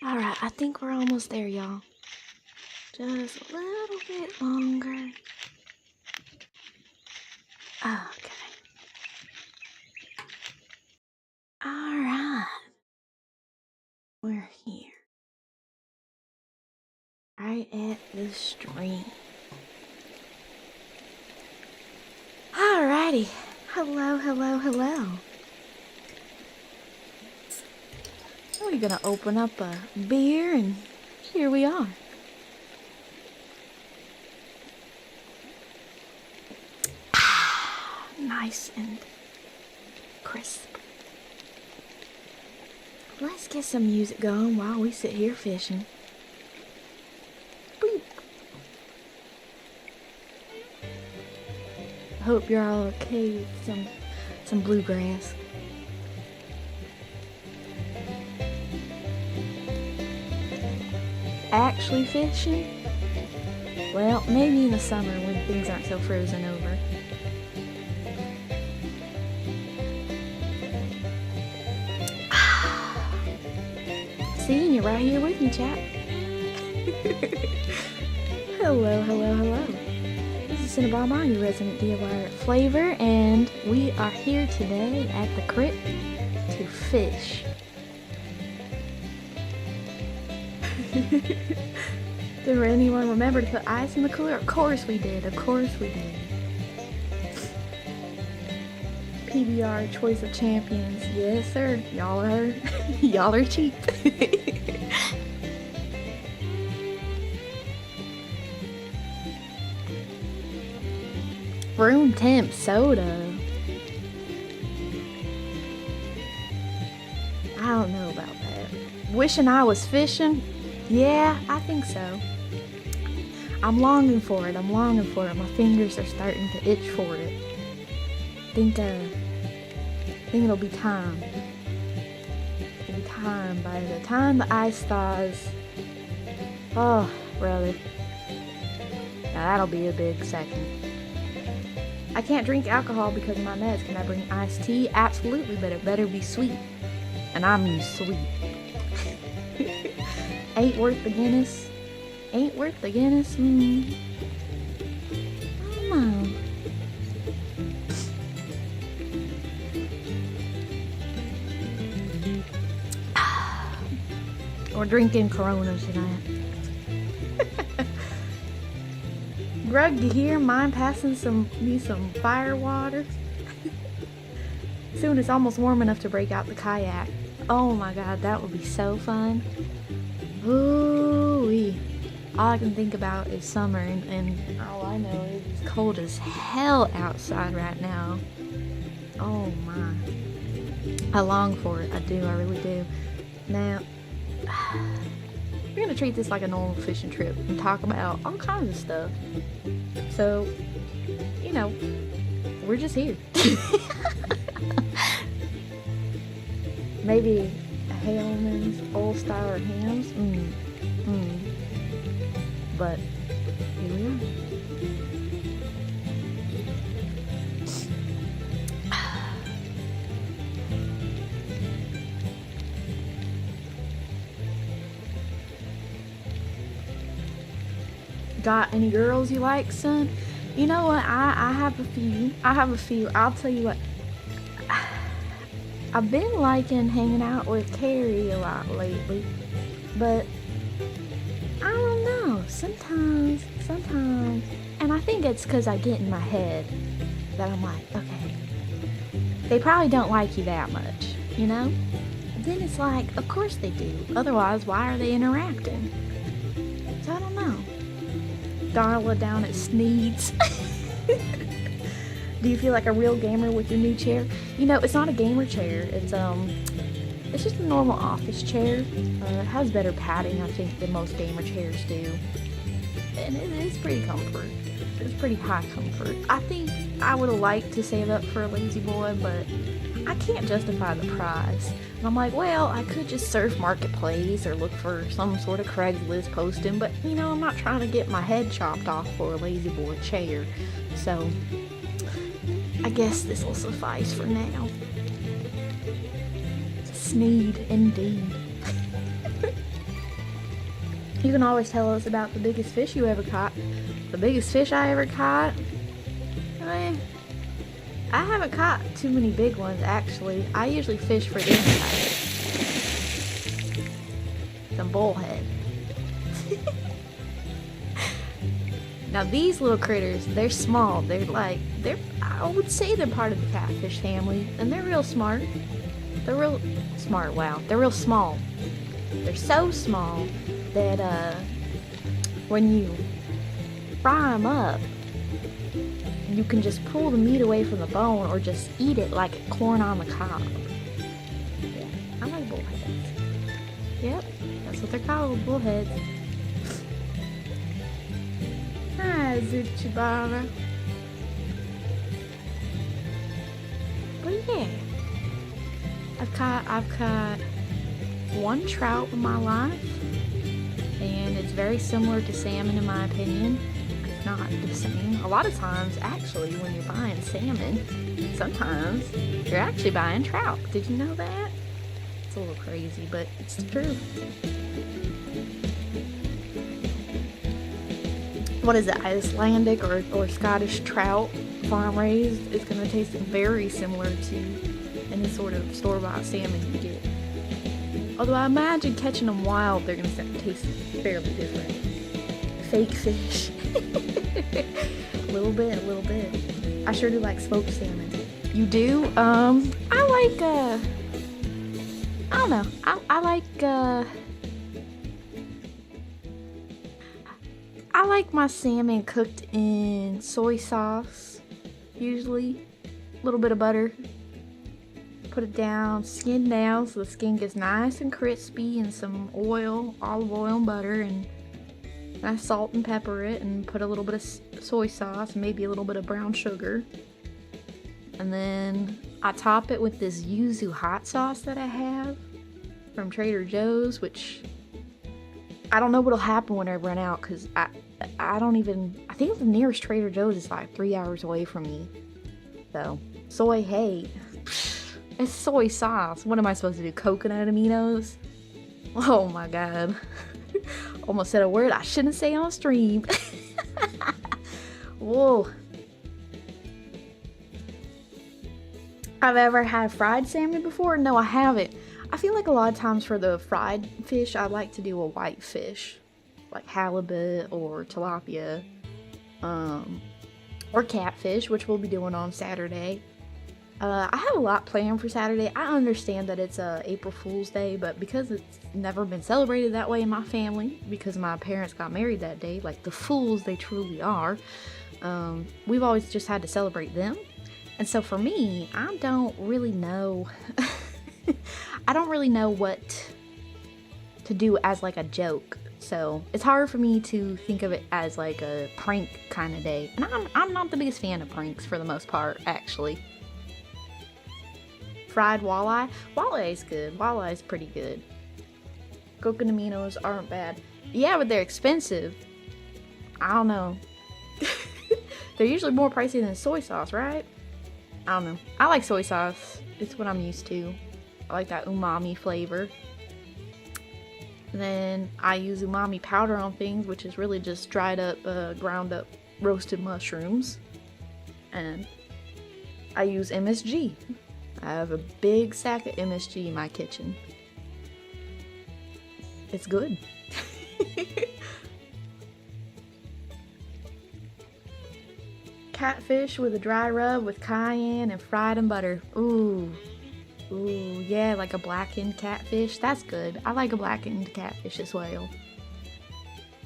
Alright, I think we're almost there, y'all. Just a little bit longer. Okay. Alright. We're here. Right at the stream. Alrighty. Hello, hello, hello. We're gonna open up a beer and here we are. Nice and crisp. Let's get some music going while we sit here fishing. Boop. I hope you're all okay with some bluegrass. Actually fishing? Well, maybe in the summer when things aren't so frozen over. Seeing you right here with me, chat. Hello, hello, hello. This is Sena Bonbon, your resident DIY at FlaVR, and we are here today at the crit to fish. Did anyone remember to put ice in the cooler? Of course we did, of course we did. PBR Choice of Champions, yes sir. Y'all are cheap. Room temp soda. I don't know about that. Wishing I was fishing? Yeah, I think so. I'm longing for it. My fingers are starting to itch for it. I think it'll be time. It'll be time by the time the ice thaws. Oh, brother. Now that'll be a big second. I can't drink alcohol because of my meds. Can I bring iced tea? Absolutely, but it better be sweet. And I'm sweet. Ain't worth the Guinness. Ain't worth the Guinness. I don't know. We're drinking Coronas tonight. Grug, you hear? Mine passing me some fire water. Soon it's almost warm enough to break out the kayak. Oh my god, that would be so fun. Ooh-wee. All I can think about is summer, and all I know is it's cold as hell outside right now. Oh my. I long for it. I do, I really do. Now, we're gonna treat this like a normal fishing trip and talk about all kinds of stuff. So, you know, we're just here. Maybe a Haleman's old style hams. But here we are. Got any girls you like, son? You know what? I have a few. I'll tell you what. I've been liking hanging out with Carrie a lot lately, but I don't know. Sometimes, and I think it's because I get in my head that I'm like, okay, they probably don't like you that much, you know? But then it's like, of course they do. Otherwise, why are they interacting? So I don't know. Darla down at Sneed's. Do you feel like a real gamer with your new chair? You know, it's not a gamer chair. It's just a normal office chair. It has better padding, I think, than most gamer chairs do. And it is pretty comfort. It's pretty high comfort. I think I would have liked to save up for a lazy boy, but I can't justify the price. And I'm like, well, I could just surf Marketplace or look for some sort of Craigslist posting, but, you know, I'm not trying to get my head chopped off for a lazy boy chair. So I guess this will suffice for now. Sneed, indeed. You can always tell us about the biggest fish you ever caught. The biggest fish I ever caught? I haven't caught too many big ones, actually. I usually fish for this type. Some bullhead. Now these little critters, they're small. I would say they're part of the catfish family, and they're real smart. They're real smart, wow. They're real small. They're so small that when you fry them up, you can just pull the meat away from the bone or just eat it like corn on the cob. Yeah, I like bullheads. Yep, that's what they're called, bullheads. Hi, Zuchibara. But yeah, I've caught one trout in my life, and it's very similar to salmon in my opinion. It's not the same. A lot of times, actually, when you're buying salmon, sometimes you're actually buying trout. Did you know that? It's a little crazy, but it's true. What is it, Icelandic or Scottish trout farm raised is going to taste very similar to any sort of store-bought salmon you get. Although I imagine catching them wild, they're going to taste fairly different. Fake fish. A little bit. I sure do like smoked salmon. You do? I don't know. I like my salmon cooked in soy sauce, usually. A little bit of butter. Put it down, skin down so the skin gets nice and crispy, and some oil, olive oil and butter, and I salt and pepper it, and put a little bit of soy sauce, maybe a little bit of brown sugar. And then I top it with this yuzu hot sauce that I have from Trader Joe's, which I don't know what'll happen when I run out, because I think the nearest Trader Joe's is like 3 hours away from me. So, soy hate. It's soy sauce. What am I supposed to do? Coconut aminos? Oh my god. Almost said a word I shouldn't say on stream. Whoa. I've ever had fried salmon before? No, I haven't. I feel like a lot of times for the fried fish, I like to do a white fish. Like halibut or tilapia. Or catfish, which we'll be doing on Saturday. I have a lot planned for Saturday. I understand that it's April Fool's Day, but because it's never been celebrated that way in my family, because my parents got married that day, like the fools they truly are, we've always just had to celebrate them. And so for me, I don't really know what to do as like a joke. So it's hard for me to think of it as like a prank kind of day. And I'm not the biggest fan of pranks for the most part, actually. Fried walleye? Walleye's good. Walleye's pretty good. Coconut aminos aren't bad. Yeah, but they're expensive. I don't know. They're usually more pricey than soy sauce, right? I don't know. I like soy sauce. It's what I'm used to. I like that umami flavor. And then I use umami powder on things, which is really just dried up, ground up roasted mushrooms. And I use MSG. I have a big sack of MSG in my kitchen. It's good. Catfish with a dry rub with cayenne and fried in butter. Ooh. Ooh, yeah, like a blackened catfish. That's good. I like a blackened catfish as well.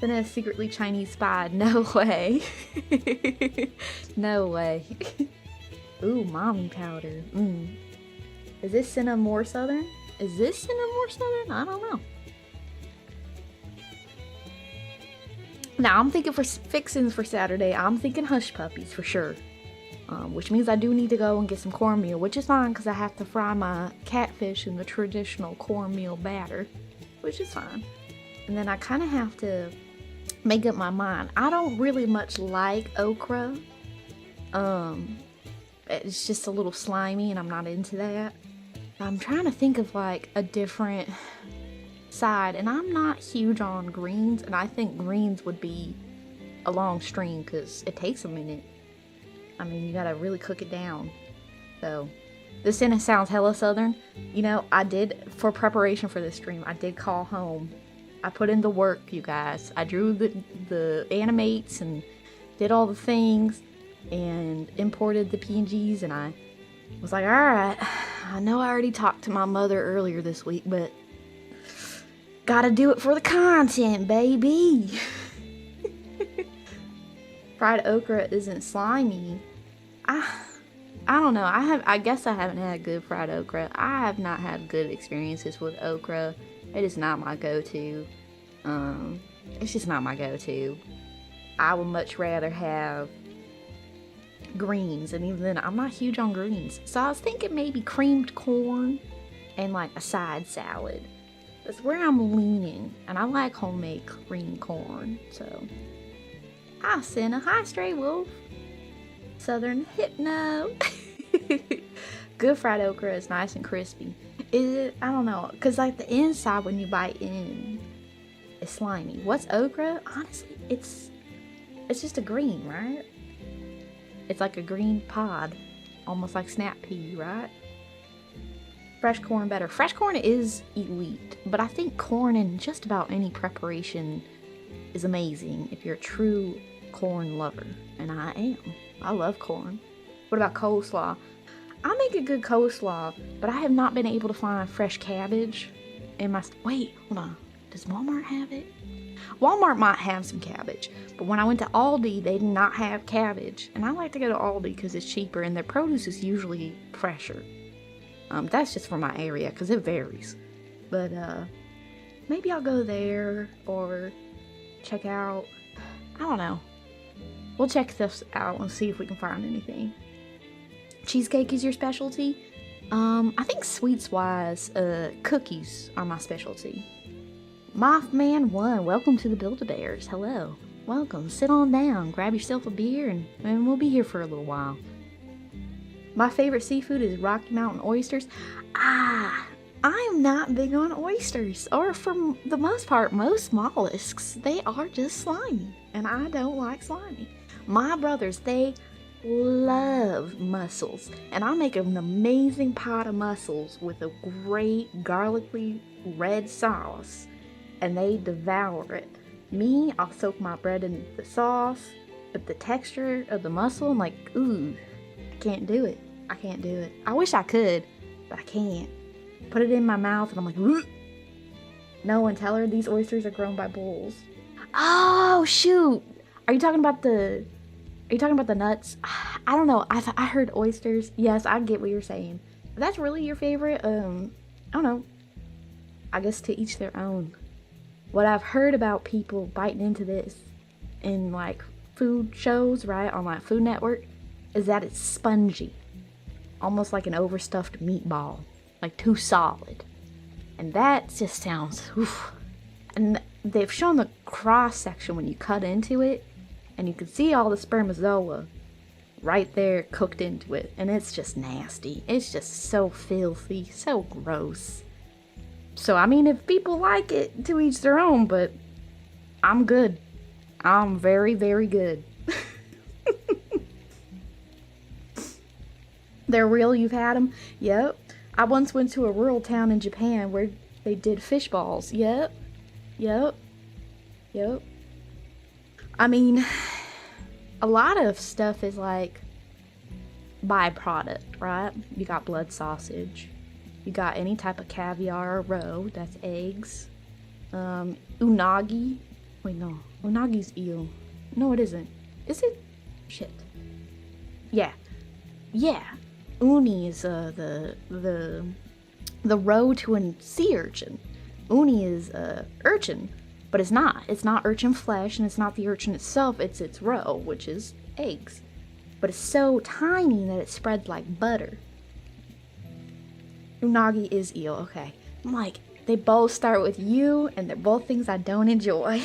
Then a secretly Chinese spy. No way. No way. Ooh, mommy powder. Is this Sena more southern? Is this Sena more southern? I don't know. Now, I'm thinking for fixings for Saturday, I'm thinking hush puppies for sure. Which means I do need to go and get some cornmeal, which is fine because I have to fry my catfish in the traditional cornmeal batter, which is fine. And then I kind of have to make up my mind. I don't really much like okra. It's just a little slimy and I'm not into that. I'm trying to think of like a different side, and I'm not huge on greens, and I think greens would be a long stream because it takes a minute. I mean, you gotta really cook it down. So, this sentence sounds hella southern. You know, I did, for preparation for this stream, I did call home. I put in the work, you guys. I drew the animates and did all the things and imported the PNGs, and I was like, alright, I know I already talked to my mother earlier this week, but gotta do it for the content, baby. Fried okra isn't slimy. I don't know. I guess I haven't had good fried okra. I have not had good experiences with okra. It is not my go-to. It's just not my go-to. I would much rather have greens, and even then, I'm not huge on greens. So I was thinking maybe creamed corn and like a side salad. That's where I'm leaning, and I like homemade creamed corn. So, hi Sena, hi Stray Wolf, Southern Hypno. Good fried okra is nice and crispy. Is it? I don't know, cause like the inside when you bite in is slimy. What's okra? Honestly, it's just a green, right? It's like a green pod, almost like snap pea, right? Fresh corn better. Fresh corn is elite, but I think corn in just about any preparation is amazing if you're a true corn lover, and I am. I love corn. What about coleslaw? I make a good coleslaw, but I have not been able to find fresh cabbage in my... Wait, hold on. Does Walmart have it? Walmart might have some cabbage, but when I went to Aldi, they did not have cabbage. And I like to go to Aldi because it's cheaper and their produce is usually fresher. That's just for my area because it varies. But maybe I'll go there or check out... I don't know. We'll check this out and see if we can find anything. Cheesecake is your specialty? I think sweets-wise, cookies are my specialty. Mothman1, welcome to the Build-A-Bears. Hello. Welcome. Sit on down, grab yourself a beer, and we'll be here for a little while. My favorite seafood is Rocky Mountain oysters. I am not big on oysters, or for the most part, most mollusks. They are just slimy, and I don't like slimy. My brothers, they love mussels, and I make an amazing pot of mussels with a great garlicly red sauce, and they devour it. Me, I'll soak my bread in the sauce, but the texture of the mussel, I'm like, ooh, I can't do it. I can't do it. I wish I could, but I can't. Put it in my mouth, and I'm like, ooh. No one tell her these oysters are grown by bulls. Oh, shoot. Are you talking about the nuts? I don't know. I heard oysters. Yes, I get what you're saying. If that's really your favorite, I don't know. I guess to each their own. What I've heard about people biting into this in like food shows, right, on like Food Network, is that it's spongy. Almost like an overstuffed meatball. Like too solid. And that just sounds, oof. And they've shown the cross section when you cut into it, and you can see all the spermazoa right there cooked into it, and it's just nasty. It's just so filthy, so gross. So I mean, if people like it, to each their own, but I'm good. I'm very, very good. They're real, you've had them? Yep. I once went to a rural town in Japan where they did fish balls. Yep. I mean, a lot of stuff is like byproduct, right? You got blood sausage. You got any type of caviar or roe, that's eggs. Unagi. Wait, no. Unagi's eel. No, it isn't. Is it? Shit. Yeah. Uni is the roe to a sea urchin. Uni is urchin, but it's not. It's not urchin flesh, and it's not the urchin itself. It's its roe, which is eggs. But it's so tiny that it spreads like butter. Unagi is eel. Okay. I'm like, they both start with U, and they're both things I don't enjoy.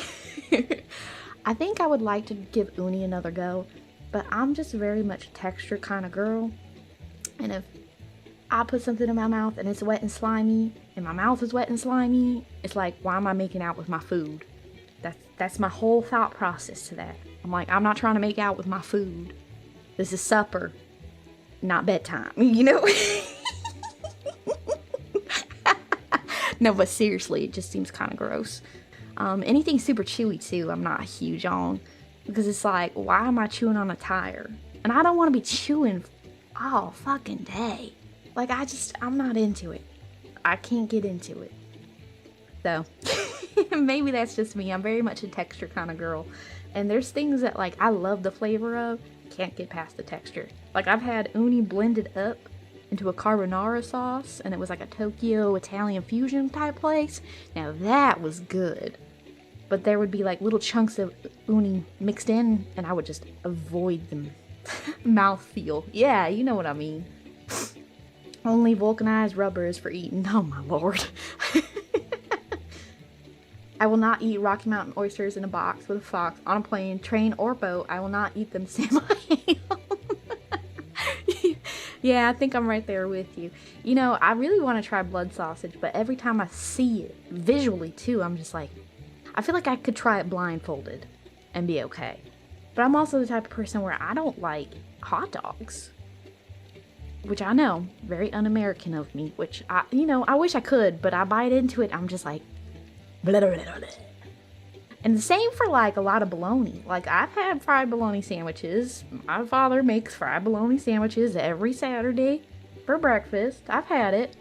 I think I would like to give uni another go, but I'm just very much a texture kind of girl. And if I put something in my mouth and it's wet and slimy, and my mouth is wet and slimy, it's like, why am I making out with my food? That's my whole thought process to that. I'm like, I'm not trying to make out with my food. This is supper, not bedtime, you know? No, but seriously, it just seems kind of gross. Anything super chewy too, I'm not huge on, because it's like, why am I chewing on a tire? And I don't want to be chewing all fucking day. Like, I'm not into it. I can't get into it. So, maybe that's just me. I'm very much a texture kind of girl. And there's things that, like, I love the flavor of, can't get past the texture. Like, I've had uni blended up into a carbonara sauce, and it was like a Tokyo Italian fusion type place. Now, that was good. But there would be, like, little chunks of uni mixed in, and I would just avoid them. Mouthfeel. Yeah, you know what I mean. Only vulcanized rubber is for eating. Oh, my lord. I will not eat Rocky Mountain oysters in a box with a fox on a plane, train, or boat. I will not eat them semi. Yeah, I think I'm right there with you. You know, I really want to try blood sausage, but every time I see it, visually too, I'm just like, I feel like I could try it blindfolded and be okay. But I'm also the type of person where I don't like hot dogs. Which I know, very un-American of me, which I wish I could, but I bite into it, I'm just like, blah, blah, blah, blah. And the same for, like, a lot of bologna. Like, I've had fried bologna sandwiches. My father makes fried bologna sandwiches every Saturday for breakfast. I've had it.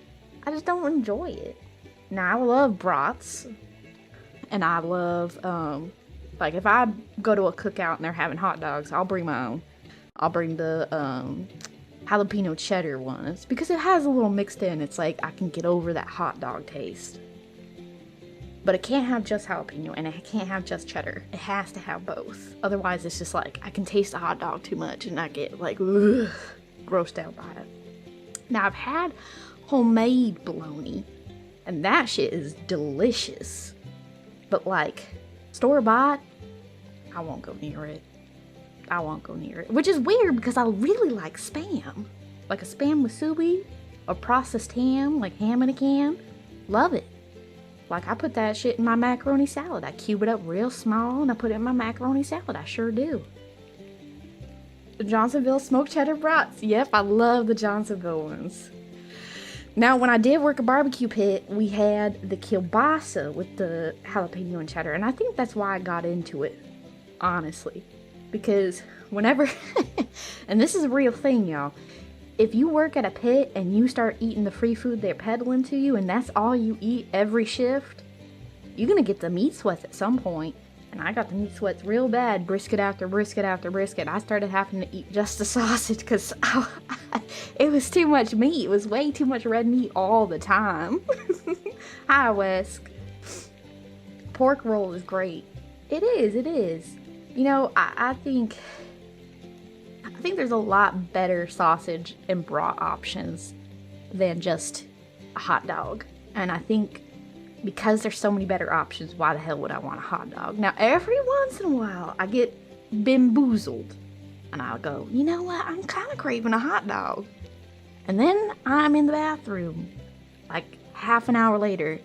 I just don't enjoy it. Now, I love brats. And I love, like, if I go to a cookout and they're having hot dogs, I'll bring my own. I'll bring the, jalapeno cheddar ones. Because it has a little mixed in. It's like, I can get over that hot dog taste. But it can't have just jalapeno, and it can't have just cheddar. It has to have both. Otherwise, it's just like, I can taste the hot dog too much, and I get, like, ugh, grossed out by it. Now, I've had homemade bologna, and that shit is delicious. But, like, store-bought, I won't go near it. I won't go near it. Which is weird, because I really like Spam. Like a Spam musubi, or processed ham, like ham in a can. Love it. Like, I put that shit in my macaroni salad. I cube it up real small, and I put it in my macaroni salad. I sure do. The Johnsonville smoked cheddar brats. Yep, I love the Johnsonville ones. Now, when I did work a barbecue pit, we had the kielbasa with the jalapeno and cheddar. And I think that's why I got into it, honestly. Because whenever, and this is a real thing, y'all. If you work at a pit and you start eating the free food they're peddling to you and that's all you eat every shift, you're going to get the meat sweats at some point. And I got the meat sweats real bad, brisket after brisket after brisket. I started having to eat just the sausage because it was too much meat. It was way too much red meat all the time. Hi, Wesk. Pork roll is great. It is, it is. You know, I think there's a lot better sausage and brat options than just a hot dog. And I think because there's so many better options, why the hell would I want a hot dog? Now, every once in a while, I get bamboozled. And I'll go, you know what? I'm kind of craving a hot dog. And then I'm in the bathroom, like half an hour later,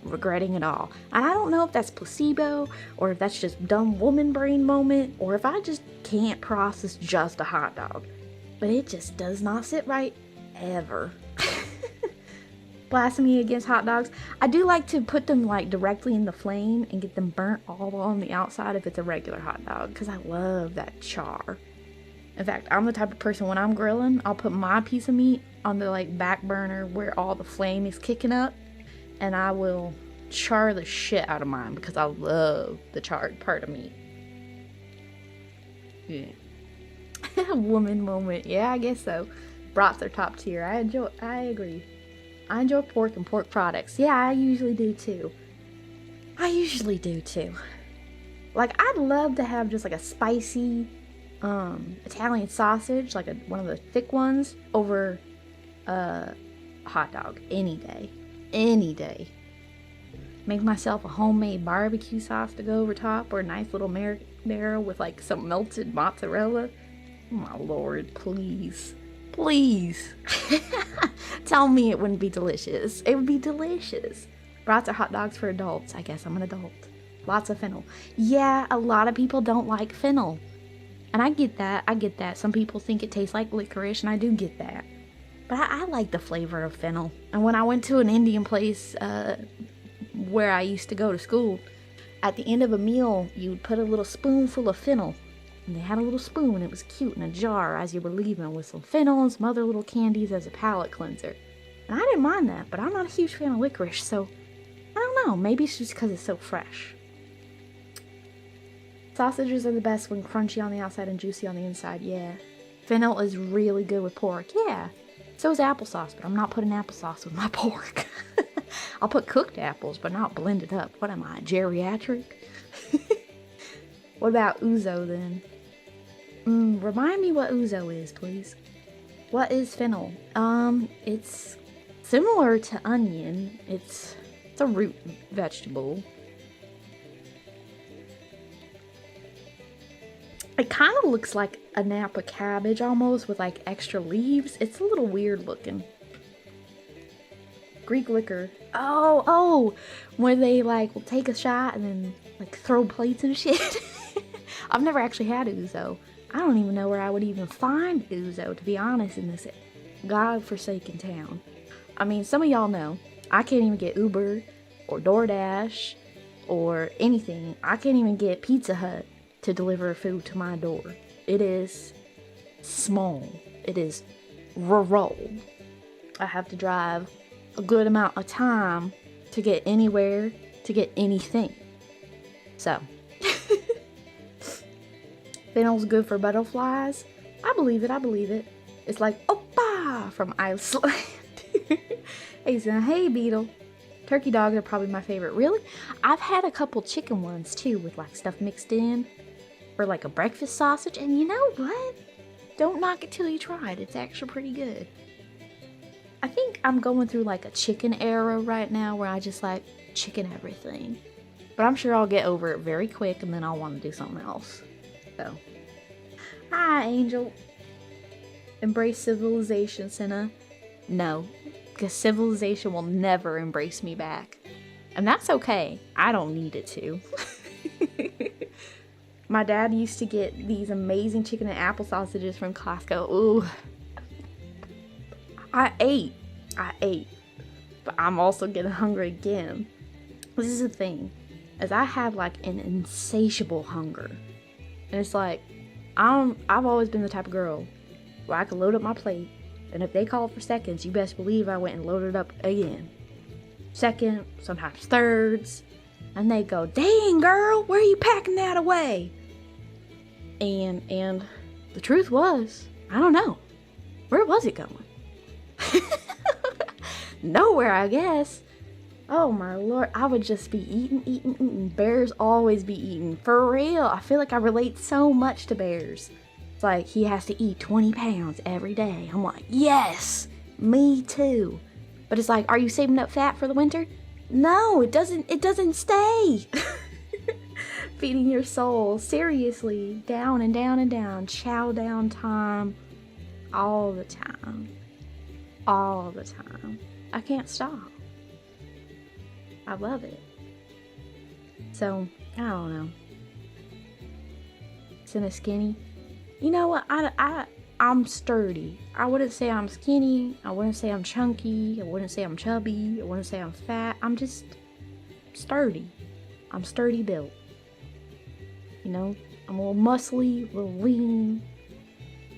regretting it all. And I don't know if that's placebo, or if that's just dumb woman brain moment, or if I just can't process just a hot dog. But it just does not sit right, ever. Blasphemy against hot dogs. I do like to put them, like, directly in the flame and get them burnt all on the outside if it's a regular hot dog, because I love that char. In fact, I'm the type of person, when I'm grilling, I'll put my piece of meat on the, like, back burner where all the flame is kicking up, and I will char the shit out of mine because I love the charred part of meat. Yeah. Woman moment. Yeah, I guess so. Brats are top tier. I agree. I enjoy pork and pork products. Yeah, I usually do too. Like, I'd love to have just like a spicy Italian sausage, like one of the thick ones, over a hot dog any day. Any day. Make myself a homemade barbecue sauce to go over top, or a nice little marinara with like some melted mozzarella. Oh my lord, please. Please. tell me it wouldn't be delicious. It would be delicious. Brats are hot dogs for adults. I guess I'm an adult. Lots of fennel. Yeah, a lot of people don't like fennel. And I get that. Some people think it tastes like licorice, and I do get that. But I like the flavor of fennel. And when I went to an Indian place where I used to go to school, at the end of a meal, you'd put a little spoonful of fennel. And they had a little spoon, and it was cute in a jar as you were leaving with some fennel and some other little candies as a palate cleanser. And I didn't mind that, but I'm not a huge fan of licorice, so I don't know. Maybe it's just because it's so fresh. Sausages are the best when crunchy on the outside and juicy on the inside, yeah. Fennel is really good with pork, yeah. So is applesauce, but I'm not putting applesauce with my pork. I'll put cooked apples, but not blended up. What am I, geriatric? What about ouzo then? Remind me what ouzo is, please. What is fennel? It's similar to onion. It's a root vegetable. It kind of looks like a Napa cabbage almost, with like extra leaves. It's a little weird looking. Greek liquor. Oh, where they like will take a shot and then like throw plates and shit. I've never actually had ouzo. I don't even know where I would even find ouzo, to be honest, in this godforsaken town. I mean, some of y'all know I can't even get Uber or DoorDash or anything. I can't even get Pizza Hut to deliver food to my door. It is small. It is rural. I have to drive a good amount of time to get anywhere, to get anything. So, fennel's good for butterflies. I believe it. It's like, Oppa from Iceland. Hey, Sena, hey, Beetle. Turkey dogs are probably my favorite. Really? I've had a couple chicken ones too, with like stuff mixed in. For like a breakfast sausage, and you know what? Don't knock it till you try it. It's actually pretty good. I think I'm going through like a chicken era right now where I just like chicken everything. But I'm sure I'll get over it very quick and then I'll want to do something else. So, hi, Angel. Embrace civilization, Sena. No, because civilization will never embrace me back. And that's okay. I don't need it to. My dad used to get these amazing chicken and apple sausages from Costco. Ooh. I ate. But I'm also getting hungry again. This is the thing. Is I have like an insatiable hunger. And it's like, I've always been the type of girl where I can load up my plate. And if they call for seconds, you best believe I went and loaded up again. Second, sometimes thirds. And they go, dang girl, where are you packing that away? And the truth was, I don't know. Where was it going? Nowhere, I guess. Oh my lord, I would just be eating. Bears always be eating. For real, I feel like I relate so much to bears. It's like, he has to eat 20 pounds every day. I'm like, yes, me too. But it's like, are you saving up fat for the winter? No, it doesn't stay. Feeding your soul, seriously, down and down and down, chow down time, all the time, I can't stop. I love it. So, I don't know. Sena skinny. You know what, I'm sturdy. I wouldn't say I'm skinny, I wouldn't say I'm chunky, I wouldn't say I'm chubby, I wouldn't say I'm fat, I'm just sturdy. I'm sturdy built. You know, I'm a little muscly, a little lean.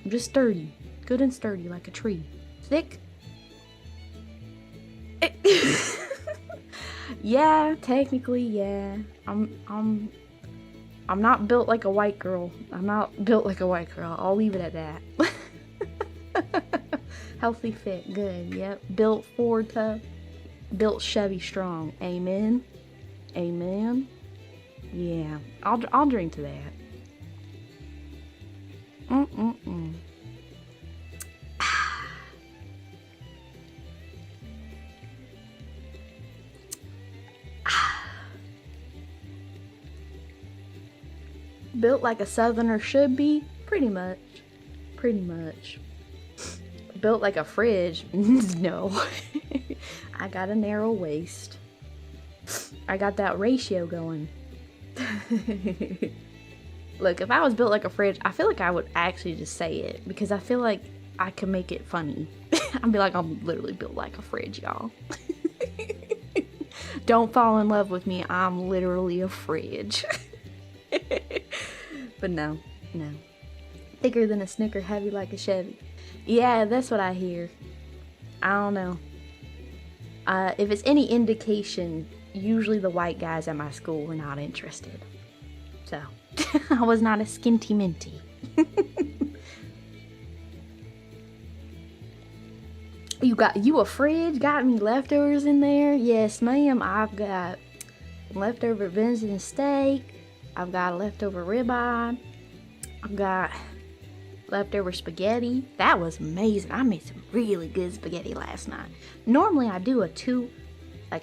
I'm just sturdy. Good and sturdy like a tree. Thick? Yeah, technically, yeah. I'm not built like a white girl. I'll leave it at that. Healthy, fit, good, yep. Built Ford tough. Built Chevy strong. Amen. Yeah, I'll drink to that. Built like a southerner should be, pretty much. built like a fridge, no. I got a narrow waist. I got that ratio going. Look, if I was built like a fridge, I feel like I would actually just say it, because I feel like I can make it funny. I'd be like, I'm literally built like a fridge, y'all. Don't fall in love with me. I'm literally a fridge. But no. Thicker than a Snicker, heavy like a Chevy. Yeah, that's what I hear. I don't know. If it's any indication, usually the white guys at my school were not interested. So, I was not a skinty minty. You a fridge? Got any leftovers in there? Yes, ma'am. I've got leftover venison steak. I've got a leftover ribeye. I've got leftover spaghetti. That was amazing. I made some really good spaghetti last night. Normally I do a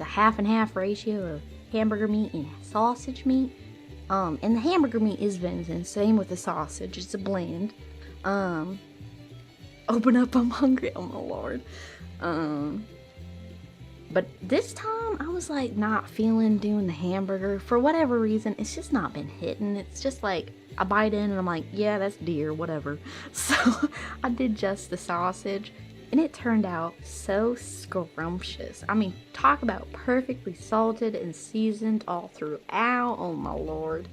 half and half ratio of hamburger meat and sausage meat. And the hamburger meat is venison. Same with the sausage. It's a blend. Open up, I'm hungry. Oh my lord. But this time I was like not feeling doing the hamburger. For whatever reason, it's just not been hitting. It's just like I bite in and I'm like, yeah, that's deer, whatever. So I did just the sausage and it turned out so scrumptious. I mean, talk about perfectly salted and seasoned all throughout. Oh my lord.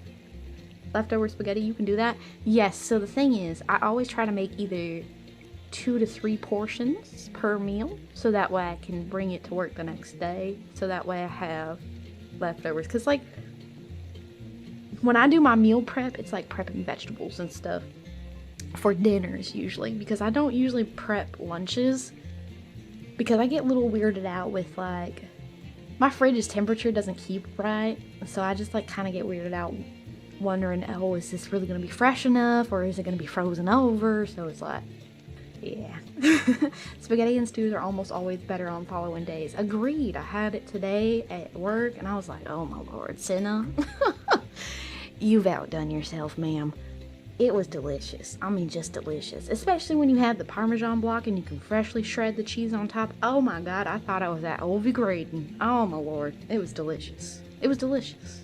Leftover spaghetti, you can do that? Yes, so the thing is, I always try to make either 2 to 3 portions per meal, so that way I can bring it to work the next day, so that way I have leftovers. Because like when I do my meal prep, it's like prepping vegetables and stuff for dinners usually, because I don't usually prep lunches, because I get a little weirded out with like my fridge's temperature doesn't keep right, so I just like kind of get weirded out wondering, oh, is this really going to be fresh enough, or is it going to be frozen over? So it's like, yeah. Spaghetti and stews are almost always better on following days. Agreed. I had it today at work and I was like, oh my lord, Sena. You've outdone yourself, ma'am. It was delicious. I mean, just delicious. Especially when you have the Parmesan block and you can freshly shred the cheese on top. Oh my god, I thought I was at OV grading. Oh my lord. It was delicious. It was delicious.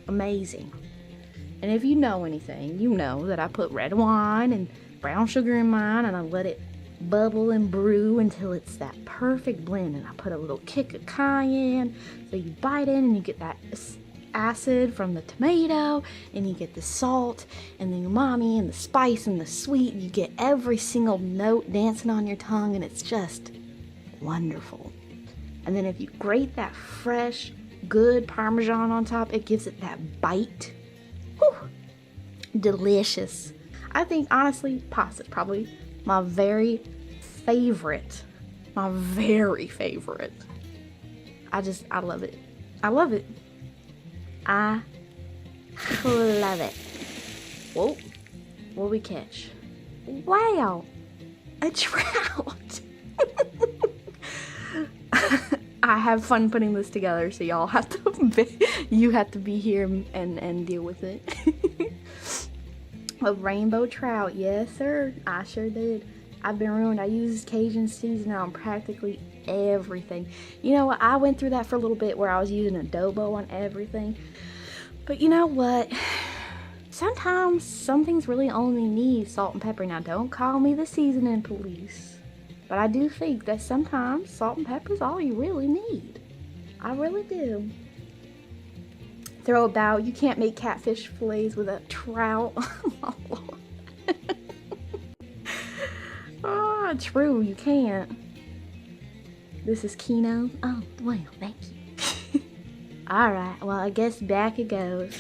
Amazing. And if you know anything, you know that I put red wine and brown sugar in mine, and I let it bubble and brew until it's that perfect blend, and I put a little kick of cayenne, so you bite in and you get that acid from the tomato, and you get the salt and the umami and the spice and the sweet, and you get every single note dancing on your tongue, and it's just wonderful. And then if you grate that fresh, good Parmesan on top, it gives it that bite. Whew. Delicious. I think, honestly, pasta's probably my very favorite. My very favorite. I love it. I love it. I love it. Whoa. What we catch? Wow. A trout. I have fun putting this together, so y'all have to be here and deal with it. A rainbow trout, yes sir, I sure did. I've been ruined. I use Cajun seasoning on practically everything. You know what, I went through that for a little bit where I was using adobo on everything. But you know what? Sometimes some things really only need salt and pepper. Now don't call me the seasoning police, but I do think that sometimes salt and pepper is all you really need. I really do. Throw about, you can't make catfish fillets with a trout. Oh, Lord. Oh, true, you can't. This is Kino. Oh, well, thank you. Alright, well, I guess back it goes.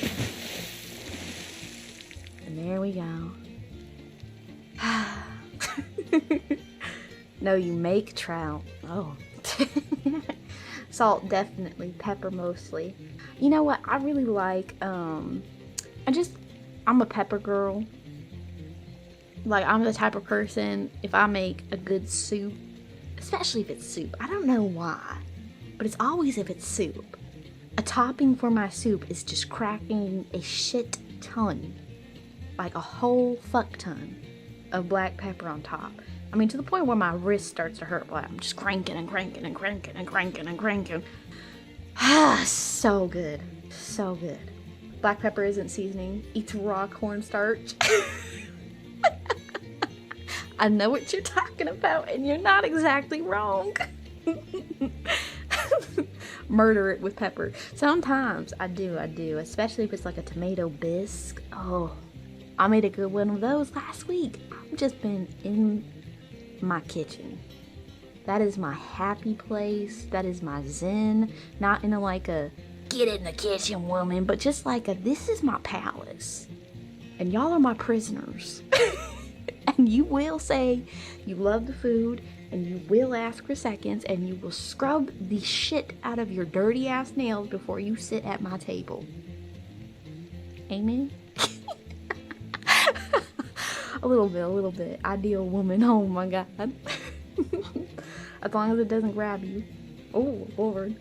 And there we go. No, you make trout. Oh. Salt, definitely. Pepper, mostly. You know what? I really like, I'm a pepper girl. Like, I'm the type of person, if I make a good soup, especially if it's soup, I don't know why, but it's always if it's soup. A topping for my soup is just cracking a shit ton, like a whole fuck ton of black pepper on top. I mean, to the point where my wrist starts to hurt. Like, I'm just cranking and cranking and cranking and cranking and cranking. Ah, so good. So good. Black pepper isn't seasoning. Eats raw cornstarch. I know what you're talking about, and you're not exactly wrong. Murder it with pepper. Sometimes I do, especially if it's like a tomato bisque. Oh, I made a good one of those last week. I've just been in my kitchen. That is my happy place. That is my zen. Not in a like a get in the kitchen woman, but just like a this is my palace. And y'all are my prisoners. And you will say you love the food, and you will ask for seconds, and you will scrub the shit out of your dirty ass nails before you sit at my table. Amen? A little bit. Ideal woman, oh my god. As long as it doesn't grab you. Oh, Lord.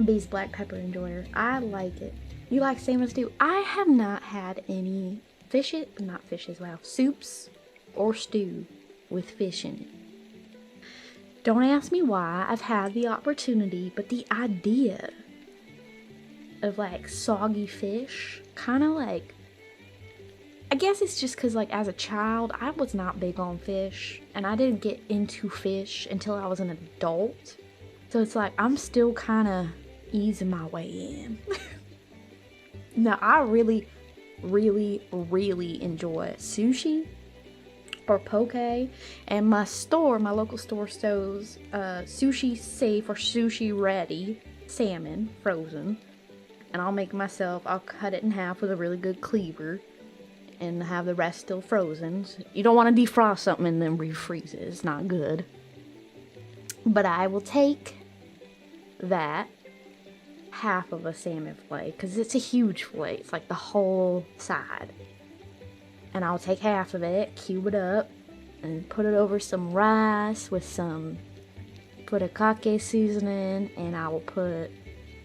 Beast black pepper enjoyer. I like it. You like salmon stew? I have not had any soups or stew with fish in it. Don't ask me why. I've had the opportunity, but the idea of like soggy fish, kind of like, I guess it's just because like as a child, I was not big on fish, and I didn't get into fish until I was an adult. So it's like I'm still kind of easing my way in. Now, I really enjoy sushi or poke, and my local store sells sushi safe or sushi ready salmon frozen, and I'll cut it in half with a really good cleaver and have the rest still frozen. You don't want to defrost something and then refreeze it. It's not good. But I will take that half of a salmon fillet, because it's a huge fillet. It's like the whole side. And I'll take half of it, cube it up, and put it over some rice with some furikake seasoning, and I will put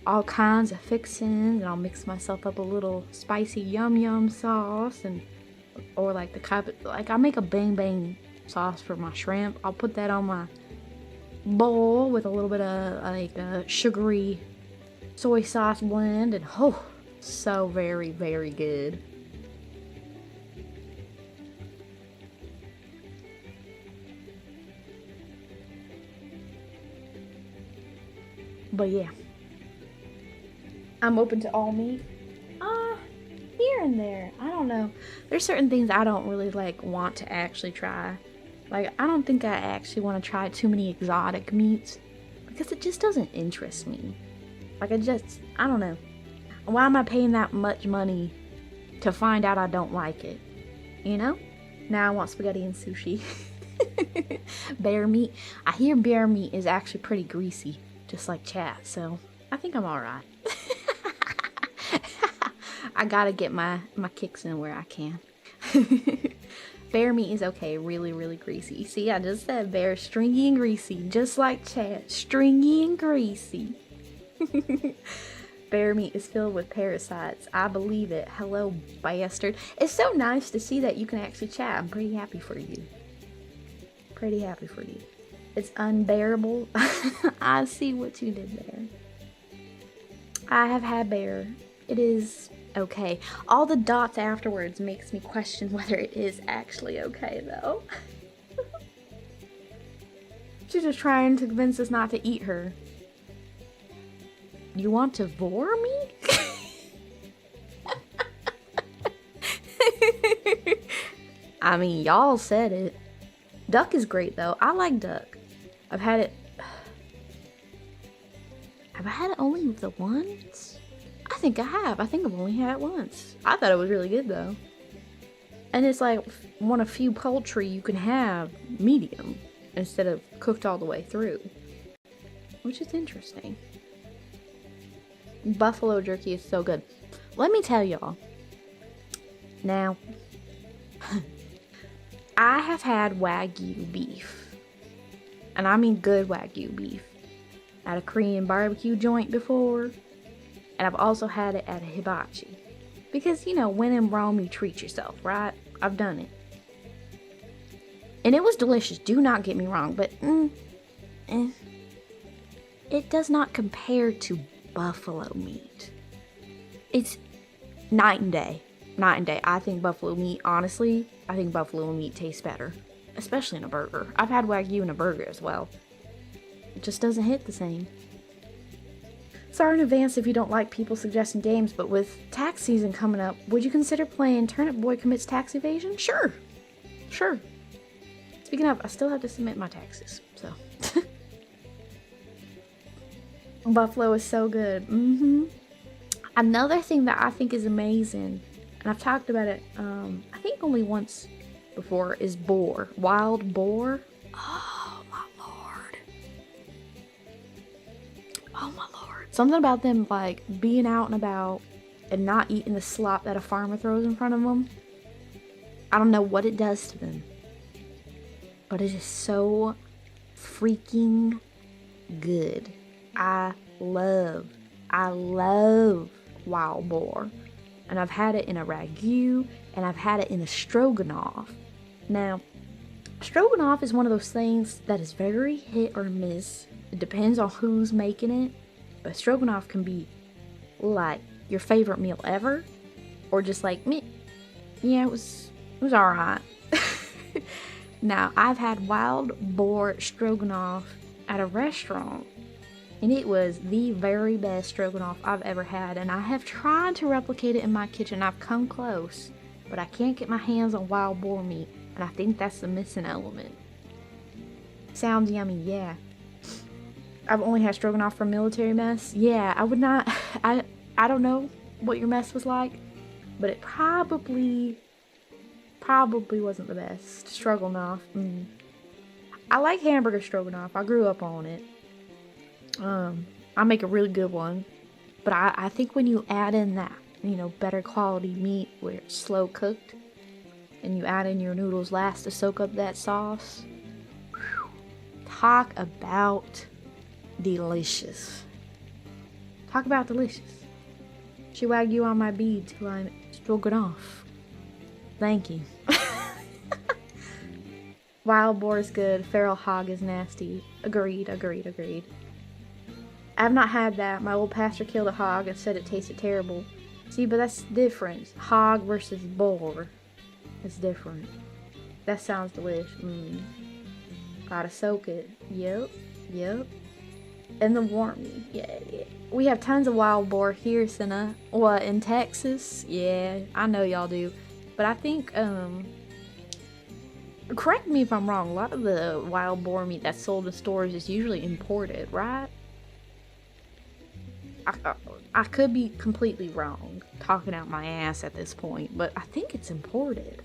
all kinds of fixings, and I'll mix myself up a little spicy yum sauce, or like I'll make a bang bang sauce for my shrimp. I'll put that on my bowl with a little bit of like a sugary soy sauce blend, and oh, so very, very good. But yeah, I'm open to all meat. Here and there. I don't know. There's certain things I don't really like want to actually try. Like, I don't think I actually want to try too many exotic meats because it just doesn't interest me. Like, I don't know. Why am I paying that much money to find out I don't like it? You know? Now I want spaghetti and sushi. Bear meat. I hear bear meat is actually pretty greasy, just like chat, so I think I'm alright. I gotta get my kicks in where I can. Bear meat is okay, really, really greasy. See, I just said bear, stringy and greasy, just like chat, stringy and greasy. Bear meat is filled with parasites. I believe it. Hello, bastard. It's so nice to see that you can actually chat. I'm pretty happy for you. It's unbearable. I see what you did there. I have had bear. It is okay. All the dots afterwards makes me question whether it is actually okay, though. She's just trying to convince us not to eat her. You want to vor me? I mean, y'all said it. Duck is great, though. I like duck. I've had it... Have I had it only the once? I think I have. I think I've only had it once. I thought it was really good, though. And it's like one of few poultry you can have medium instead of cooked all the way through. Which is interesting. Buffalo jerky is so good. Let me tell y'all. Now, I have had Wagyu beef. And I mean good Wagyu beef. At a Korean barbecue joint before. And I've also had it at a hibachi. Because, you know, when in Rome, you treat yourself, right? I've done it. And it was delicious, do not get me wrong, but it does not compare to buffalo meat. It's night and day. Night and day. I think buffalo meat, honestly, I think buffalo meat tastes better. Especially in a burger. I've had Wagyu in a burger as well. It just doesn't hit the same. Sorry in advance if you don't like people suggesting games, but with tax season coming up, would you consider playing Turnip Boy Commits Tax Evasion? Sure. Sure. Speaking of, I still have to submit my taxes, so. Buffalo is so good. Another thing that I think is amazing, and I've talked about it, I think only once before, is boar. Wild boar. Oh my lord. Oh my lord. Something about them, like, being out and about and not eating the slop that a farmer throws in front of them. I don't know what it does to them, but it is so freaking good. I love wild boar. And I've had it in a ragu, and I've had it in a stroganoff. Now, stroganoff is one of those things that is very hit or miss. It depends on who's making it. But stroganoff can be like your favorite meal ever, or just like me. Yeah, it was alright. Now, I've had wild boar stroganoff at a restaurant, and it was the very best stroganoff I've ever had, and I have tried to replicate it in my kitchen. I've come close, but I can't get my hands on wild boar meat, and I think that's the missing element. Sounds yummy, yeah. I've only had stroganoff for military mess. Yeah, I would not, I don't know what your mess was like, but it probably wasn't the best. Stroganoff. I like hamburger stroganoff. I grew up on it. I make a really good one. But I think when you add in that, better quality meat where it's slow cooked, and you add in your noodles last to soak up that sauce, whew, talk about delicious. Talk about delicious. She Wagyu on my beads who I'm stroganoff. Thank you. Wild boar is good. Feral hog is nasty. Agreed. I have not had that. My old pastor killed a hog and said it tasted terrible. See, but that's different. Hog versus boar. It's different. That sounds delicious. Gotta soak it. Yep. And the warm meat. Yeah. We have tons of wild boar here, Sena. What, in Texas? Yeah, I know y'all do. But I think, correct me if I'm wrong, a lot of the wild boar meat that's sold in stores is usually imported, right? I could be completely wrong, talking out my ass at this point, but I think it's imported.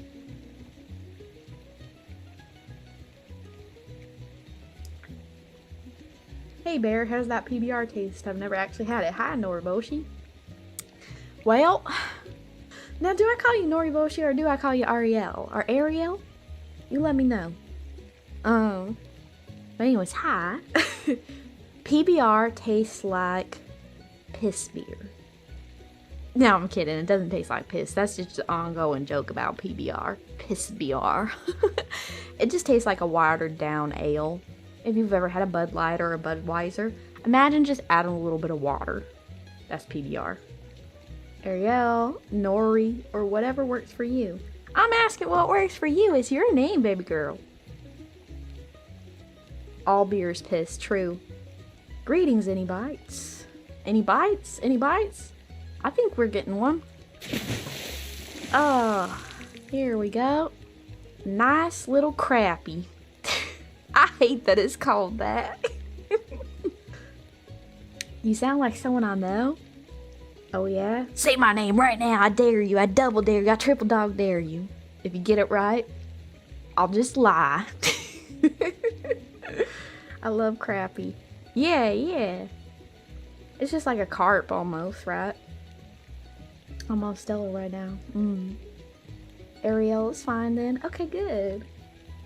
Hey Bear, how does that PBR taste? I've never actually had it. Hi Noriboshi. Well, now do I call you Noriboshi or do I call you Ariel? Or Ariel? You let me know. But anyways, hi. PBR tastes like piss beer. No, I'm kidding. It doesn't taste like piss. That's just an ongoing joke about PBR. Piss BR. It just tastes like a watered down ale. If you've ever had a Bud Light or a Budweiser, imagine just adding a little bit of water. That's PBR. Ariel, Nori, or whatever works for you. I'm asking what works for you. It's your name, baby girl. All beers piss, true. Greetings, any bites? Any bites? Any bites? I think we're getting one. Here we go. Nice little crappie. I hate that it's called that. You sound like someone I know. Oh yeah? Say my name right now. I dare you. I double dare you. I triple dog dare you. If you get it right, I'll just lie. I love crappie. Yeah. It's just like a carp almost, right? I'm on Stella right now. Ariel is fine then. Okay, good.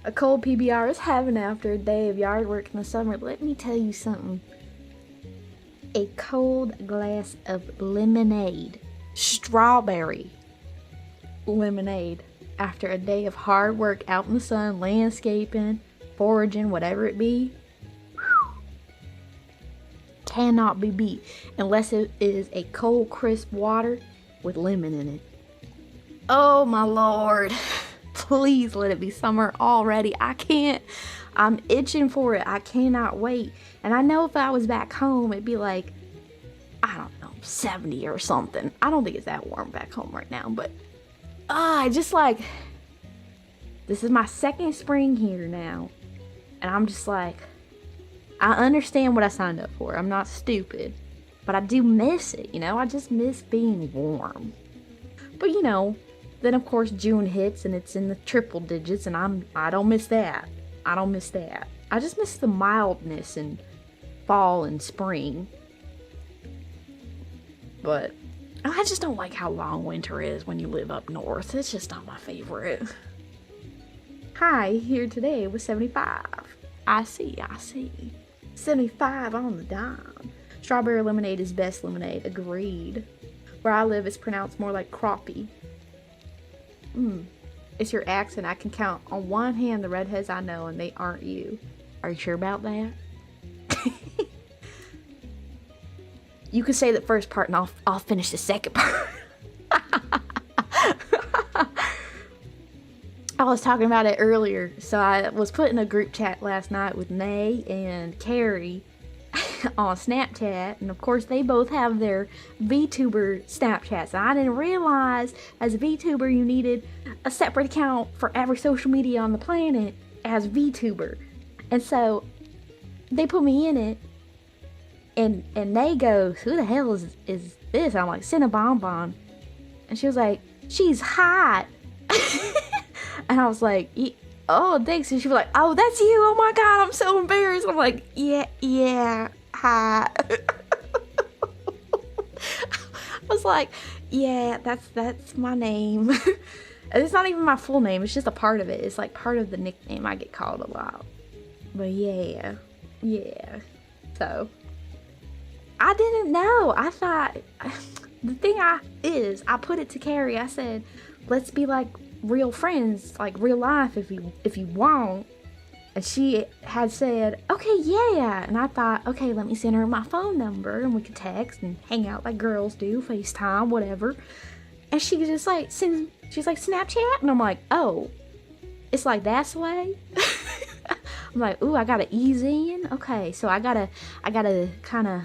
A cold PBR is heaven after a day of yard work in the summer. Let me tell you something. A cold glass of lemonade. Strawberry lemonade after a day of hard work out in the sun, landscaping, foraging, whatever it be, cannot be beat unless it is a cold, crisp water with lemon in it. Oh my lord. Please let it be summer already. I can't. I'm itching for it. I cannot wait. And I know if I was back home, it'd be like, I don't know, 70 or something. I don't think it's that warm back home right now, but just like, this is my second spring here now. And I'm just like, I understand what I signed up for. I'm not stupid, but I do miss it, you know? I just miss being warm. But you know, then of course June hits and it's in the triple digits, and I don't miss that. I don't miss that. I just miss the mildness in fall and spring. But I just don't like how long winter is when you live up north. It's just not my favorite. Hi, here today with 75. I see. 75 on the dime. Strawberry lemonade is best lemonade. Agreed. Where I live, it's pronounced more like crappie. It's your accent. I can count on one hand the redheads I know, and they aren't you. Are you sure about that? You can say the first part, and I'll finish the second part. I was talking about it earlier. So I was put in a group chat last night with Nay and Carrie on Snapchat, and of course they both have their VTuber Snapchats. And I didn't realize as a VTuber you needed a separate account for every social media on the planet as VTuber. And so they put me in it, and they go, who the hell is this? I'm like, Sena Bonbon. And she was like, she's hot. And I was like, oh, thanks. And she was like, oh, that's you. Oh my God, I'm so embarrassed. I'm like, yeah, hi. I was like, yeah, that's my name. And it's not even my full name. It's just a part of it. It's like part of the nickname I get called a lot. But yeah. So, I didn't know. I thought, the thing I put it to Carrie. I said, let's be like real friends, like real life if you want. And she had said, okay, yeah. And I thought, okay, let me send her my phone number and we could text and hang out like girls do, FaceTime, whatever. And she just like she's like, Snapchat? And I'm like, oh, it's like that's the way? I'm like, ooh, I gotta ease in. Okay, so I gotta kind of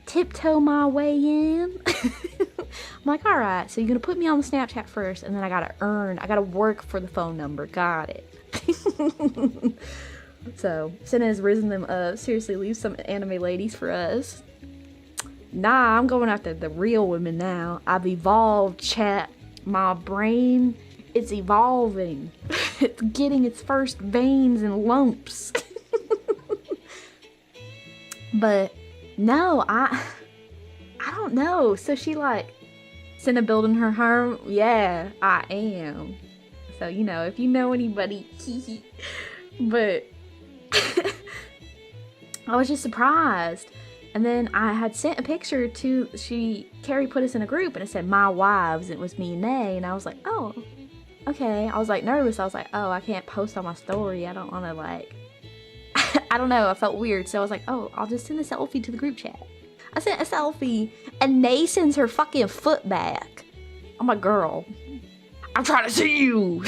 tiptoe my way in. I'm like, all right, so you're gonna put me on the Snapchat first, and then I gotta work for the phone number. Got it. So Sena has risen them up. Seriously, leave some anime ladies for us. Nah, I'm going after the real women now. I've evolved, chat. My brain, it's evolving. It's getting its first veins and lumps. But no, I don't know. So she like, Sena building her home? Yeah, I am. So, you know, if you know anybody, but I was just surprised. And then I had sent a picture to, Carrie put us in a group and it said my wives, and it was me and Nay, and I was like, oh, okay. I was like nervous. I was like, oh, I can't post on my story. I don't want to like, I don't know. I felt weird. So I was like, oh, I'll just send a selfie to the group chat. I sent a selfie and Nay sends her fucking foot back. I'm like, girl, I'm trying to see you.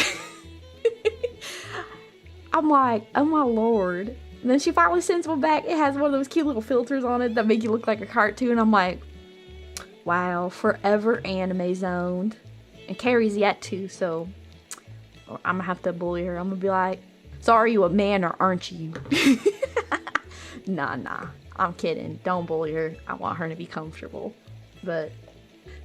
I'm like, oh my lord. And then she finally sends one back. It has one of those cute little filters on it that make you look like a cartoon. I'm like, wow, forever anime zoned. And Carrie's yet to, so I'm gonna have to bully her. I'm gonna be like, so are you a man or aren't you? Nah. I'm kidding. Don't bully her. I want her to be comfortable. But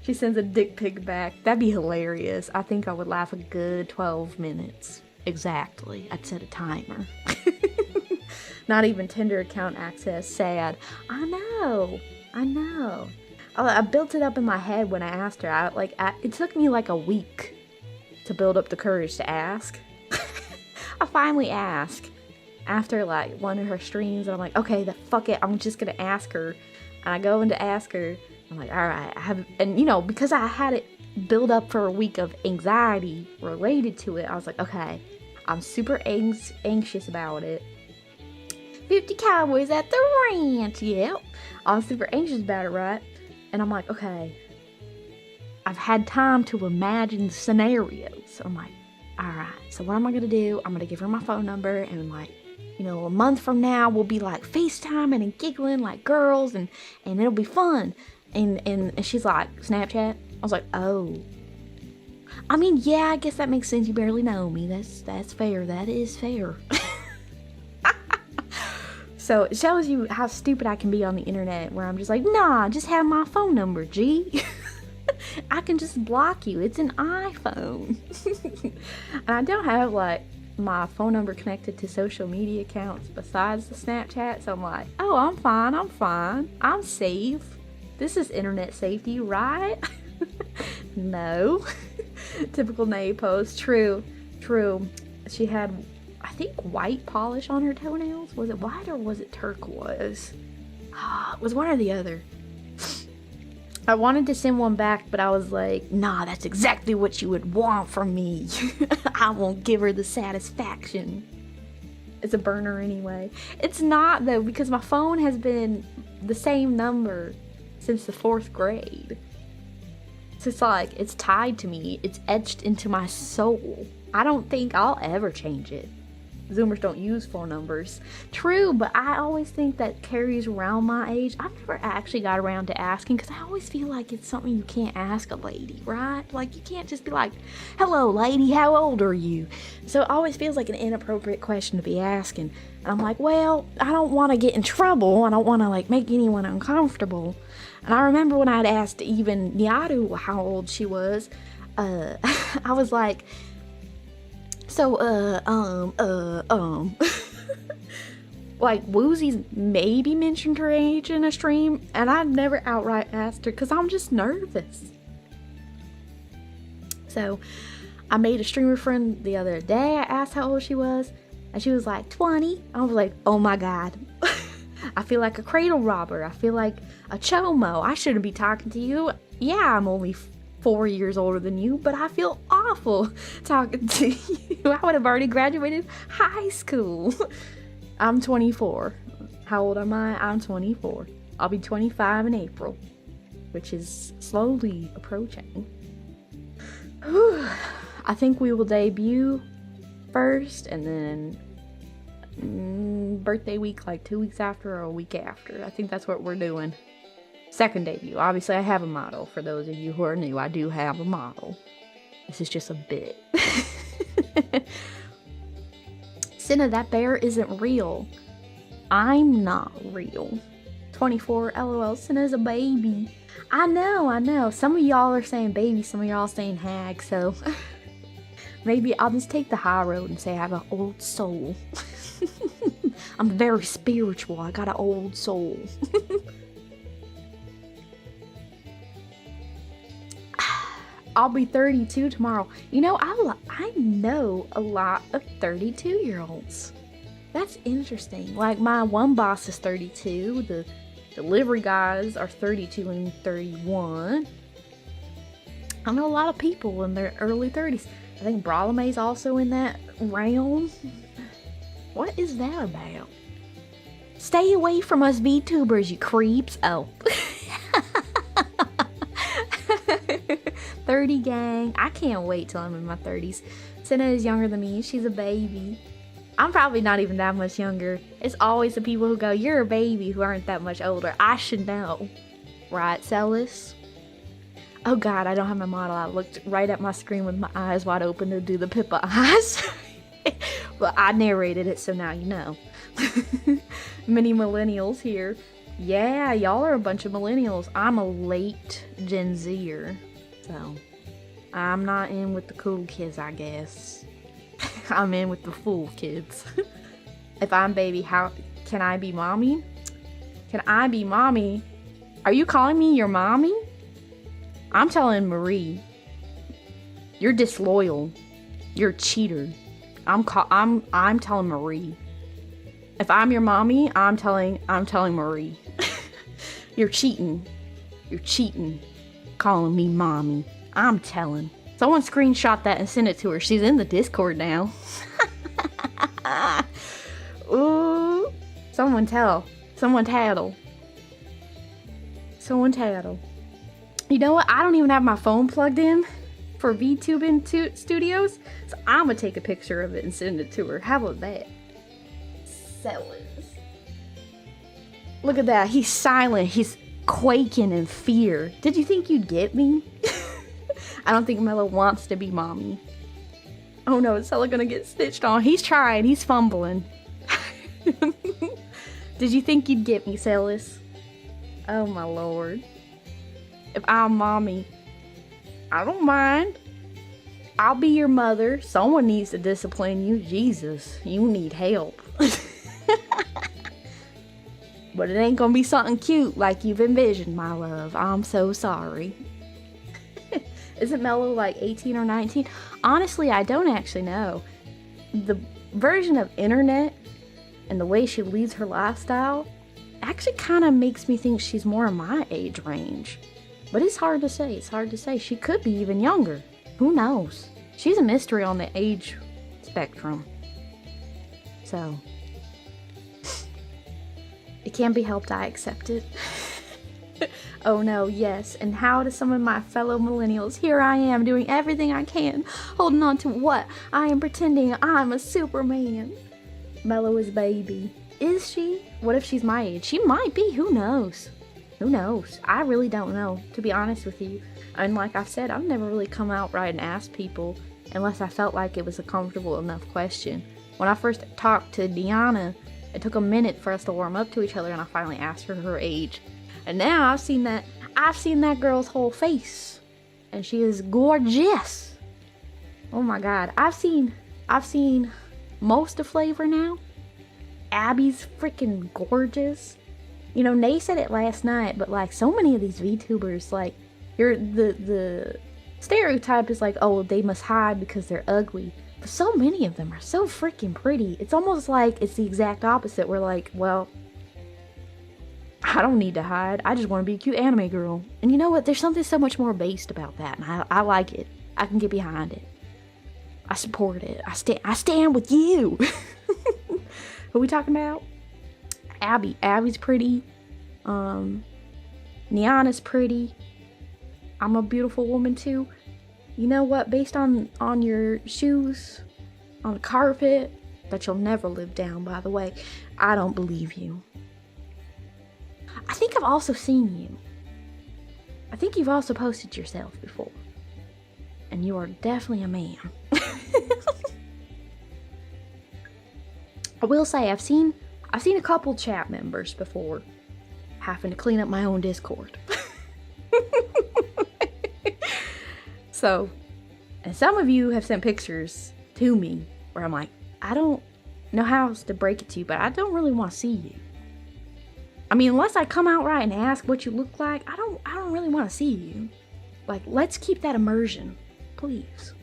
she sends a dick pic back. That'd be hilarious. I think I would laugh a good 12 minutes. Exactly. I'd set a timer. Not even Tinder account access. Sad. I know. I built it up in my head when I asked her. It took me like a week to build up the courage to ask. I finally asked after like one of her streams, and I'm like, okay, fuck it, I'm just gonna ask her. And I go in to ask her. I'm like, all right, and you know, because I had it build up for a week of anxiety related to it. I was like, okay, I'm super anxious about it. 50 cowboys at the ranch. Yep. I'm super anxious about it, right? And I'm like, okay, I've had time to imagine scenarios. So I'm like, all right, so what am I going to do? I'm going to give her my phone number, and like, you know, a month from now, we'll be like FaceTiming and giggling like girls, and it'll be fun. And she's like, Snapchat? I was like, oh. I mean, yeah, I guess that makes sense. You barely know me. That's fair. That is fair. So it shows you how stupid I can be on the internet, where I'm just like, nah, just have my phone number, G. I can just block you. It's an iPhone. And I don't have like my phone number connected to social media accounts besides the Snapchat. So I'm like, oh, I'm fine. I'm safe. This is internet safety, right? No. Typical Nay post. True. She had, I think, white polish on her toenails. Was it white or was it turquoise? It was one or the other. I wanted to send one back, but I was like, nah, that's exactly what you would want from me. I won't give her the satisfaction. It's a burner anyway. It's not, though, because my phone has been the same number since the 4th grade. So it's like, it's tied to me. It's etched into my soul. I don't think I'll ever change it. Zoomers don't use phone numbers. True, but I always think that carries around my age. I've never actually got around to asking, because I always feel like it's something you can't ask a lady, right? Like, you can't just be like, hello, lady, how old are you? So it always feels like an inappropriate question to be asking. And I'm like, well, I don't want to get in trouble. I don't want to, like, make anyone uncomfortable. And I remember when I had asked even Nyana how old she was, I was like, so, like, Woozy's maybe mentioned her age in a stream, and I've never outright asked her, because I'm just nervous. So, I made a streamer friend the other day. I asked how old she was, and she was like, 20. I was like, oh my god. I feel like a cradle robber. I feel like a chomo. I shouldn't be talking to you. Yeah, I'm only 4 years older than you, but I feel awful talking to you. I would have already graduated high school. I'm 24. How old am I? I'm 24. I'll be 25 in April, which is slowly approaching. I think we will debut first, and then birthday week like 2 weeks after or a week after. I think that's what we're doing. Second debut. Obviously, I have a model. For those of you who are new, I do have a model. This is just a bit. Sena, that bear isn't real. I'm not real. 24, LOL. Sena's a baby. I know. Some of y'all are saying baby, some of y'all saying hag, so maybe I'll just take the high road and say I have an old soul. I'm very spiritual. I got an old soul. I'll be 32 tomorrow. You know, I know a lot of 32-year-olds. That's interesting. Like, my one boss is 32. The delivery guys are 32 and 31. I know a lot of people in their early 30s. I think Lolime's also in that realm. What is that about? Stay away from us VTubers, you creeps. Oh. 30 gang. I can't wait till I'm in my 30s. Sena is younger than me. She's a baby. I'm probably not even that much younger. It's always the people who go, you're a baby, who aren't that much older. I should know. Right, Celis? Oh god, I don't have my model. I looked right at my screen with my eyes wide open to do the Pippa eyes. But I narrated it, so now you know. Many millennials here. Yeah, y'all are a bunch of millennials. I'm a late Gen Zer. So, I'm not in with the cool kids, I guess. I'm in with the fool kids. If I'm baby, how can I be mommy? Can I be mommy? Are you calling me your mommy? I'm telling Marie. You're disloyal. You're a cheater. I'm telling Marie. If I'm your mommy, I'm telling Marie. You're cheating. You're cheating. Calling me mommy. I'm telling. Someone screenshot that and send it to her. She's in the Discord now. Ooh. Someone tell. Someone tattle. Someone tattle. You know what? I don't even have my phone plugged in for VTubing Studios, so I'm gonna take a picture of it and send it to her. How about that? Sellers. Look at that. He's silent. He's quaking in fear. Did you think you'd get me? I don't think Mello wants to be mommy. Oh no, is Sella gonna get stitched on? He's trying. He's fumbling. Did you think you'd get me, Celis? Oh my lord. If I'm mommy, I don't mind. I'll be your mother. Someone needs to discipline you. Jesus, you need help. But it ain't gonna be something cute like you've envisioned, my love. I'm so sorry. Isn't Mello like 18 or 19? Honestly, I don't actually know. The version of internet and the way she leads her lifestyle actually kind of makes me think she's more in my age range. But it's hard to say. It's hard to say. She could be even younger. Who knows? She's a mystery on the age spectrum. So, it can't be helped. I accept it. Oh no, yes. And how to some of my fellow millennials, here I am doing everything I can, holding on to what? I am pretending I'm a Superman. Mello is baby. Is she? What if she's my age? She might be. Who knows? Who knows? I really don't know, to be honest with you. And like I've said, I've never really come out right and asked people unless I felt like it was a comfortable enough question. When I first talked to Nyana, it took a minute for us to warm up to each other, and I finally asked her age. And now I've seen that girl's whole face, and she is gorgeous. Oh my god. I've seen most of FlaVR now. Abby's freaking gorgeous. You know, Nay said it last night, but like so many of these VTubers, like the stereotype is like, oh, they must hide because they're ugly. But so many of them are so freaking pretty. It's almost like it's the exact opposite. We're like, well, I don't need to hide. I just want to be a cute anime girl. And you know what? There's something so much more based about that, and I like it. I can get behind it. I support it. I stand with you. Who we talking about? Abby. Abby's pretty. Nyana's pretty. I'm a beautiful woman too. You know what? Based on your shoes, on the carpet, that you'll never live down, by the way, I don't believe you. I think I've also seen you. I think you've also posted yourself before. And you are definitely a man. I will say, I've seen a couple chat members before having to clean up my own Discord. So, and some of you have sent pictures to me where I'm like, I don't know how else to break it to you, but I don't really want to see you. I mean, unless I come out right and ask what you look like, I don't really want to see you. Like, let's keep that immersion, please.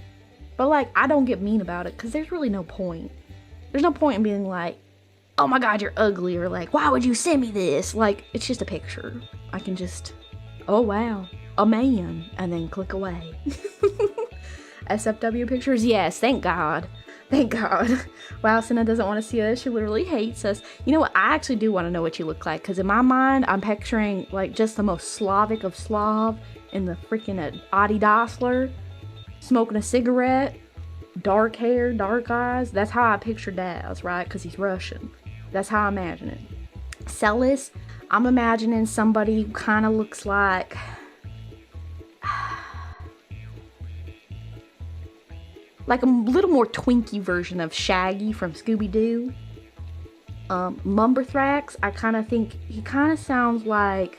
But like, I don't get mean about it because there's really no point. There's no point in being like, oh my god, you're ugly, or like, why would you send me this? Like, it's just a picture. I can just, oh wow, a man, and then click away. SFW pictures, yes, thank god. Thank god. Wow, Sena doesn't want to see us. She literally hates us. You know what? I actually do want to know what you look like, because in my mind, I'm picturing like just the most Slavic of Slav in the freaking Adi Dassler, smoking a cigarette, dark hair, dark eyes. That's how I picture Daz, right? Because he's Russian. That's how I imagine it. Celis, I'm imagining somebody who kind of looks like a little more twinky version of Shaggy from Scooby-Doo. Mumberthrax, I kind of think he kind of sounds like,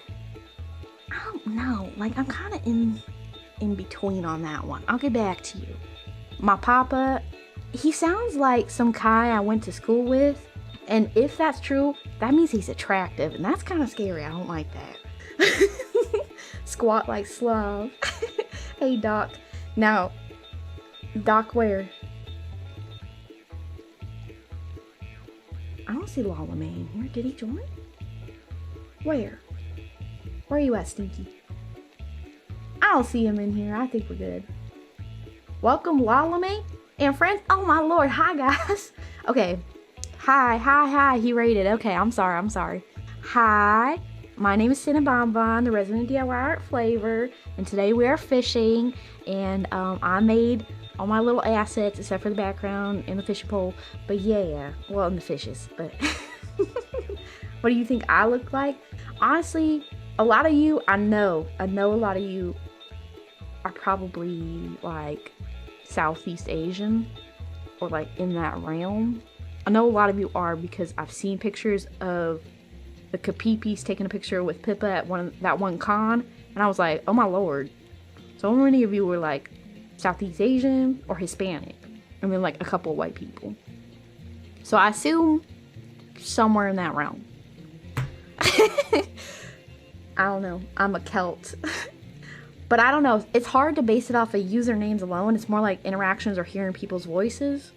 I don't know, like I'm kind of in between on that one. I'll get back to you. My papa, he sounds like some guy I went to school with, and if that's true, that means he's attractive, and that's kind of scary. I don't like that. Squat like Slav. Hey, Doc. Now, Doc, where? I don't see Lolime in here. Did he join? Where? Where are you at, Stinky? I don't see him in here. I think we're good. Welcome, Lolime and friends. Oh my lord. Hi, guys. Okay. Hi. He rated. Okay, I'm sorry. Hi. My name is Sena Bonbon, the resident DIYer at FlaVR, and today we are fishing, and I made all my little assets except for the background and the fishing pole, but yeah, well, and the fishes, but what do you think I look like? Honestly, a lot of you, I know a lot of you are probably like Southeast Asian or like in that realm. I know a lot of you are because I've seen pictures of the Kapipis taking a picture with Pippa at that one con, and I was like, oh my lord. So many of you were like Southeast Asian or Hispanic, and then like a couple of white people. So I assume somewhere in that realm. I don't know. I'm a Celt. But I don't know. It's hard to base it off of usernames alone. It's more like interactions or hearing people's voices.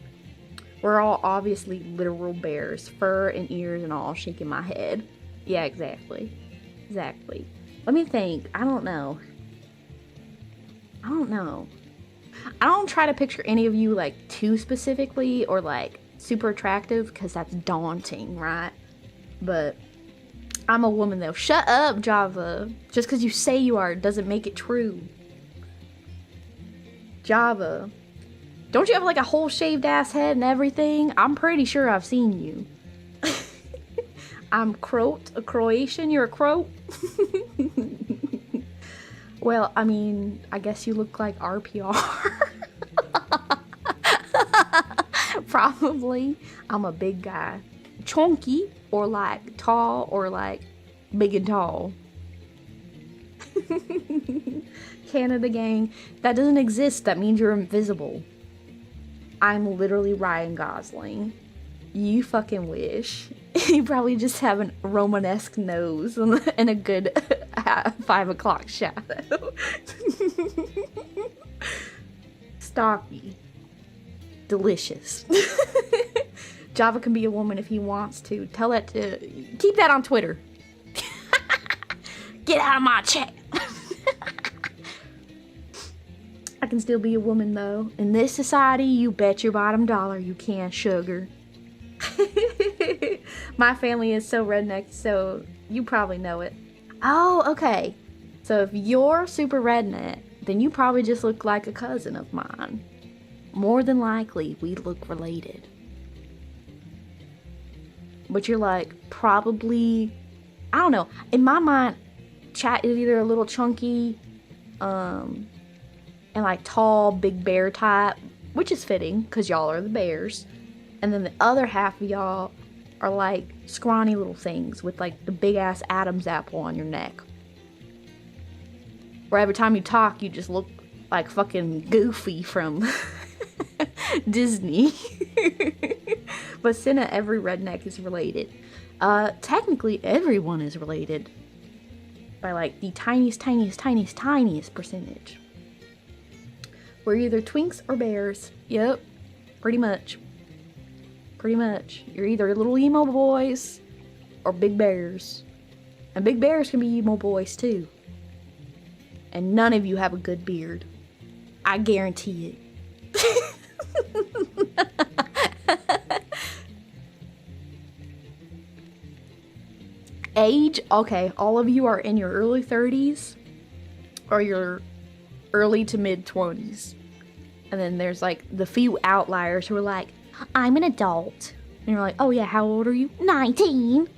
We're all obviously literal bears. Fur and ears and all, shaking my head. Yeah, exactly. Let me think. I don't know. I don't try to picture any of you like too specifically or like super attractive because that's daunting, right? But I'm a woman though. Shut up, Java. Just because you say you are doesn't make it true. Java. Don't you have like a whole shaved ass head and everything? I'm pretty sure I've seen you. I'm a Croatian. You're a Croat? Well, I mean, I guess you look like RPR. Probably. I'm a big guy. Chunky or like tall or like big and tall. Canada gang. That doesn't exist. That means you're invisible. I'm literally Ryan Gosling. You fucking wish. You probably just have a Romanesque nose and a good 5 o'clock shadow. Stocky. Delicious. Java can be a woman if he wants to. Tell that to... Keep that on Twitter. Get out of my chat. I can still be a woman though. In this society, you bet your bottom dollar you can, sugar. My family is so redneck, so you probably know it. Oh, okay. So if you're super redneck, then you probably just look like a cousin of mine. More than likely, we look related. But you're like, probably, I don't know. In my mind, chat is either a little chunky, and like tall, big bear type, which is fitting, because y'all are the bears. And then the other half of y'all are like scrawny little things with like the big ass Adam's apple on your neck. Where every time you talk, you just look like fucking Goofy from Disney. But Sena, every redneck is related. Technically, everyone is related. By like the tiniest percentage. We're either twinks or bears. Yep, pretty much. You're either little emo boys or big bears. And big bears can be emo boys too. And none of you have a good beard. I guarantee it. Age? Okay, all of you are in your early 30s or your early to mid 20s. And then there's like the few outliers who are like, I'm an adult. And you're like, oh yeah, how old are you? 19.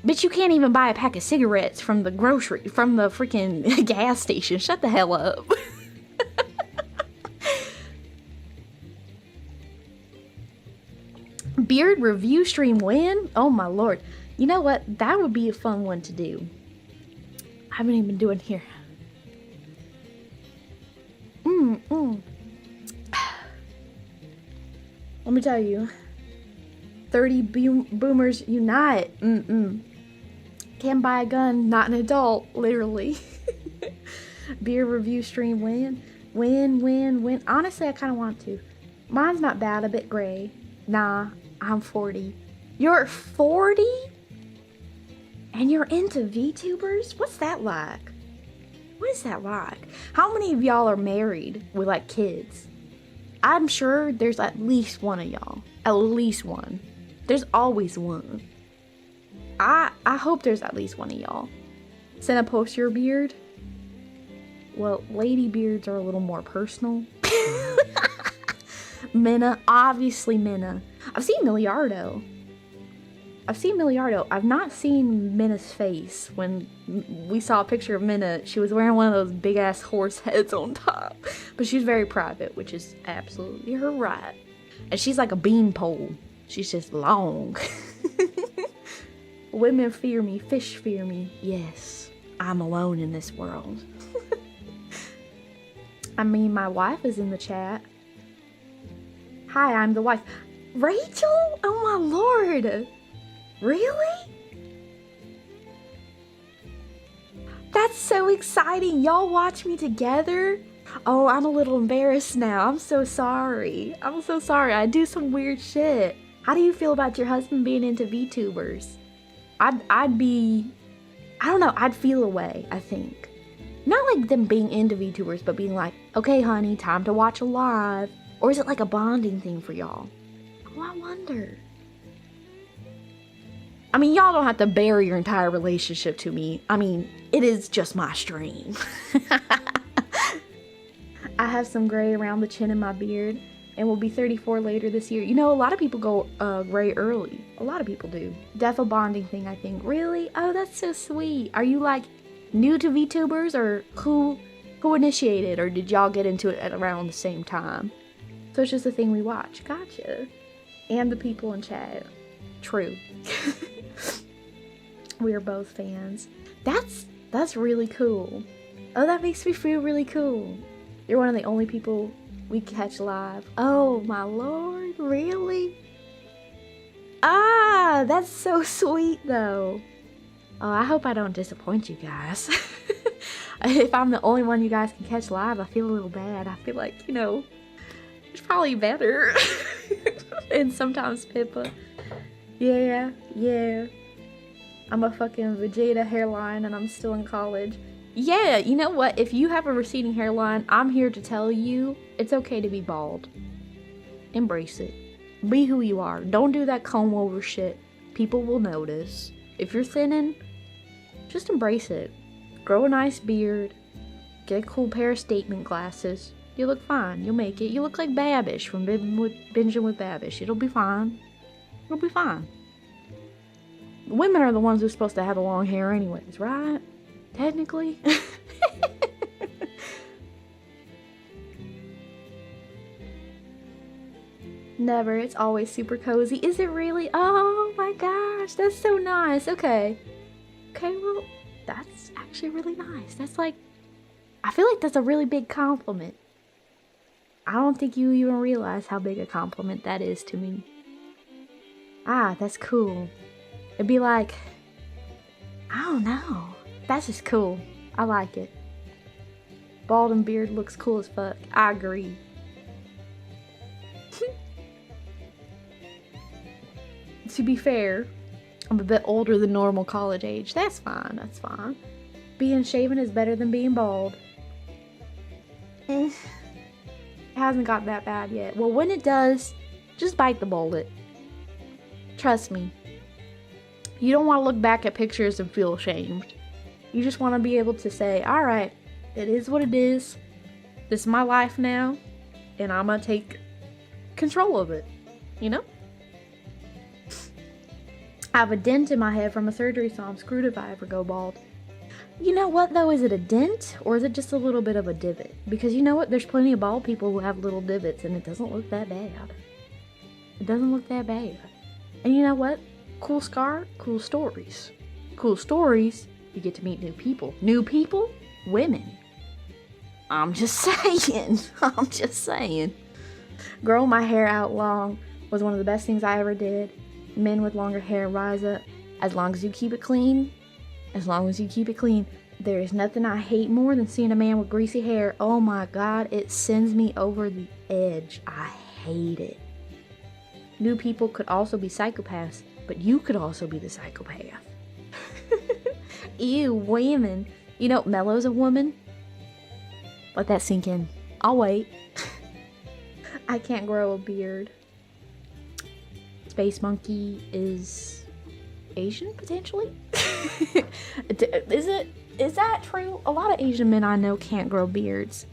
Bitch, you can't even buy a pack of cigarettes from the freaking gas station. Shut the hell up. Beard review stream win? Oh my lord. You know what? That would be a fun one to do. I haven't even been doing here. Let me tell you. 30 boomers unite. Can't buy a gun, not an adult, literally. Beer review stream win. Win. Honestly, I kind of want to. Mine's not bad, a bit gray. Nah, I'm 40. You're 40? And you're into VTubers? What's that like? What is that like? How many of y'all are married with like kids? I'm sure there's at least one of y'all. At least one. There's always one. I hope there's at least one of y'all. Sena, post your beard. Well, lady beards are a little more personal. Minna, obviously Minna. I've seen Milliardo. I've not seen Minna's face. When we saw a picture of Minna, she was wearing one of those big ass horse heads on top. But she's very private, which is absolutely her right. And she's like a beanpole. She's just long. Women fear me, fish fear me. Yes, I'm alone in this world. I mean, my wife is in the chat. Hi, I'm the wife. Rachel? Oh my lord. Really? That's so exciting. Y'all watch me together? Oh, I'm a little embarrassed now. I'm so sorry. I do some weird shit. How do you feel about your husband being into VTubers? I'd be... I don't know. I'd feel away, I think. Not like them being into VTubers, but being like, okay, honey, time to watch a live. Or is it like a bonding thing for y'all? Oh, I wonder. I mean, y'all don't have to bury your entire relationship to me. I mean, it is just my stream. I have some gray around the chin in my beard and will be 34 later this year. You know, a lot of people go gray early. A lot of people do. Def a bonding thing, I think. Really? Oh, that's so sweet. Are you like new to VTubers, or who initiated, or did y'all get into it at around the same time? So it's just a thing we watch. Gotcha. And the people in chat. True. We are both fans. That's really cool. Oh, that makes me feel really cool. You're one of the only people we catch live. Oh my lord, really? Ah, that's so sweet though. Oh, I hope I don't disappoint you guys. If I'm the only one you guys can catch live, I feel a little bad. I feel like, you know, it's probably better. And sometimes Pippa. Yeah. I'm a fucking Vegeta hairline and I'm still in college. Yeah, you know what? If you have a receding hairline, I'm here to tell you it's okay to be bald. Embrace it. Be who you are. Don't do that comb over shit. People will notice. If you're thinning, just embrace it. Grow a nice beard. Get a cool pair of statement glasses. You look fine. You'll make it. You look like Babish from Binging with Babish. It'll be fine. It'll be fine. Women are the ones who are supposed to have the long hair anyways, right? Technically. Never. It's always super cozy. Is it really? Oh my gosh. That's so nice. Okay. Okay, well, that's actually really nice. That's like... I feel like that's a really big compliment. I don't think you even realize how big a compliment that is to me. Ah, that's cool. It'd be like... I don't know. That's just cool. I like it. Bald and beard looks cool as fuck. I agree. To be fair, I'm a bit older than normal college age. That's fine. That's fine. Being shaven is better than being bald. It hasn't got that bad yet. Well, when it does, just bite the bullet. Trust me. You don't want to look back at pictures and feel ashamed. You just want to be able to say, alright, it is what it is. This is my life now. And I'm going to take control of it. You know? I have a dent in my head from a surgery, so I'm screwed if I ever go bald. You know what though? Is it a dent or is it just a little bit of a divot? Because you know what? There's plenty of bald people who have little divots and it doesn't look that bad. It doesn't look that bad. And you know what? Cool scar, cool stories. Cool stories, you get to meet new people. New people? Women. I'm just saying. I'm just saying. Growing my hair out long was one of the best things I ever did. Men with longer hair rise up. As long as you keep it clean. As long as you keep it clean. There is nothing I hate more than seeing a man with greasy hair. Oh my god, it sends me over the edge. I hate it. New people could also be psychopaths, but you could also be the psychopath. Ew, women. You know, Mellow's a woman. Let that sink in. I'll wait. I can't grow a beard. Space Monkey is Asian, potentially? Is that true? A lot of Asian men I know can't grow beards.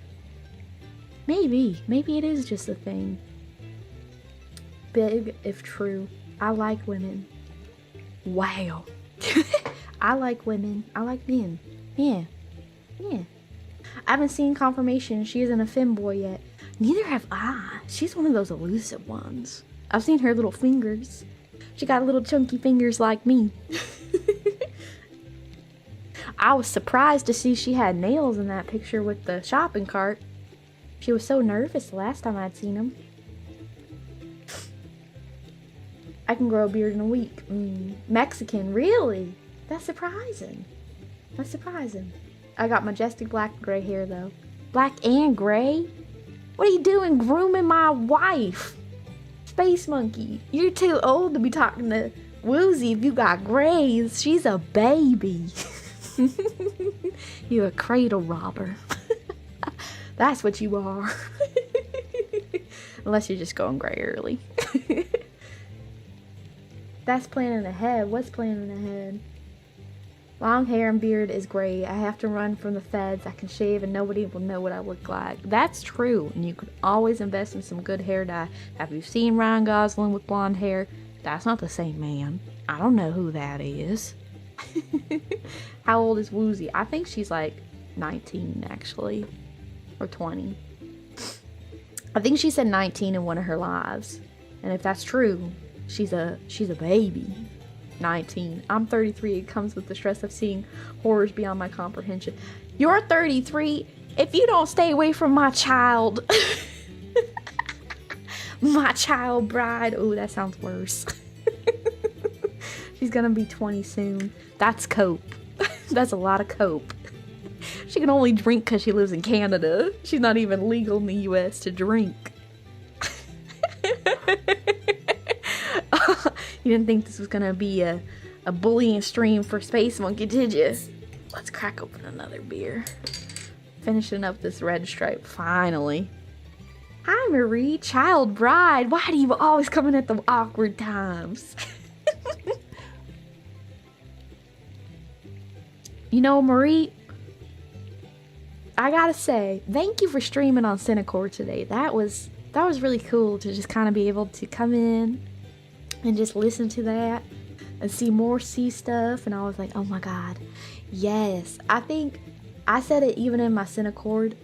Maybe it is just a thing. Big if true. I like women. Wow. I like women. I like men. Yeah. I haven't seen confirmation she isn't a femboy yet. Neither have I. She's one of those elusive ones. I've seen her little fingers. She got little chunky fingers like me. I was surprised to see she had nails in that picture with the shopping cart. She was so nervous the last time I'd seen them. I can grow a beard in a week. Mexican, really? That's surprising. I got majestic black and gray hair though. Black and gray? What are you doing grooming my wife? Space Monkey, you're too old to be talking to Woozy if you got grays. She's a baby. You're a cradle robber. That's what you are. Unless you're just going gray early. That's planning ahead. What's planning ahead? Long hair and beard is great. I have to run from the feds. I can shave and nobody will know what I look like. That's true. And you could always invest in some good hair dye. Have you seen Ryan Gosling with blonde hair? That's not the same man. I don't know who that is. How old is Woozy? I think she's like 19 actually. Or 20. I think she said 19 in one of her lives. And if that's true, she's a baby. 19. I'm 33. It comes with the stress of seeing horrors beyond my comprehension. You're 33. If you don't stay away from my child. My child bride. Oh, that sounds worse. She's gonna be 20 soon. That's cope. That's a lot of cope. She can only drink because she lives in Canada. She's not even legal in the US to drink. You didn't think this was gonna be a bullying stream for Space Monkey, did you? Let's crack open another beer. Finishing up this red stripe, finally. Hi Marie, child bride. Why do you always come in at the awkward times? You know, Marie, I gotta say, thank you for streaming on Cinecore today. That was really cool to just kind of be able to come in and just listen to that and see more sea stuff. And I was like, oh my god, yes. I think I said it even in my Cinecord.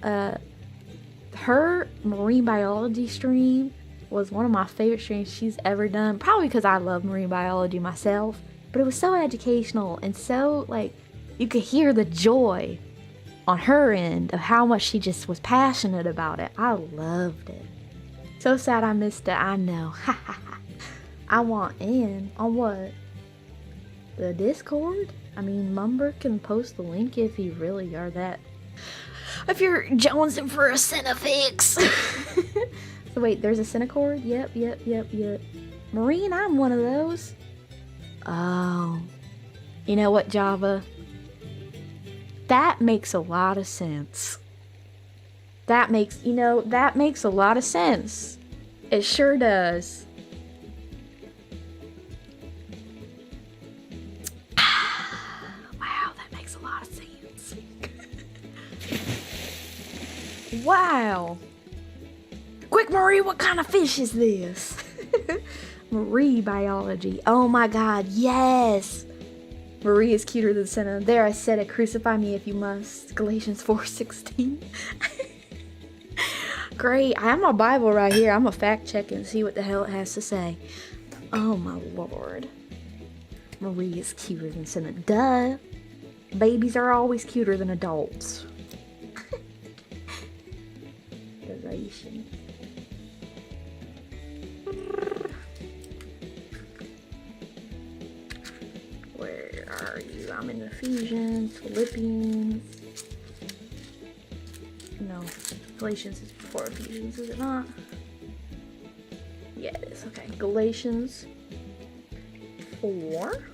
Her marine biology stream was one of my favorite streams she's ever done. Probably because I love marine biology myself. But it was so educational and so, like, you could hear the joy on her end of how much she just was passionate about it. I loved it. So sad I missed it, I know. I want in. On what? The Discord? I mean, Mumber can post the link if you really are that. If you're jonesing for a Cinefix. So wait, there's a Cinecord? Yep. Marine, I'm one of those. Oh. You know what, Java? That makes a lot of sense. That makes a lot of sense. It sure does. Wow, that makes a lot of sense. Wow. Quick, Marie, what kind of fish is this? Marie biology. Oh my god, yes. Marie is cuter than Sena. There, I said it. Crucify me if you must. Galatians 4:16. Great. I have my Bible right here. I'm gonna fact check and see what the hell it has to say. Oh my lord. Marie is cuter than Sena. Duh. Babies are always cuter than adults. Galatians. Where are you? I'm in Ephesians, Philippians. No, Galatians is before Ephesians, is it not? Yeah, it is. Okay, Galatians 4.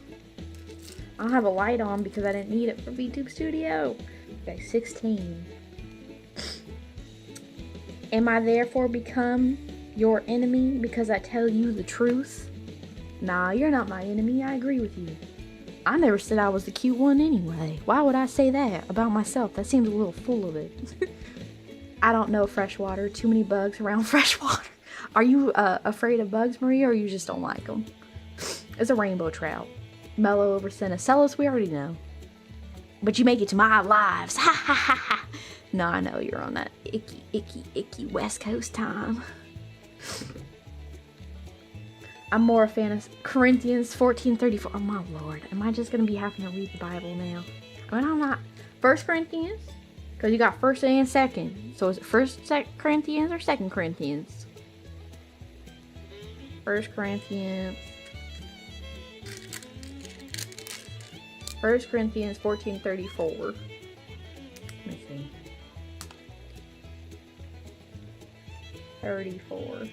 I don't have a light on because I didn't need it for VTube Studio. Okay, 16. Am I therefore become your enemy because I tell you the truth? Nah, you're not my enemy. I agree with you. I never said I was the cute one anyway. Why would I say that about myself? That seems a little full of it. I don't know freshwater. Too many bugs around freshwater. Are you afraid of bugs, Maria, or you just don't like them? It's a rainbow trout. Mellow over Sena. Celos, we already know. But you make it to my lives. Ha ha ha ha. No, I know you're on that icky West Coast time. I'm more a fan of Corinthians 14:34. Oh my lord, am I just gonna be having to read the Bible now? I mean, I'm not. 1 Corinthians, because you got 1st and 2nd. So is it 1st Corinthians or 2nd Corinthians? 1 Corinthians. 1 Corinthians 14:34. Let me see. 34.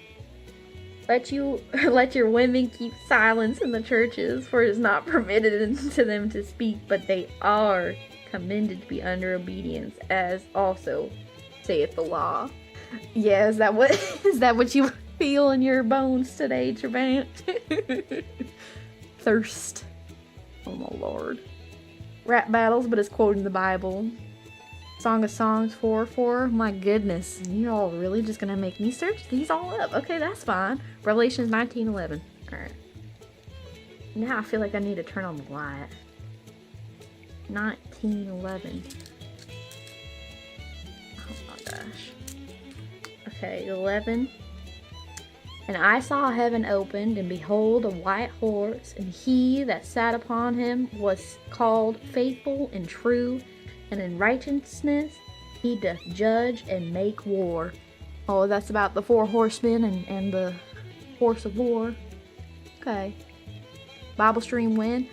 Let your women keep silence in the churches, for it is not permitted to them to speak, but they are commended to be under obedience, as also saith the law. Yeah, is that what you feel in your bones today, Trevant? Thirst. Oh my lord. Rap battles, but it's quoting the Bible. Song of Songs 4:4. My goodness, you're all really just gonna make me search these all up? Okay, that's fine. Revelations 19:11. All right. Now I feel like I need to turn on the light. 19:11. Oh my gosh. Okay, 11. And I saw heaven opened, and behold, a white horse, and he that sat upon him was called Faithful and True, and in righteousness he doth judge and make war. Oh, that's about the 4 horsemen and the horse of war. Okay. Bible stream win.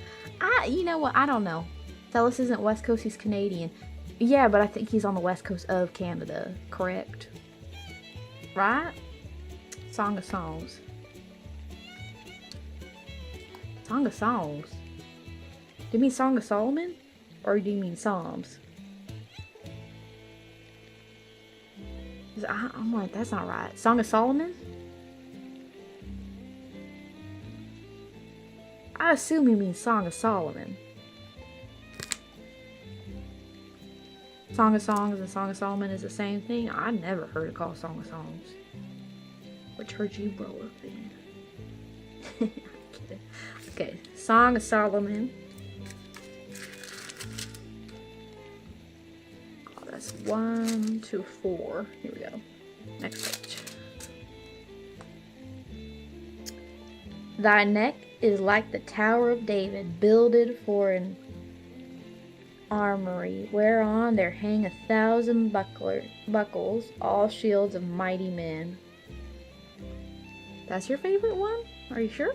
You know what? I don't know. Celos isn't West Coast, he's Canadian. Yeah, but I think he's on the West Coast of Canada. Correct? Right? Song of Songs. Song of Songs. Do you mean Song of Solomon? Or do you mean Psalms? I'm like, that's not right. Song of Solomon? I assume you mean Song of Solomon. Song of Songs and Song of Solomon is the same thing? I never heard it called Song of Songs. What church you grow up in? I'm kidding. Okay, Song of Solomon. Oh, that's 1 to 4. Here we go. Next page. Thy neck is like the Tower of David, builded for an armory, whereon there hang 1,000 buckles, all shields of mighty men. That's your favorite one? Are you sure?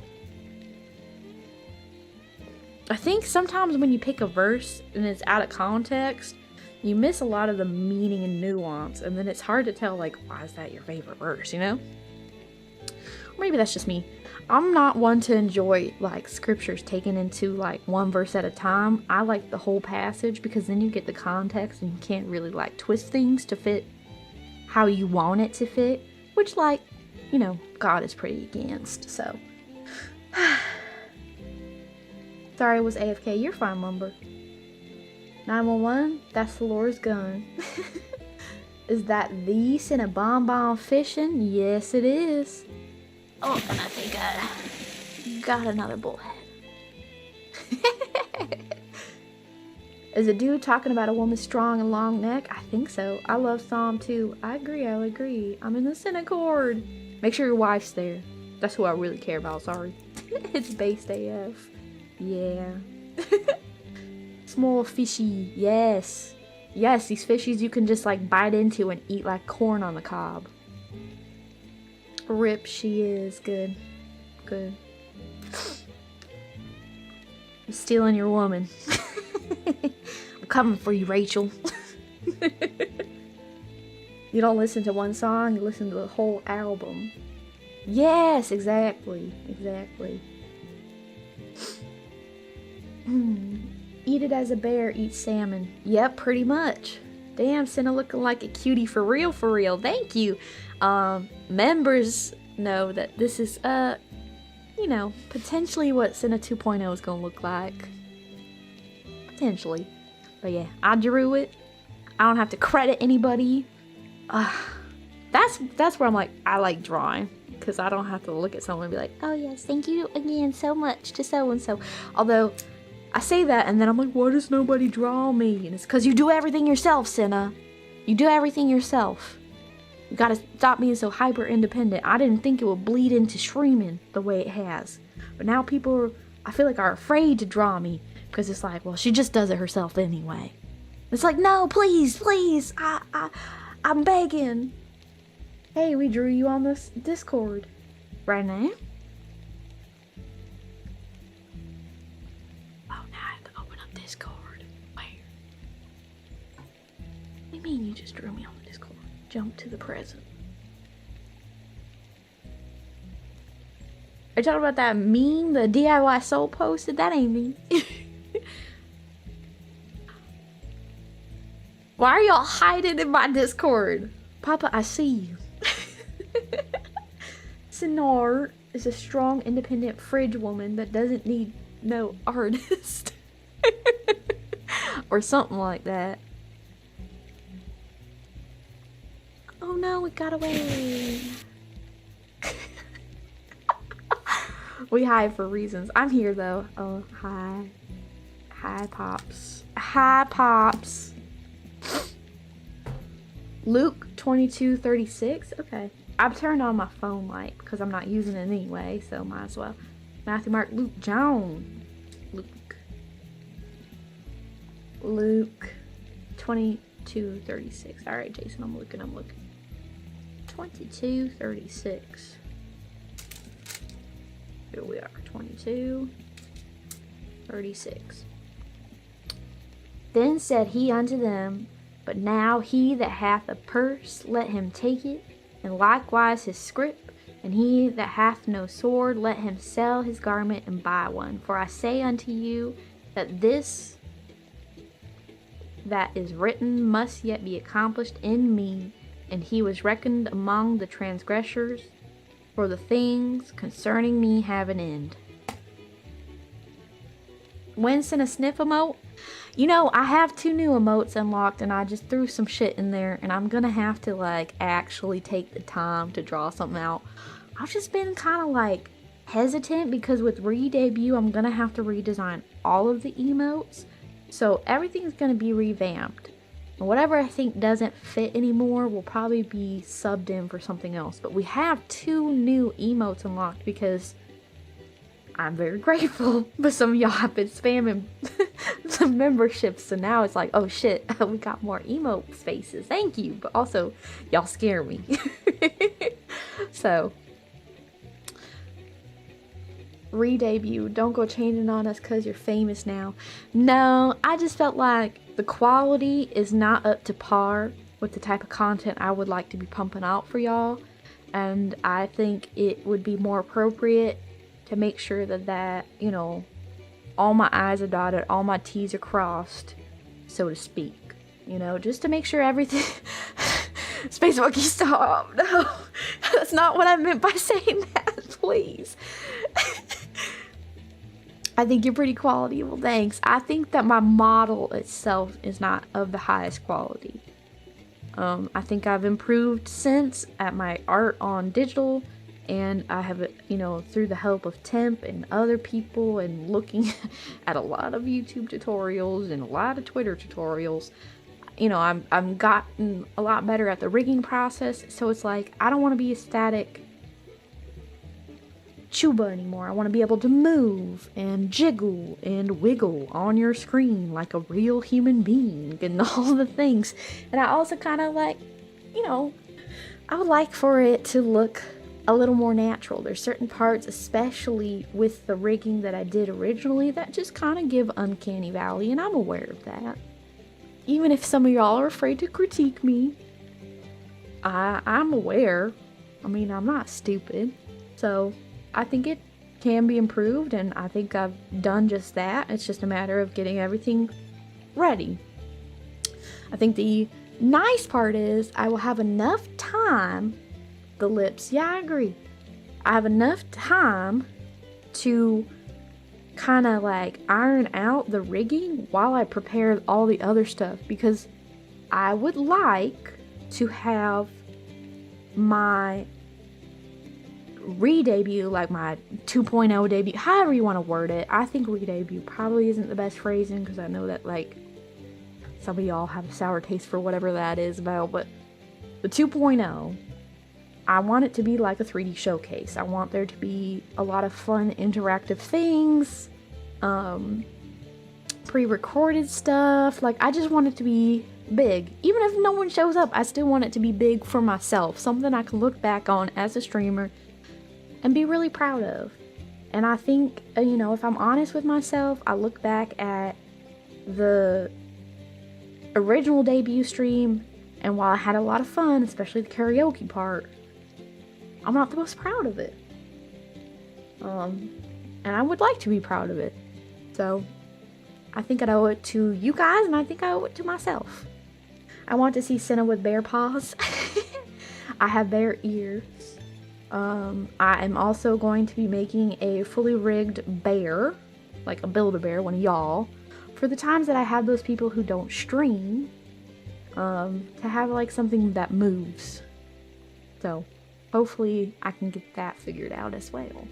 I think sometimes when you pick a verse and it's out of context, you miss a lot of the meaning and nuance, and then it's hard to tell, like, why is that your favorite verse, you know? Or maybe that's just me. I'm not one to enjoy, like, scriptures taken into, like, one verse at a time. I like the whole passage, because then you get the context and you can't really, like, twist things to fit how you want it to fit, which, like, you know, God is pretty against, so. Sorry I was AFK. You're fine, Lumber. 911? That's the Lord's gun. Is that the Sena Bonbon fishin? Yes, it is. Oh, and I think I got another bullhead. Is a dude talking about a woman's strong and long neck? I think so. I love Psalm 2. I agree. I'm in the Sena chord. Make sure your wife's there. That's who I really care about, sorry. It's based AF. Yeah. Small fishy. Yes. Yes, these fishies you can just like bite into and eat like corn on the cob. Rip, she is. Good. Good. I'm stealing your woman. I'm coming for you, Rachel. You don't listen to one song, you listen to the whole album. Yes, exactly. Eat it as a bear eats salmon. Yep, pretty much. Damn, Sena looking like a cutie for real, for real. Thank you. Members know that this is, you know, potentially what Sena 2.0 is gonna look like. Potentially. But yeah, I drew it. I don't have to credit anybody. That's where I'm like, I like drawing. Because I don't have to look at someone and be like, oh yes, thank you again so much to so-and-so. Although, I say that and then I'm like, why does nobody draw me? And it's because you do everything yourself, Sena. You do everything yourself. You gotta stop being so hyper independent. I didn't think it would bleed into streaming the way it has. But now people, I feel like, are afraid to draw me. Because it's like, well, she just does it herself anyway. It's like, no, please, please. I'm begging. Hey, we drew you on this Discord right now. Oh, now I have to open up Discord. Where? What do you mean you just drew me on the Discord? Jump to the present. Are you talking about that meme the DIY Soul posted? That ain't me. Why are y'all hiding in my Discord? Papa, I see you. Sena is a strong, independent fridge woman that doesn't need no artist. Or something like that. Oh no, it got away. We hide for reasons. I'm here though. Oh, hi. Hi, Pops. Hi, Pops. Luke 22:36. Okay. I've turned on my phone light because I'm not using it anyway, so might as well. Matthew, Mark, Luke, John. Luke 22:36. Alright, Jason, I'm looking. 22:36. Here we are. 22:36. Then said he unto them, but now he that hath a purse, let him take it, and likewise his scrip, and he that hath no sword, let him sell his garment and buy one. For I say unto you that this that is written must yet be accomplished in me. And he was reckoned among the transgressors, for the things concerning me have an end. When sent a sniff emote? You know, I have 2 new emotes unlocked and I just threw some shit in there and I'm gonna have to like actually take the time to draw something out. I've just been kind of like hesitant because with re-debut I'm gonna have to redesign all of the emotes. So everything's gonna be revamped. And whatever I think doesn't fit anymore will probably be subbed in for something else. But we have 2 new emotes unlocked because I'm very grateful, but some of y'all have been spamming some memberships, so now it's like, oh shit, we got more emote spaces. Thank you, but also y'all scare me. So, re-debut. Don't go changing on us because you're famous now. No, I just felt like the quality is not up to par with the type of content I would like to be pumping out for y'all, and I think it would be more appropriate to make sure that, you know, all my I's are dotted, all my T's are crossed, so to speak. You know, just to make sure everything... Space Monkey, stop! No! That's not what I meant by saying that, please. I think you're pretty quality. Well, thanks. I think that my model itself is not of the highest quality. I think I've improved since at my art on digital, and I have, you know, through the help of Temp and other people and looking at a lot of YouTube tutorials and a lot of Twitter tutorials, you know, I'm gotten a lot better at the rigging process. So it's like, I don't want to be a static tuba anymore. I want to be able to move and jiggle and wiggle on your screen like a real human being and all the things. And I also kind of like, you know, I would like for it to look a little more natural. There's certain parts, especially with the rigging that I did originally, that just kind of give uncanny valley, and I'm aware of that. Even if some of y'all are afraid to critique me, I'm aware. I mean, I'm not stupid. So I think it can be improved, and I think I've done just that. It's just a matter of getting everything ready. I think the Nice part is I will have enough time. The lips, yeah, I agree. I have enough time to kind of like iron out the rigging while I prepare all the other stuff, because I would like to have my re-debut, like my 2.0 debut, however you want to word it. I think re-debut probably isn't the best phrasing, because I know that like some of y'all have a sour taste for whatever that is about, but the 2.0, I want it to be like a 3D showcase. I want there to be a lot of fun interactive things, pre-recorded stuff. Like, I just want it to be big. Even if no one shows up, I still want it to be big for myself. Something I can look back on as a streamer and be really proud of. And I think, you know, if I'm honest with myself, I look back at the original debut stream, and while I had a lot of fun, especially the karaoke part, I'm not the most proud of it. And I would like to be proud of it. So I think I owe it to you guys, and I think I owe it to myself. I want to see Sena with bear paws. I have bear ears. I am also going to be making a fully rigged bear, like a Build-A-Bear, one of y'all, for the times that I have those people who don't stream, to have like something that moves. So hopefully I can get that figured out as well.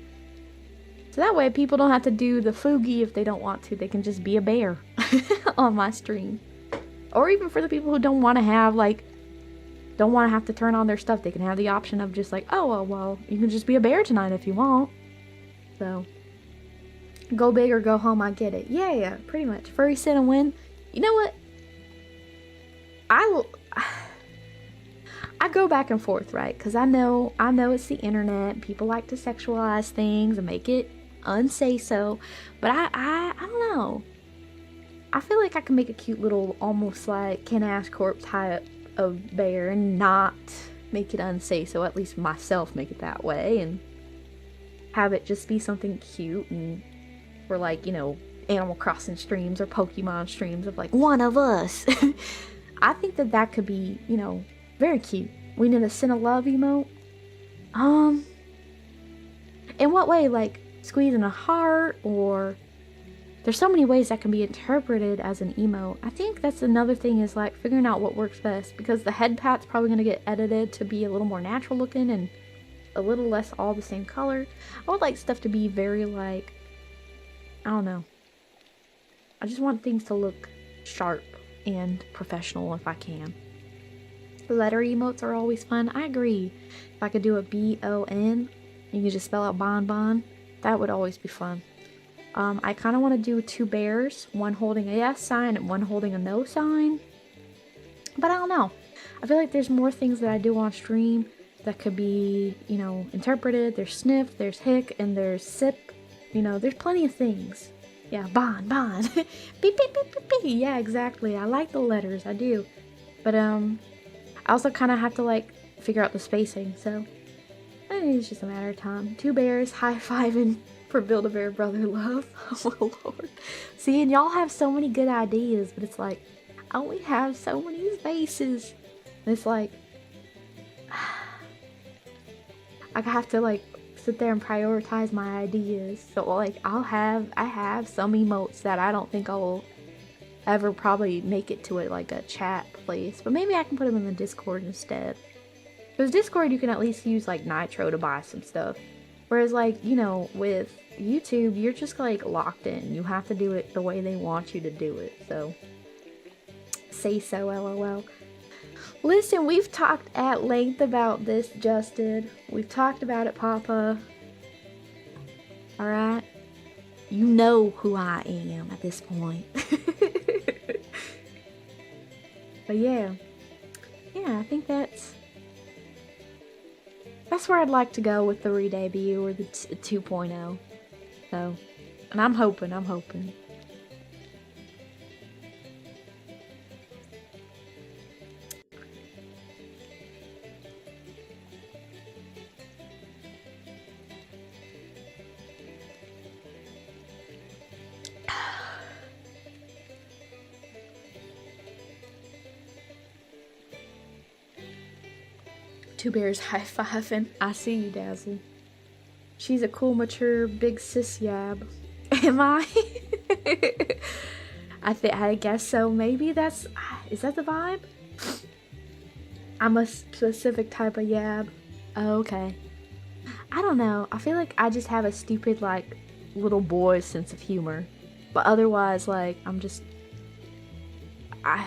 So that way people don't have to do the Fugi if they don't want to. They can just be a bear on my stream. Or even for the people who don't want to have like, don't want to have to turn on their stuff, they can have the option of just like, oh, well, you can just be a bear tonight if you want. So, go big or go home, I get it. Yeah, pretty much. Furry sit and win. You know what? I go back and forth, right? Because I know it's the internet. People like to sexualize things and make it unsay-so. But I don't know. I feel like I can make a cute little, almost like Ken Ash corpse type of bear and not make it unsay-so. At least myself make it that way. And have it just be something cute, and for like, you know, Animal Crossing streams or Pokemon streams of like, one of us. I think that could be, you know, very cute. We need a Sena love emote. In what way? Like squeezing a heart, or there's so many ways that can be interpreted as an emote. I think that's another thing, is like figuring out what works best, because the head pat's probably going to get edited to be a little more natural looking and a little less all the same color. I would like stuff to be very like, I don't know. I just want things to look sharp and professional if I can. The letter emotes are always fun. I agree. If I could do a B-O-N, you could just spell out bonbon, that would always be fun. I kind of want to do two bears, one holding a yes sign and one holding a no sign. But I don't know. I feel like there's more things that I do on stream that could be, you know, interpreted. There's sniff, there's hick, and there's sip. You know, there's plenty of things. Yeah, bon. Beep, beep, beep, beep, beep. Yeah, exactly. I like the letters. I do. But, I also kind of have to, like, figure out the spacing. So, I think it's just a matter of time. Two bears high-fiving for Build-A-Bear brother love. Oh, Lord. See, and y'all have so many good ideas, but it's like, I only have so many spaces. And it's like, I have to, like, sit there and prioritize my ideas. So, like, I have some emotes that I don't think I'll ever probably make it to it, like a chat place. But maybe I can put them in the Discord instead. Because Discord, you can at least use, like, Nitro to buy some stuff. Whereas, like, you know, with YouTube, you're just, like, locked in. You have to do it the way they want you to do it. So, say so, LOL. Listen, we've talked at length about this, Justin. We've talked about it, Papa. Alright? You know who I am at this point. But yeah. Yeah, I think that's where I'd like to go with the re-debut or the 2.0. So, and I'm hoping. Two bears high-fiving. I see you, Dazzle. She's a cool, mature, big sis yab. Am I? I guess so. Maybe that's... Is that the vibe? I'm a specific type of yab. Oh, okay. I don't know. I feel like I just have a stupid, like, little boy sense of humor. But otherwise, like, I'm just... I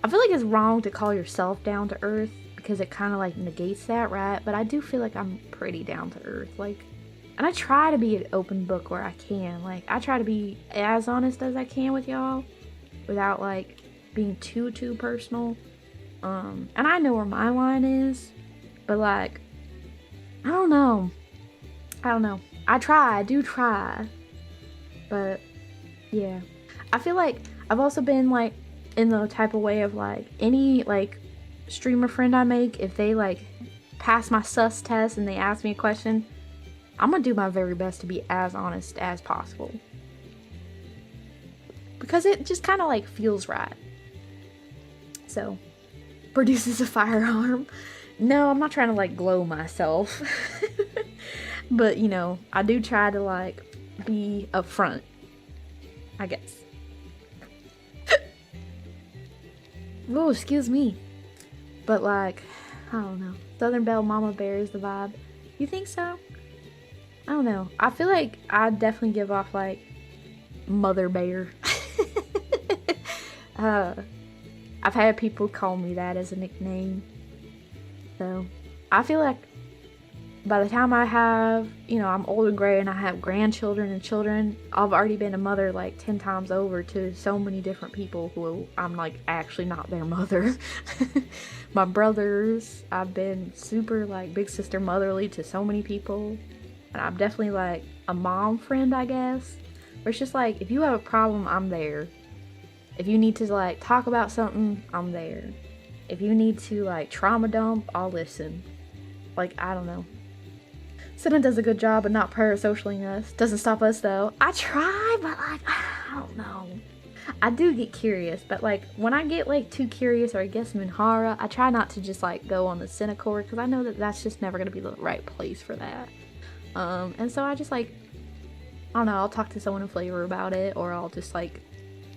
feel like it's wrong to call yourself down to earth because it kind of, like, negates that, right? But I do feel like I'm pretty down to earth. Like, and I try to be an open book where I can. Like, I try to be as honest as I can with y'all without, like, being too personal. And I know where my line is, but, like, I don't know. I do try. But, yeah. I feel like I've also been, like, in the type of way of, like, any, like, streamer friend I make, if they, like, pass my sus test and they ask me a question, I'm gonna do my very best to be as honest as possible. Because it just kind of, like, feels right. So, produces a firearm. No, I'm not trying to, like, glow myself. But, you know, I do try to, like, be upfront, I guess. Oh, excuse me. But, like, I don't know. Southern Belle Mama Bear is the vibe. You think so? I don't know. I feel like I definitely give off, like, Mother Bear. I've had people call me that as a nickname. So, I feel like by the time I have, you know, I'm old and gray and I have grandchildren and children, I've already been a mother like 10 times over to so many different people who I'm like actually not their mother. My brothers, I've been super like big sister motherly to so many people. And I'm definitely like a mom friend, I guess. Where it's just like, if you have a problem, I'm there. If you need to like talk about something, I'm there. If you need to like trauma dump, I'll listen. Like, I don't know. Sena does a good job of not parasocialing us. Doesn't stop us though. I try, but like, I don't know. I do get curious, but like when I get like too curious, or I guess Minhara, I try not to just like go on the Sena core because I know that that's just never gonna be the right place for that. And so I just like, I don't know, I'll talk to someone in FlaVR about it, or I'll just like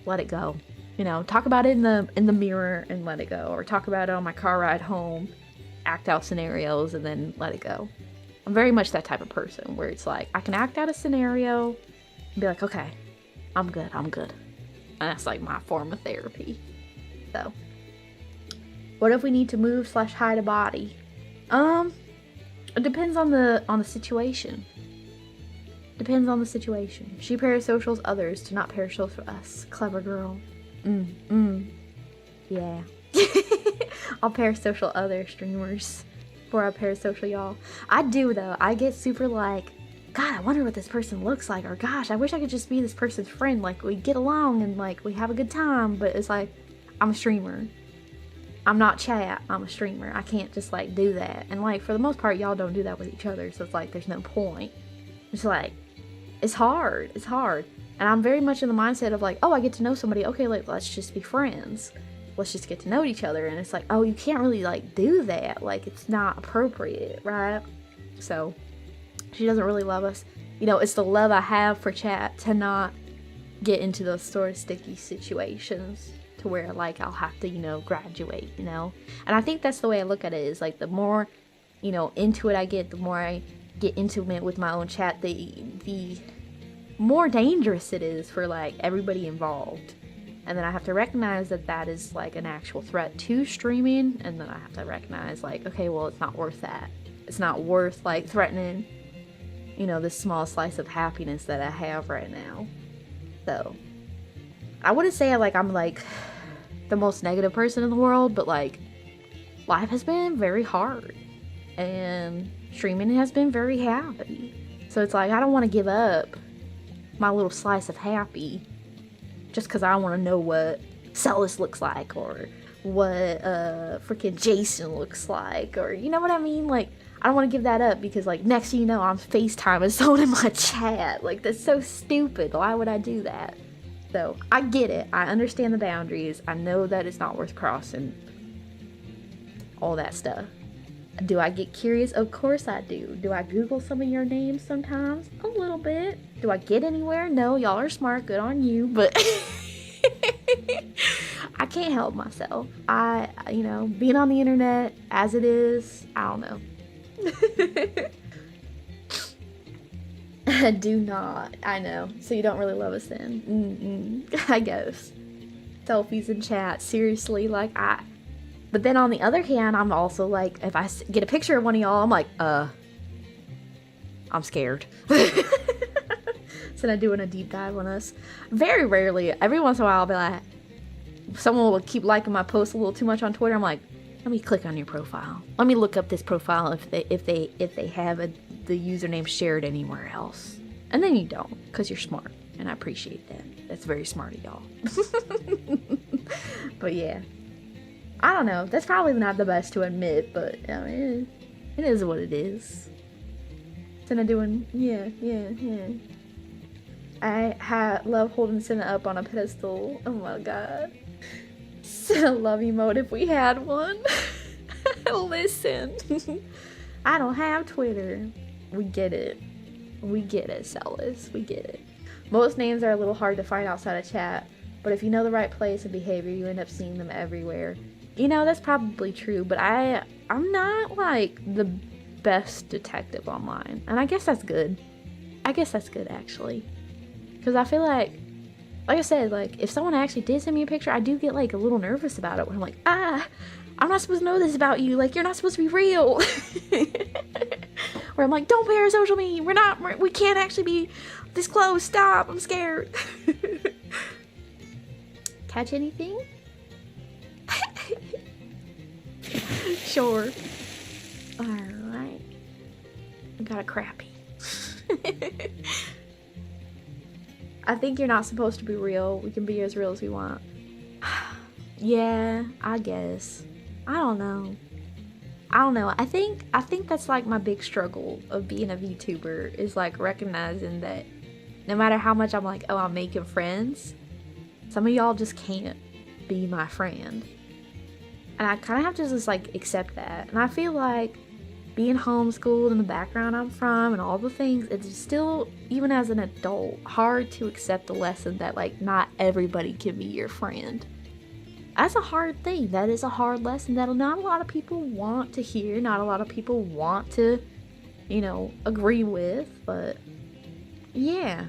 let it go. You know, talk about it in the mirror and let it go, or talk about it on my car ride home, act out scenarios and then let it go. I'm very much that type of person where it's like I can act out a scenario and be like, okay, I'm good. And that's like my form of therapy. So, what if we need to move / hide a body? It depends on the situation. Depends on the situation. She parasocials others to not parasocial us. Clever girl. Yeah. I'll parasocial other streamers before I parasocial y'all. I do though. I get super like, God, I wonder what this person looks like, or gosh, I wish I could just be this person's friend. Like, we get along and like we have a good time, but it's like, I'm a streamer. I'm not chat, I'm a streamer. I can't just like do that. And like for the most part, y'all don't do that with each other, so it's like there's no point. It's like, it's hard. And I'm very much in the mindset of like, oh, I get to know somebody, okay, like let's just be friends. Let's just get to know each other. And it's like, oh, you can't really like do that. Like, it's not appropriate, right? So she doesn't really love us. You know, it's the love I have for chat to not get into those sort of sticky situations to where like I'll have to, you know, graduate, you know. And I think that's the way I look at it, is like the more, you know, into it I get, the more I get intimate with my own chat, the more dangerous it is for like everybody involved. And then I have to recognize that that is like an actual threat to streaming, and then I have to recognize like, okay, well, it's not worth that. It's not worth like threatening, you know, this small slice of happiness that I have right now. So I wouldn't say like I'm like the most negative person in the world, but like life has been very hard and streaming has been very happy. So it's like I don't want to give up my little slice of happy just because I want to know what Celis looks like, or what freaking Jason looks like, or you know what I mean? Like, I don't want to give that up because like next thing you know I'm FaceTiming someone in my chat. Like, that's so stupid. Why would I do that? So I get it. I understand the boundaries. I know that it's not worth crossing. All that stuff. Do I get curious? Of course I do. Do I Google some of your names sometimes? A little bit. Do I get anywhere? No, y'all are smart. Good on you. But I can't help myself. Being on the internet as it is, I don't know. Do not. I know. So you don't really love us then. I guess. Selfies in chat. Seriously, But then on the other hand, I'm also like, if I get a picture of one of y'all, I'm like, I'm scared. So I'm doing a deep dive on us. Very rarely, every once in a while, I'll be like, someone will keep liking my post a little too much on Twitter. I'm like, let me click on your profile. Let me look up this profile if they have the username shared anywhere else. And then you don't, because you're smart, and I appreciate that. That's very smart of y'all. But yeah. I don't know. That's probably not the best to admit, but I mean, it is what it is. Senna doing, yeah. I love holding Senna up on a pedestal. Oh my god. Senna love emote if we had one. Listen. I don't have Twitter. We get it. Sellers. We get it. Most names are a little hard to find outside of chat, but if you know the right place and behavior, you end up seeing them everywhere. That's probably true, but I'm not, the best detective online. And I guess that's good. Actually. Because I feel like I said, if someone actually did send me a picture, I do get, a little nervous about it. When I'm like, I'm not supposed to know this about you. You're not supposed to be real. Where I'm like, don't pay our social media. We can't actually be this close. Stop. I'm scared. Catch anything? Sure. Alright. I got a crappie. I think you're not supposed to be real. We can be as real as we want. Yeah, I guess. I don't know. I think that's my big struggle of being a VTuber is recognizing that no matter how much I'm I'm making friends, some of y'all just can't be my friend. And I kind of have to just accept that. And I feel like being homeschooled in the background I'm from and all the things, it's still, even as an adult, hard to accept the lesson that not everybody can be your friend. That's a hard thing. That is a hard lesson that not a lot of people want to hear. Not a lot of people want to, agree with. But yeah,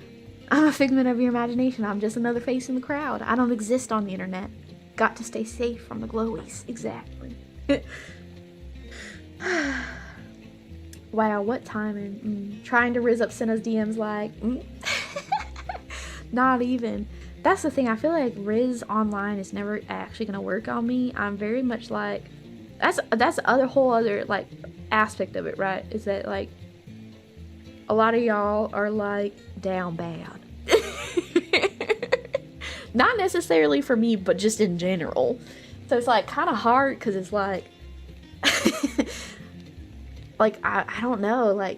I'm a figment of your imagination. I'm just another face in the crowd. I don't exist on the internet. Got to stay safe from the glowies. Exactly. Wow, what timing. Trying to riz up Senna's DMs not even. That's the thing. I feel like riz online is never actually gonna work on me. I'm very much that's the whole other aspect of it, right? Is that a lot of y'all are down bad. Not necessarily for me, but just in general. So it's kind of hard because it's I don't know,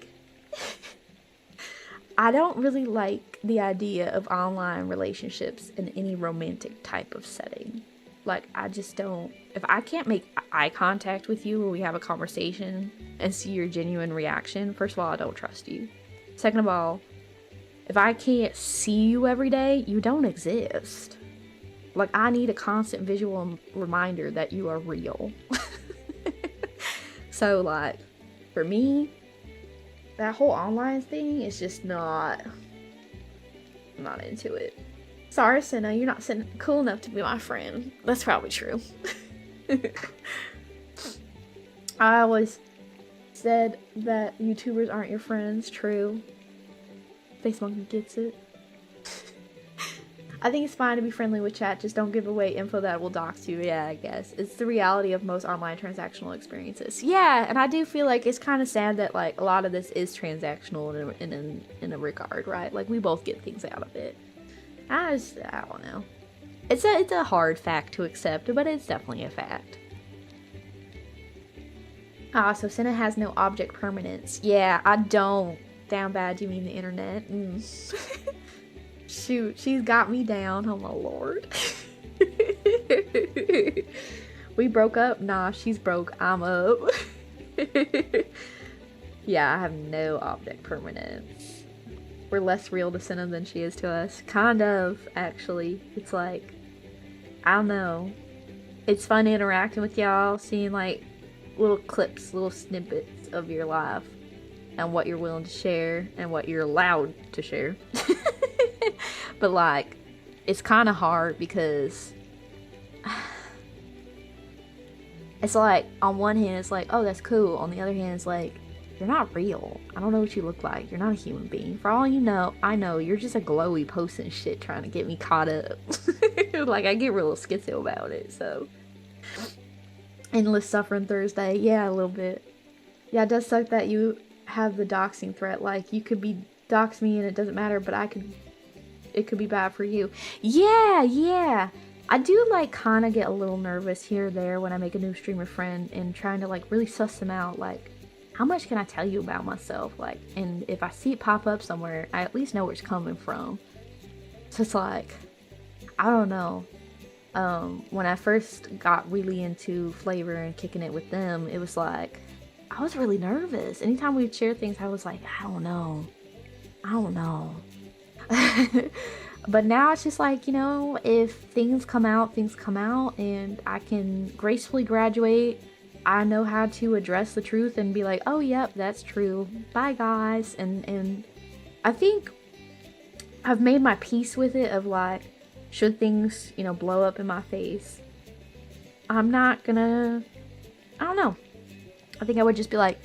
I don't really like the idea of online relationships in any romantic type of setting. I just don't. If I can't make eye contact with you or we have a conversation and see your genuine reaction, first of all, I don't trust you. Second of all, if I can't see you every day, you don't exist. I need a constant visual reminder that you are real. So, for me, that whole online thing is just I'm not into it. Sorry, Senna, you're not cool enough to be my friend. That's probably true. I always said that YouTubers aren't your friends. True. Face Monkey gets it. I think it's fine to be friendly with chat, just don't give away info that will dox you. Yeah, I guess. It's the reality of most online transactional experiences. Yeah, and I do feel it's kind of sad that a lot of this is transactional in a regard, right? We both get things out of it. I don't know. It's a hard fact to accept, but it's definitely a fact. So Senna has no object permanence. Yeah, I don't. Down bad, you mean the internet? Shoot, she's got me down. Oh my lord. We broke up? Nah, she's broke. I'm up. Yeah, I have no object permanence. We're less real to Sena than she is to us. Kind of, actually. It's like, I don't know. It's fun interacting with y'all, seeing like little clips, little snippets of your life and what you're willing to share and what you're allowed to share. But like, it's kind of hard because it's like, on one hand, it's like, oh, that's cool. On the other hand, it's like, you're not real. I don't know what you look like. You're not a human being. For all you know, I know you're just a glowy posting shit trying to get me caught up. Like, I get real schizo about it, so. Endless suffering Thursday. Yeah, a little bit. Yeah, it does suck that you have the doxing threat. Like, you could be dox me and it doesn't matter, but it could be bad for you. Yeah. I do, like, kind of get a little nervous here or there when I make a new streamer friend and trying to, like, really suss them out. Like, how much can I tell you about myself? Like, and if I see it pop up somewhere, I at least know where it's coming from. So it's like, I don't know. When I first got really into FlaVR and kicking it with them, it was like, I was really nervous. Anytime we'd share things, I was like, I don't know. But now it's just like, you know, if things come out, and I can gracefully graduate. I know how to address the truth and be like, oh, yep, that's true. Bye, guys. And I think I've made my peace with it of like, should things, you know, blow up in my face, I'm not gonna, I don't know. I think I would just be like,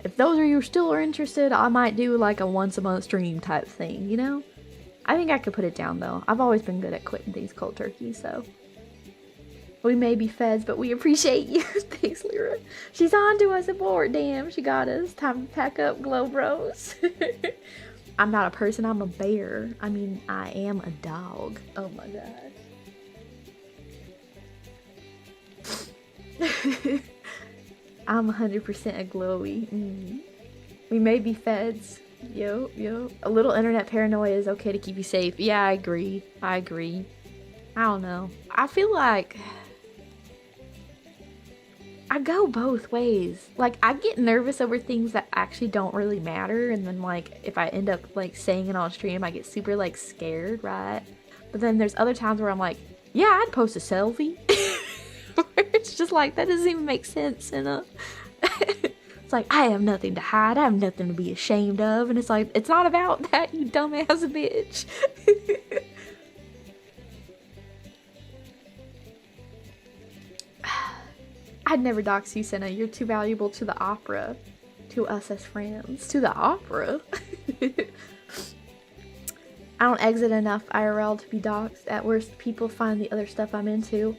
if those of you still are interested, I might do like a once a month stream type thing, you know? I think I could put it down though. I've always been good at quitting things cold turkey, so. We may be feds, but we appreciate you. Thanks, Lyra. She's on to us aboard. Damn, she got us. Time to pack up, glow bros. I'm not a person, I'm a bear. I mean, I am a dog. Oh my gosh. I'm 100% a glowy. We may be feds. Yo. A little internet paranoia is okay to keep you safe. Yeah, I agree. I don't know. I feel like I go both ways. Like, I get nervous over things that actually don't really matter, and then like if I end up like saying it on stream, I get super like scared, right? But then there's other times where I'm like, yeah, I'd post a selfie. It's just like, that doesn't even make sense. And it's like, I have nothing to hide, I have nothing to be ashamed of, and it's like, it's not about that, you dumbass bitch. I'd never dox you, Sena. You're too valuable to the opera. To us as friends. To the opera? I don't exit enough IRL to be doxed. At worst, people find the other stuff I'm into.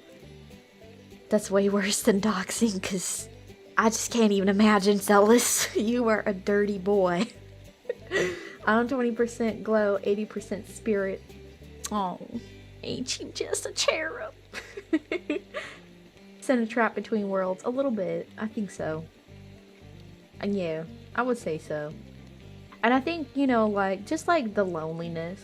That's way worse than doxing, because I just can't even imagine, Zealous. You are a dirty boy. I'm 20% glow, 80% spirit. Oh, ain't you just a cherub? In a trap between worlds a little bit. I think so. And yeah, I would say so. And I think, you know, like, just like the loneliness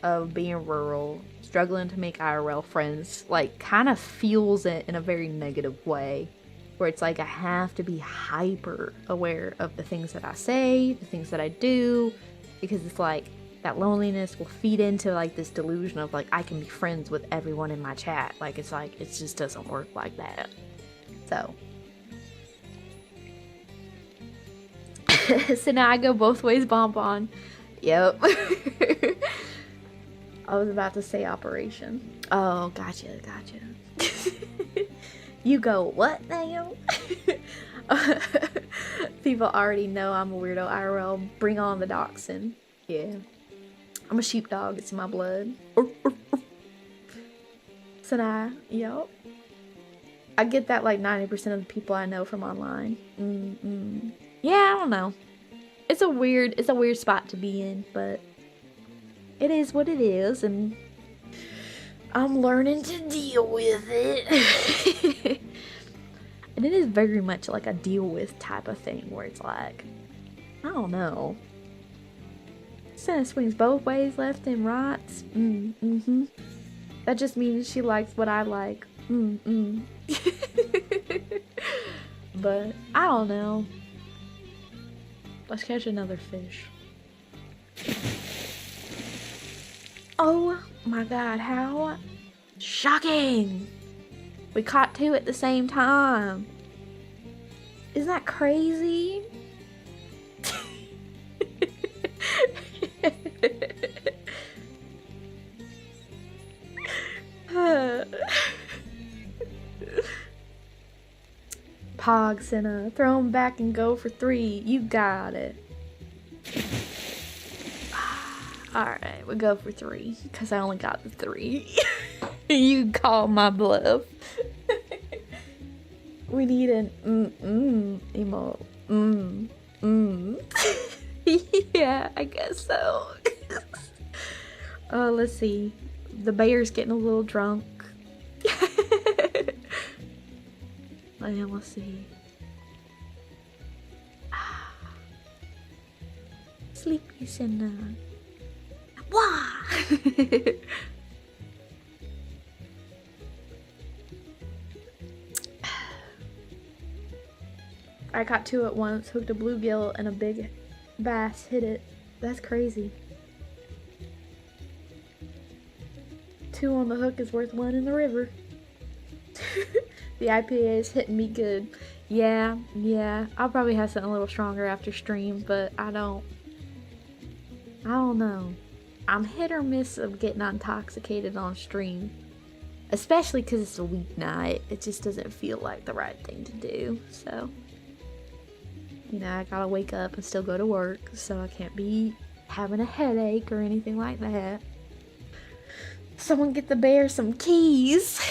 of being rural, struggling to make IRL friends, like, kind of fuels it in a very negative way, where it's like I have to be hyper aware of the things that I say, the things that I do, because it's like that loneliness will feed into like this delusion of like I can be friends with everyone in my chat. Like, it's like, it just doesn't work like that. So so now I go both ways, Bonbon. Yep. I was about to say operation. Oh, gotcha. You go what now? People already know I'm a weirdo IRL. Bring on the dachshund. Yeah. I'm a sheepdog, it's in my blood. Sena, yup. I get that like 90% of the people I know from online. Yeah, I don't know. It's a weird spot to be in, but it is what it is, and I'm learning to deal with it. And it is very much like a deal with type of thing, where it's like, I don't know. Sena swings both ways, left and right. That just means she likes what I like. But I don't know. Let's catch another fish. Oh my god, how shocking! We caught two at the same time. Isn't that crazy? Pog, Sena. Throw him back and go for 3. You got it. Alright, we'll go for 3. Because I only got the 3. You call my bluff. We need an emote. Yeah, I guess so. Let's see. The bear's getting a little drunk. And let's see. Sleepy Sena. Wah! I caught 2 at once, hooked a bluegill and a big bass hit it. That's crazy. 2 on the hook is worth 1 in the river. The IPA is hitting me good. Yeah. I'll probably have something a little stronger after stream, but I don't know. I'm hit or miss of getting intoxicated on stream. Especially because it's a weeknight. It just doesn't feel like the right thing to do, so. You know, I gotta wake up and still go to work, so I can't be having a headache or anything like that. Someone get the bear some keys.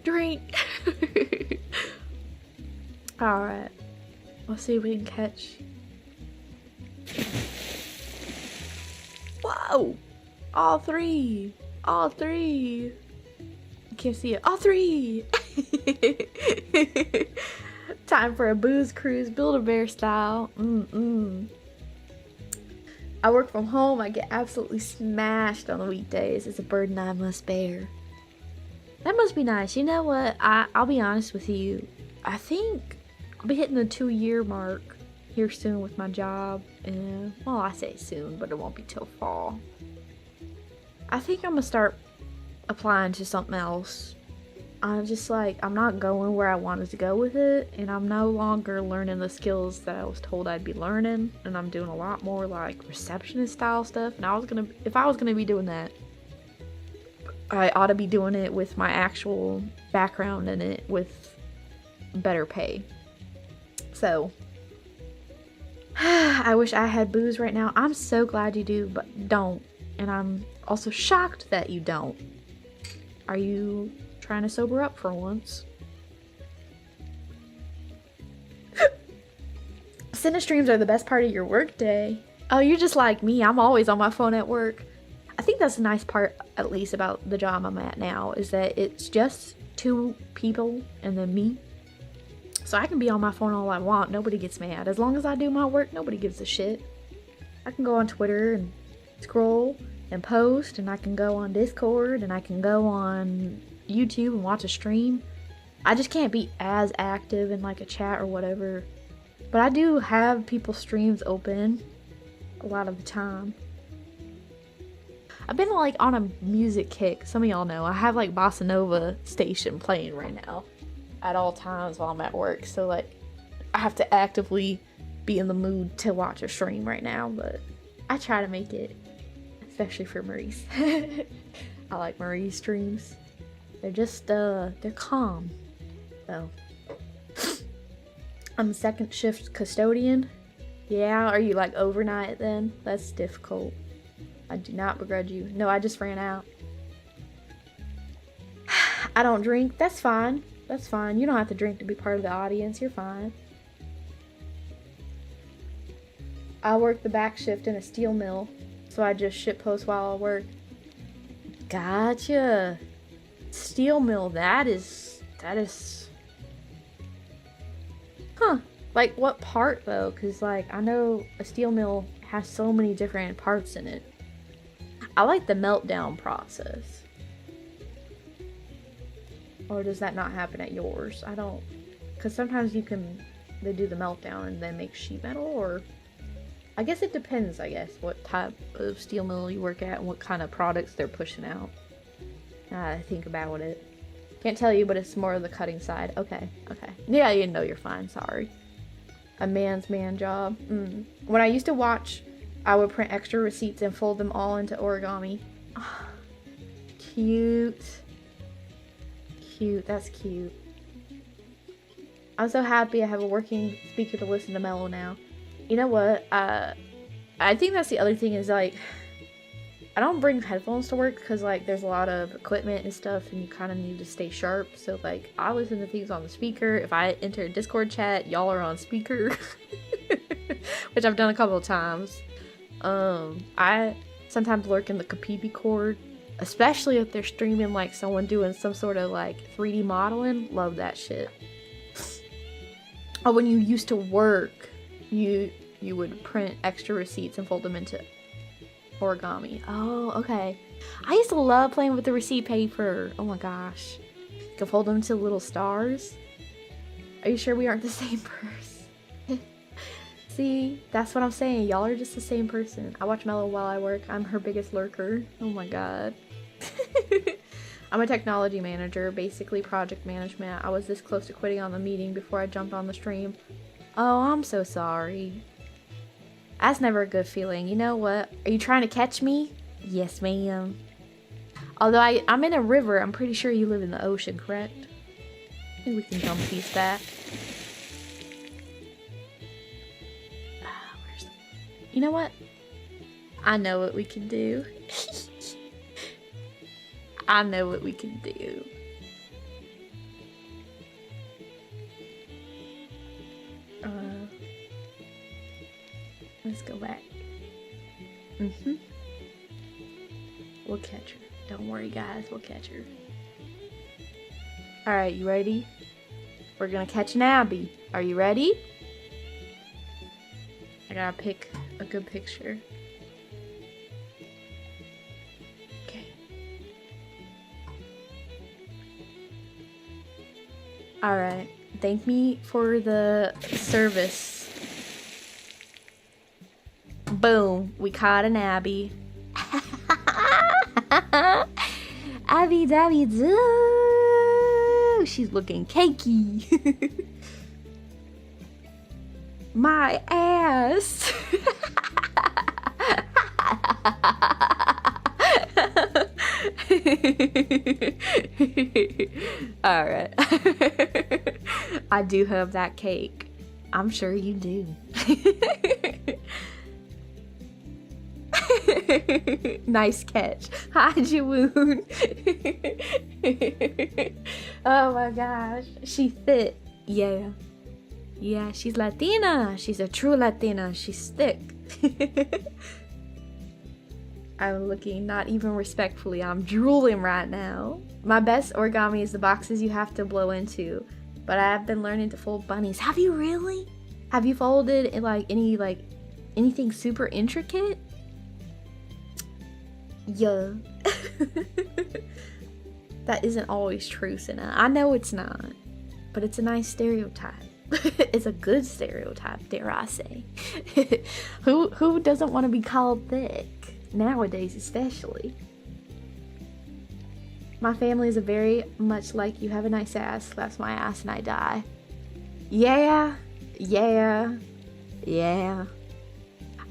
Drink. Alright. Let's see if we can catch. Whoa! All 3! I can't see it. All 3! Time for a booze cruise, Build-A-Bear style. I work from home. I get absolutely smashed on the weekdays. It's a burden I must bear. That must be nice. You know what? I'll be honest with you. I think I'll be hitting the 2-year mark here soon with my job. And, well, I say soon, but it won't be till fall. I think I'm gonna start applying to something else. I'm just like, I'm not going where I wanted to go with it, and I'm no longer learning the skills that I was told I'd be learning, and I'm doing a lot more like receptionist style stuff. And if I was gonna be doing that, I ought to be doing it with my actual background in it with better pay. So I wish I had booze right now. I'm so glad you do, but don't. And I'm also shocked that you don't. Are you trying to sober up for once? Sena streams are the best part of your work day. Oh, you're just like me. I'm always on my phone at work. I think that's the nice part, at least about the job I'm at now, is that it's just 2 people and then me. So I can be on my phone all I want. Nobody gets mad. As long as I do my work, nobody gives a shit. I can go on Twitter and scroll and post, and I can go on Discord, and I can go on YouTube and watch a stream. I just can't be as active in like a chat or whatever. But I do have people's streams open a lot of the time. I've been like on a music kick. Some of y'all know I have like Bossa Nova station playing right now at all times while I'm at work. So like I have to actively be in the mood to watch a stream right now, but I try to make it, especially for Maurice. I like Maurice streams. They're just they're calm. So I'm a second shift custodian. Yeah, are you like overnight then? That's difficult. I do not begrudge you. No, I just ran out. I don't drink. That's fine. That's fine. You don't have to drink to be part of the audience. You're fine. I work the back shift in a steel mill, so I just shitpost while I work. Gotcha. Steel mill, that is... Huh. Like, what part, though? Because, like, I know a steel mill has so many different parts in it. I like the meltdown process. Or does that not happen at yours? I don't, because sometimes they do the meltdown and then make sheet metal, or I guess it depends, what type of steel mill you work at and what kind of products they're pushing out. I think about it. Can't tell you, but it's more of the cutting side. Okay. Yeah, you know you're fine, sorry. A man's man job. When I used to watch, I would print extra receipts and fold them all into origami. Oh, cute. Cute, that's cute. I'm so happy I have a working speaker to listen to Mellow now. You know what? I think that's the other thing is, like, I don't bring headphones to work because, like, there's a lot of equipment and stuff and you kind of need to stay sharp. So, like, I listen to things on the speaker. If I enter a Discord chat, y'all are on speaker. Which I've done a couple of times. I sometimes lurk in the Kapibi cord. Especially if they're streaming, like, someone doing some sort of, like, 3D modeling. Love that shit. Oh, when you used to work, you would print extra receipts and fold them into origami. Oh, okay. I used to love playing with the receipt paper. Oh my gosh. You can fold them into little stars. Are you sure we aren't the same person? See, that's what I'm saying. Y'all are just the same person. I watch Mellow while I work. I'm her biggest lurker. Oh my god. I'm a technology manager, basically project management. I was this close to quitting on the meeting before I jumped on the stream. Oh, I'm so sorry. That's never a good feeling. You know what? Are you trying to catch me? Yes, ma'am. Although I'm in a river, I'm pretty sure you live in the ocean, correct? I think we can jump these back. You know what? I know what we can do. I know what we can do. Let's go back. We'll catch her. Don't worry, guys. We'll catch her. Alright, you ready? We're gonna catch an Abby. Are you ready? I gotta pick a good picture. Okay. Alright. Thank me for the service. Boom. We caught an Abby. Abby dabby doo. She's looking cakey. My ass. Alright. I do have that cake. I'm sure you do. Nice catch. Hi, Juwun. Oh my gosh. She fit. Yeah. Yeah, she's Latina. She's a true Latina. She's thick. I'm looking not even respectfully. I'm drooling right now. My best origami is the boxes you have to blow into. But I've been learning to fold bunnies. Have you really? Have you folded in anything super intricate? Yeah. That isn't always true, Sena. I know it's not. But it's a nice stereotype. It's a good stereotype, dare I say. Who doesn't want to be called thick? Nowadays, especially. My family is a very much like, you have a nice ass, slaps my ass and I die. Yeah. Yeah. Yeah.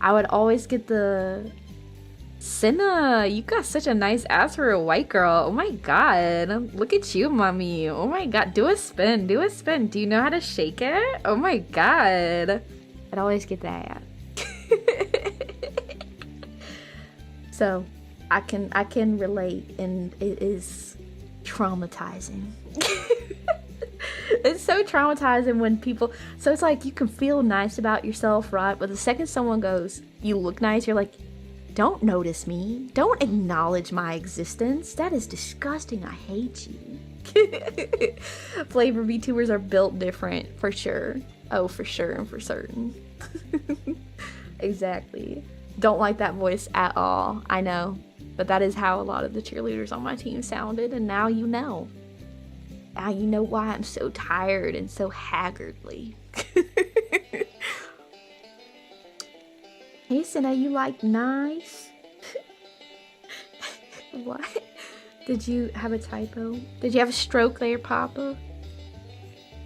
I would always get the... Sena, you got such a nice ass for a white girl. Oh my god. Look at you, mommy. Oh my god. Do a spin. Do a spin. Do you know how to shake it? Oh my god. I'd always get that. So, I can relate, and it is traumatizing. It's so traumatizing when people... So it's like you can feel nice about yourself, right? But the second someone goes, you look nice, you're like... Don't notice me. Don't acknowledge my existence. That is disgusting. I hate you. FlaVR VTubers are built different, for sure. Oh, for sure and for certain. Exactly. Don't like that voice at all. I know. But that is how a lot of the cheerleaders on my team sounded, and now you know. Now you know why I'm so tired and so haggardly. Hey, Sena, you like knives? What? Did you have a typo? Did you have a stroke there, Papa?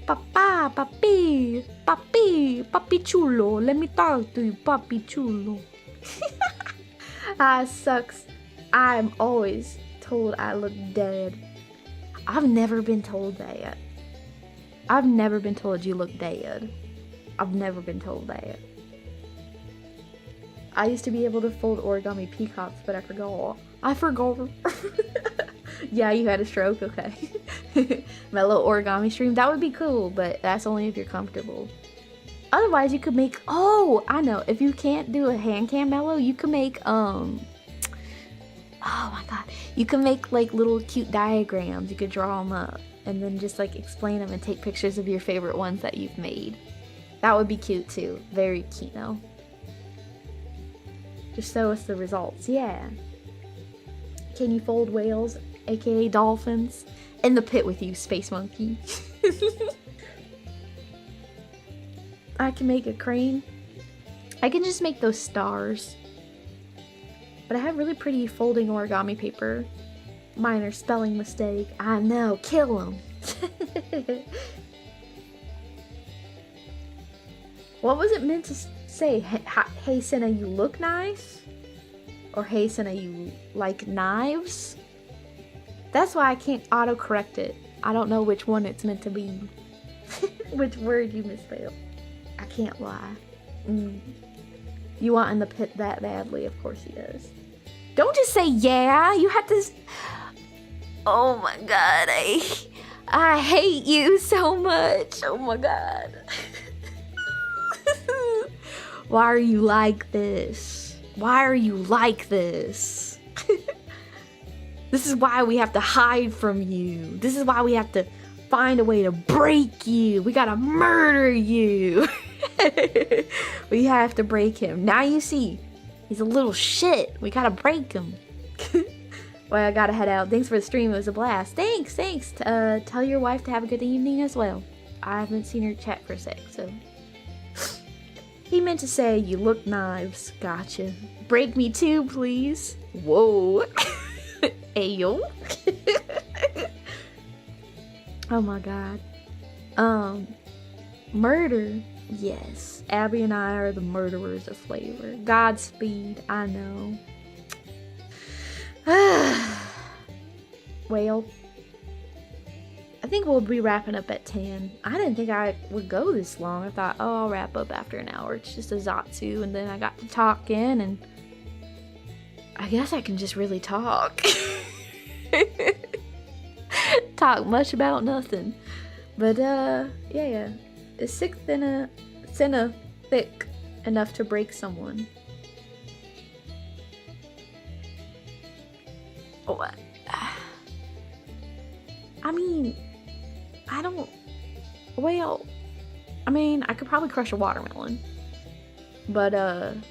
Papa, papi, papi, papi chulo. Let me talk to you, papi chulo. Ah, sucks. I'm always told I look dead. I've never been told that. I've never been told you look dead. I've never been told that. I used to be able to fold origami peacocks, but I forgot. I forgot. Yeah, you had a stroke? Okay. My little origami stream. That would be cool, but that's only if you're comfortable. Otherwise, you could make... Oh, I know. If you can't do a hand cam mellow, you can make, Oh my god. You can make, like, little cute diagrams. You could draw them up. And then just, like, explain them and take pictures of your favorite ones that you've made. That would be cute, too. Very cute, no? Just show us the results. Yeah. Can you fold whales, aka dolphins? In the pit with you, space monkey. I can make a crane. I can just make those stars. But I have really pretty folding origami paper. Minor spelling mistake. I know, kill him. What was it meant to say? Hey, Sena, you look nice? Or hey, Sena, you like knives? That's why I can't autocorrect it. I don't know which one it's meant to be. Which word you misspelled. I can't lie. You want in the pit that badly? Of course he does. Don't just say yeah. You have to... Oh my god. I hate you so much. Oh my god. Why are you like this? Why are you like this? This is why we have to hide from you. This is why we have to find a way to break you. We gotta murder you. We have to break him. Now you see, he's a little shit. We gotta break him. Well, I gotta head out. Thanks for the stream. It was a blast. Thanks. Tell your wife to have a good evening as well. I haven't seen her chat for a sec, so... He meant to say, you look knives. Gotcha. Break me too, please. Whoa. Ayo. Oh my god. Murder. Yes. Abby and I are the murderers of FlaVR. Godspeed. I know. Well, I think we'll be wrapping up at 10. I didn't think I would go this long. I thought, oh, I'll wrap up after an hour. It's just a Zatsu, and then I got to talking, and I guess I can just really talk. Talk much about nothing. But, yeah. Is Sena thick enough to break someone? Oh, I mean... I could probably crush a watermelon. But, and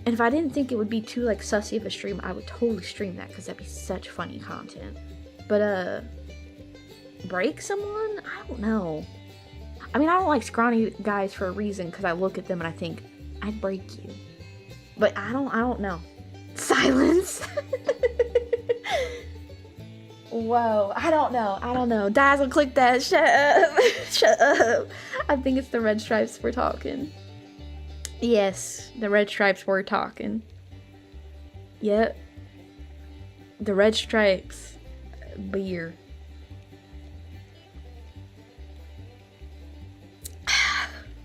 if I didn't think it would be too, like, sussy of a stream, I would totally stream that, because that'd be such funny content. But, break someone? I don't know. I mean, I don't like scrawny guys for a reason, because I look at them and I think, I'd break you. But I don't know. Silence! Whoa, I don't know. Dazzle, click that. Shut up. Shut up. I think it's the red stripes we're talking. Yes, the red stripes we're talking. Yep. The red stripes. Beer.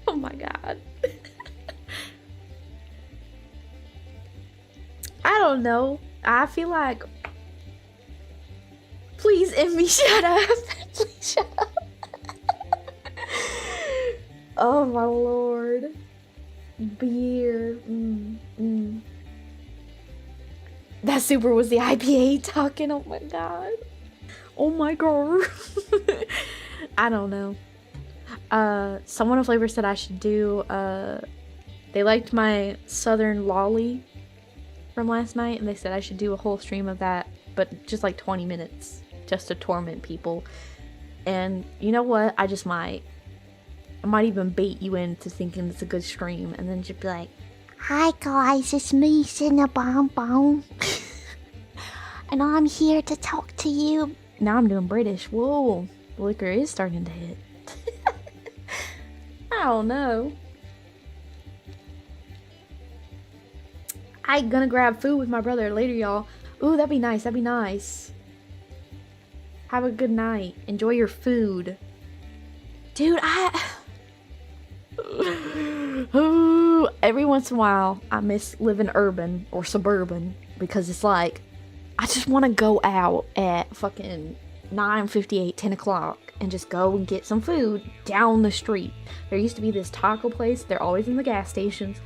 Oh my god. I don't know. I feel like... Please, Emmy, shut up. Please shut up. Oh my lord. Beer. That super was the IPA talking. Oh my god. Oh my god. I don't know. Someone on FlaVR said I should do, they liked my Southern Lolly from last night, and they said I should do a whole stream of that, but just like 20 minutes, just to torment people. And you know what? I might even bait you into thinking it's a good stream, and then just be like, "Hi guys, it's me, Sena Bonbon, and I'm here to talk to you." Now I'm doing British. Whoa, the liquor is starting to hit. I don't know. I'm gonna grab food with my brother later, y'all. Ooh, that'd be nice. That'd be nice. Have a good night. Enjoy your food. Dude, Ooh, every once in a while, I miss living urban or suburban, because it's like, I just want to go out at fucking 9:58, 10 o'clock and just go and get some food down the street. There used to be this taco place. They're always in the gas stations.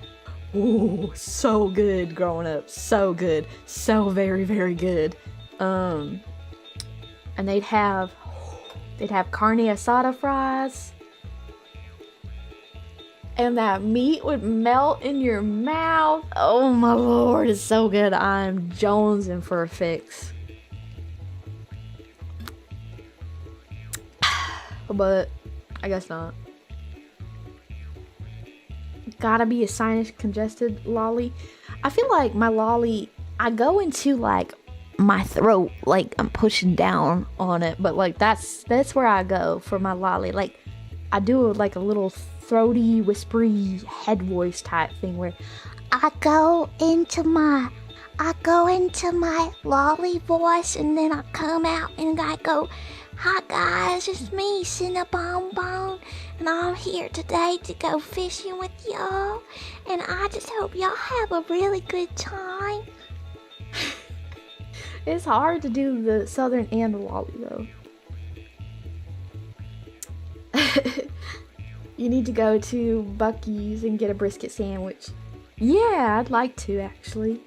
Ooh, so good growing up. So good. So very, very good. And they'd have carne asada fries. And that meat would melt in your mouth. Oh my lord, it's so good. I'm jonesing for a fix. But I guess not. Gotta be a sinus congested lolly. I feel like my lolly, I go into like my throat, like I'm pushing down on it, but like that's where I go for my lolly. Like I do like a little throaty, whispery head voice type thing where I go into my lolly voice, and then I come out and I go, "Hi guys, it's me, Sena Bonbon, and I'm here today to go fishing with y'all, and I just hope y'all have a really good time." It's hard to do the southern and the lolly though. You need to go to Buc-ee's and get a brisket sandwich. Yeah, I'd like to actually.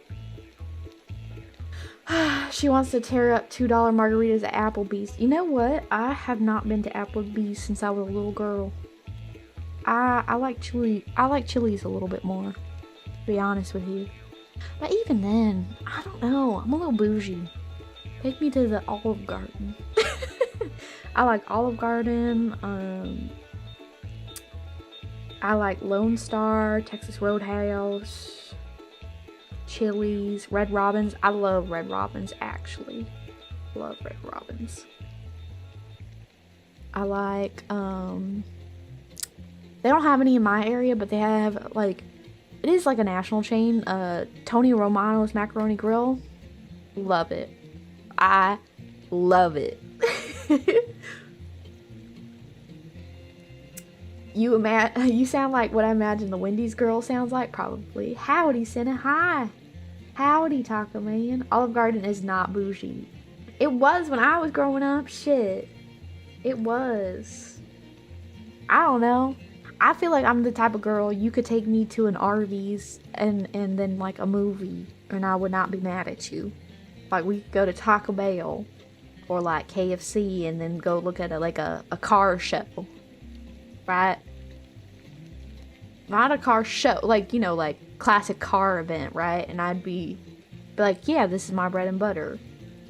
She wants to tear up $2 margaritas at Applebee's. You know what? I have not been to Applebee's since I was a little girl. I like Chili's a little bit more, to be honest with you. But even then, I don't know. I'm a little bougie. Take me to the Olive Garden. I like Olive Garden. I like Lone Star, Texas Roadhouse, Chili's, Red Robin's. I love Red Robin's, actually. Love Red Robin's. I like, they don't have any in my area, but they have, like, it is like a national chain. Tony Romano's Macaroni Grill. Love it. I love it. You sound like what I imagine the Wendy's girl sounds like, probably. Howdy, Sena. Hi. Howdy, Taco Man. Olive Garden is not bougie. It was when I was growing up. Shit. It was. I don't know. I feel like I'm the type of girl you could take me to an Arby's and then like a movie, and I would not be mad at you. Like we could go to Taco Bell or like KFC and then go look at a car show. Right? Not a car show, like, you know, like classic car event, right? And I'd be like, yeah, this is my bread and butter.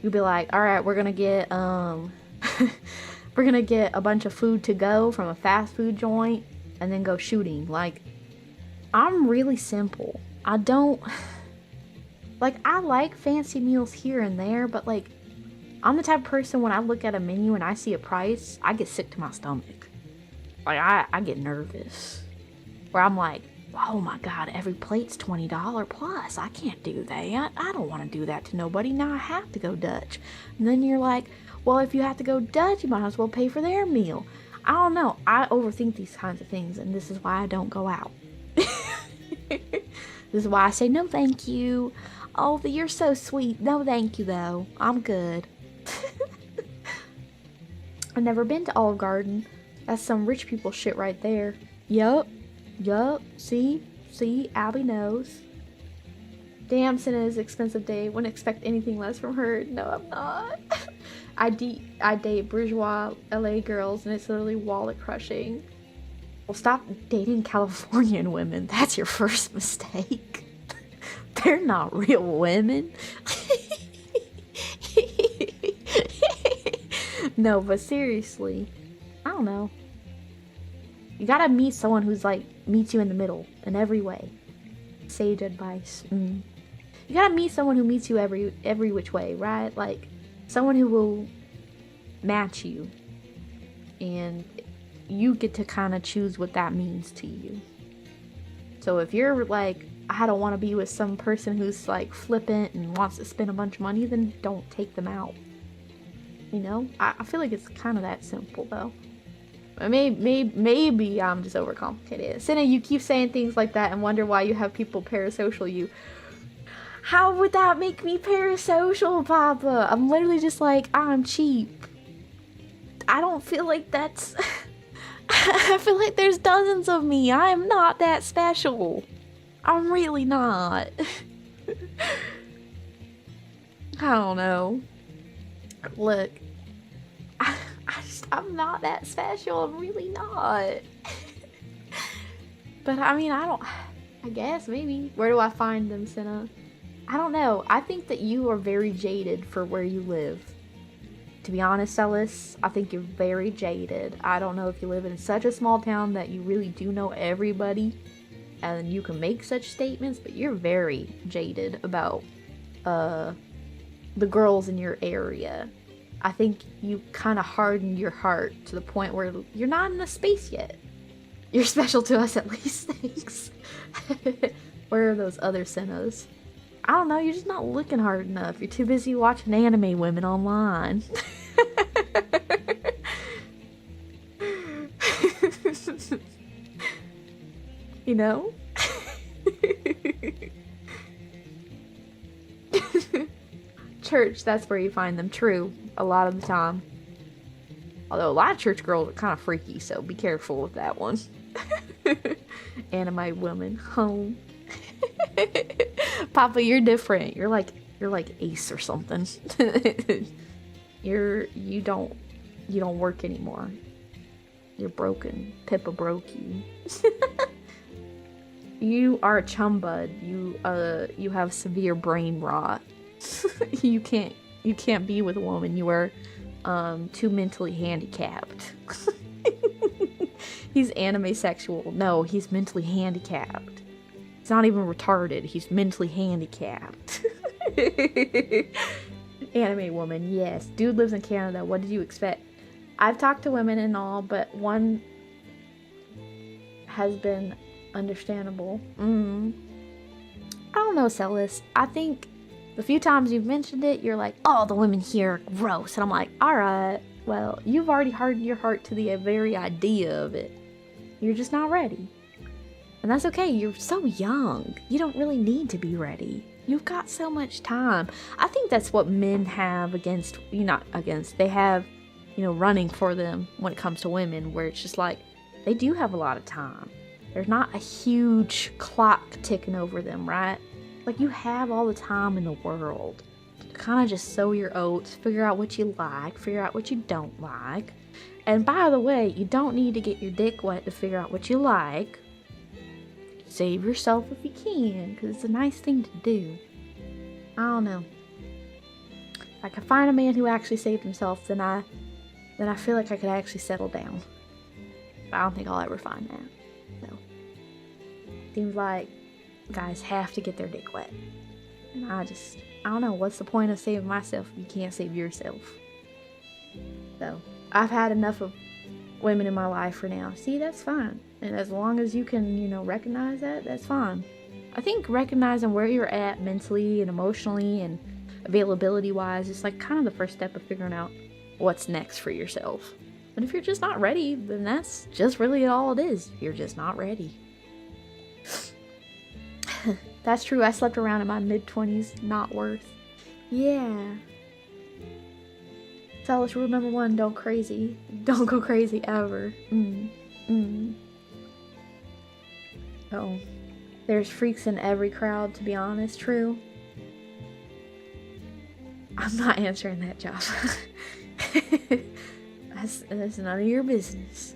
You'd be like, all right, we're gonna get we're gonna get a bunch of food to go from a fast food joint and then go shooting. Like, I'm really simple. I don't like, I like fancy meals here and there, but like, I'm the type of person when I look at a menu and I see a price, I get sick to my stomach. Like, I get nervous. Where I'm like, oh my god, every plate's $20 plus. I can't do that. I don't want to do that to nobody. Now I have to go Dutch. And then you're like, well, if you have to go Dutch, you might as well pay for their meal. I don't know. I overthink these kinds of things, and this is why I don't go out. This is why I say, no thank you. Oh, you're so sweet. No thank you, though. I'm good. I've never been to Olive Garden. That's some rich people shit right there. Yup. See, Abby knows. Damn, Sena's expensive day. Wouldn't expect anything less from her. No, I'm not. I date bourgeois LA girls, and it's literally wallet crushing. Well, stop dating Californian women. That's your first mistake. They're not real women. No, but seriously, I don't know. You gotta meet someone who's like, meets you in the middle in every way. Sage advice. You gotta meet someone who meets you every which way, right? Like, someone who will match you. And you get to kind of choose what that means to you. So if you're like, I don't want to be with some person who's like flippant and wants to spend a bunch of money, then don't take them out. You know? I feel like it's kind of that simple though. Maybe I'm just overcomplicated. Sena, you keep saying things like that and wonder why you have people parasocial you. How would that make me parasocial, Papa? I'm literally just like, I'm cheap. I don't feel like that's... I feel like there's dozens of me. I am not that special. I'm really not. I don't know. Look. I'm not that special. I'm really not. But I mean, I guess maybe. Where do I find them, Sena? I don't know. I think that you are very jaded for where you live. To be honest, Ellis, I think you're very jaded. I don't know if you live in such a small town that you really do know everybody and you can make such statements, but you're very jaded about the girls in your area. I think you kind of hardened your heart to the point where you're not in the space yet. You're special to us at least, thanks. Where are those other Senas? I don't know, you're just not looking hard enough. You're too busy watching anime women online. You know? Church, that's where you find them, true. A lot of the time. Although a lot of church girls are kind of freaky, so be careful with that one. Anime woman, home. Papa, you're different. You're like Ace or something. You don't work anymore. You're broken. Pippa broke you. You are a chum bud. You have severe brain rot. You can't be with a woman. You are too mentally handicapped. He's anime sexual. No, he's mentally handicapped. He's not even retarded. He's mentally handicapped. Anime woman, yes. Dude lives in Canada. What did you expect? I've talked to women and all, but one has been understandable. I don't know, Celis. I think the few times you've mentioned it, you're like, oh, the women here are gross. And I'm like, alright, well, you've already hardened your heart to the very idea of it. You're just not ready. And that's okay, you're so young. You don't really need to be ready. You've got so much time. I think that's what men have against, they have, running for them when it comes to women, where it's just like, they do have a lot of time. There's not a huge clock ticking over them, right? Like, you have all the time in the world to kind of just sow your oats, figure out what you like, figure out what you don't like. And by the way, you don't need to get your dick wet to figure out what you like. Save yourself if you can, because it's a nice thing to do. I don't know. If I could find a man who actually saved himself, then I feel like I could actually settle down. But I don't think I'll ever find that. So, seems like guys have to get their dick wet. And I don't know, what's the point of saving myself if you can't save yourself? So, I've had enough of women in my life for now. See, that's fine. And as long as you can, recognize that, that's fine. I think recognizing where you're at mentally and emotionally and availability-wise is like kind of the first step of figuring out what's next for yourself. But if you're just not ready, then that's just really all it is. You're just not ready. That's true. I slept around in my mid-20s. Not worth. Yeah. Tell us rule number 1, don't crazy. Don't go crazy ever. Oh. There's freaks in every crowd, to be honest. True. I'm not answering that, Josh. That's none of your business.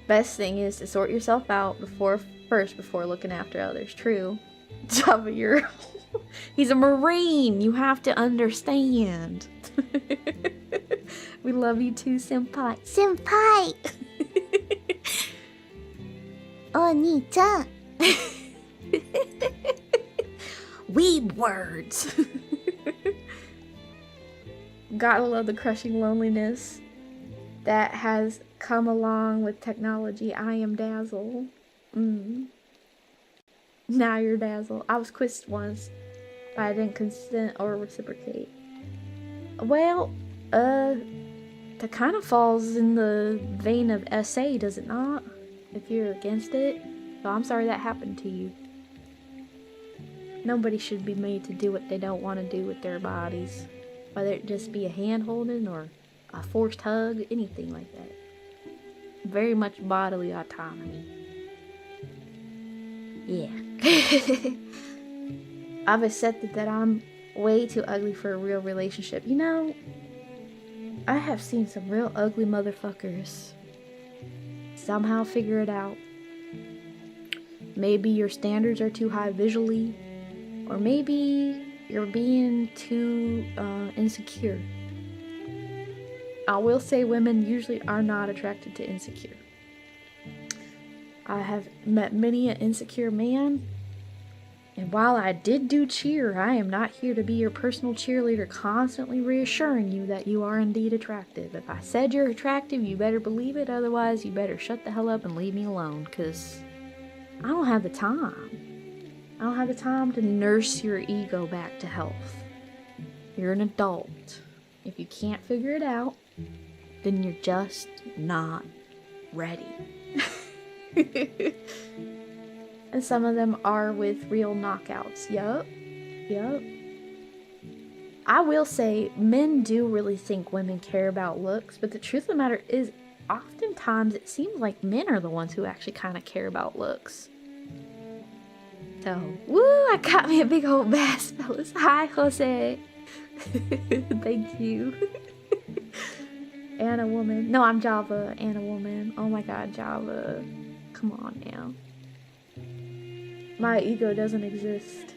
Best thing is to sort yourself out before looking after others. True. Top of your... He's a Marine. You have to understand. We love you too, senpai. Senpai! Oh, Nii-chan. Weeb words. Gotta love the crushing loneliness that has come along with technology. I am Dazzle. Now you're Dazzle. I was kissed once, but I didn't consent or reciprocate. Well, that kind of falls in the vein of SA, does it not? If you're against it. So I'm sorry that happened to you. Nobody should be made to do what they don't want to do with their bodies. Whether it just be a hand holding or a forced hug, anything like that. Very much bodily autonomy. Yeah. I've accepted that I'm way too ugly for a real relationship. You know, I have seen some real ugly motherfuckers somehow figure it out. Maybe your standards are too high visually, or maybe you're being too insecure. I will say women usually are not attracted to insecure. I have met many an insecure man, and while I did do cheer, I am not here to be your personal cheerleader constantly reassuring you that you are indeed attractive. If I said you're attractive, you better believe it, otherwise you better shut the hell up and leave me alone, because I don't have the time. I don't have the time to nurse your ego back to health. You're an adult. If you can't figure it out, then you're just not ready. And some of them are with real knockouts. Yup. I will say, men do really think women care about looks, but the truth of the matter is, oftentimes it seems like men are the ones who actually kind of care about looks. So, woo, I got me a big old bass, fellas. Hi, Jose. Thank you. Anna woman. No, I'm Java. Anna woman. Oh my god, Java. Come on now. My ego doesn't exist.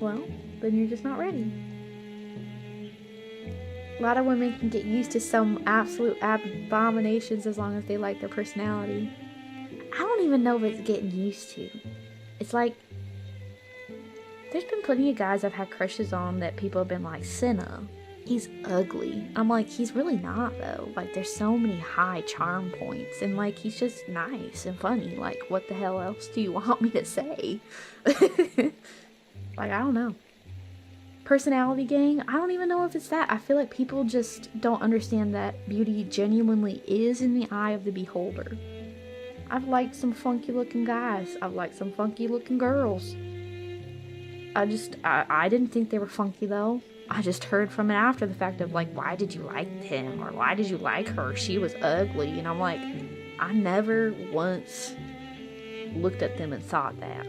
Well, then you're just not ready. A lot of women can get used to some absolute abominations as long as they like their personality. I don't even know if it's getting used to. It's like, there's been plenty of guys I've had crushes on that people have been like, Sena, he's ugly. I'm like, he's really not though. Like, there's so many high charm points, and like, he's just nice and funny. Like, what the hell else do you want me to say? Like, I don't know. Personality gang, I don't even know if it's that. I feel like people just don't understand that beauty genuinely is in the eye of the beholder. I've liked some funky looking guys. I've liked some funky looking girls. I didn't think they were funky though. I just heard from it after the fact of like, why did you like him? Or why did you like her? She was ugly. And I'm like, I never once looked at them and thought that.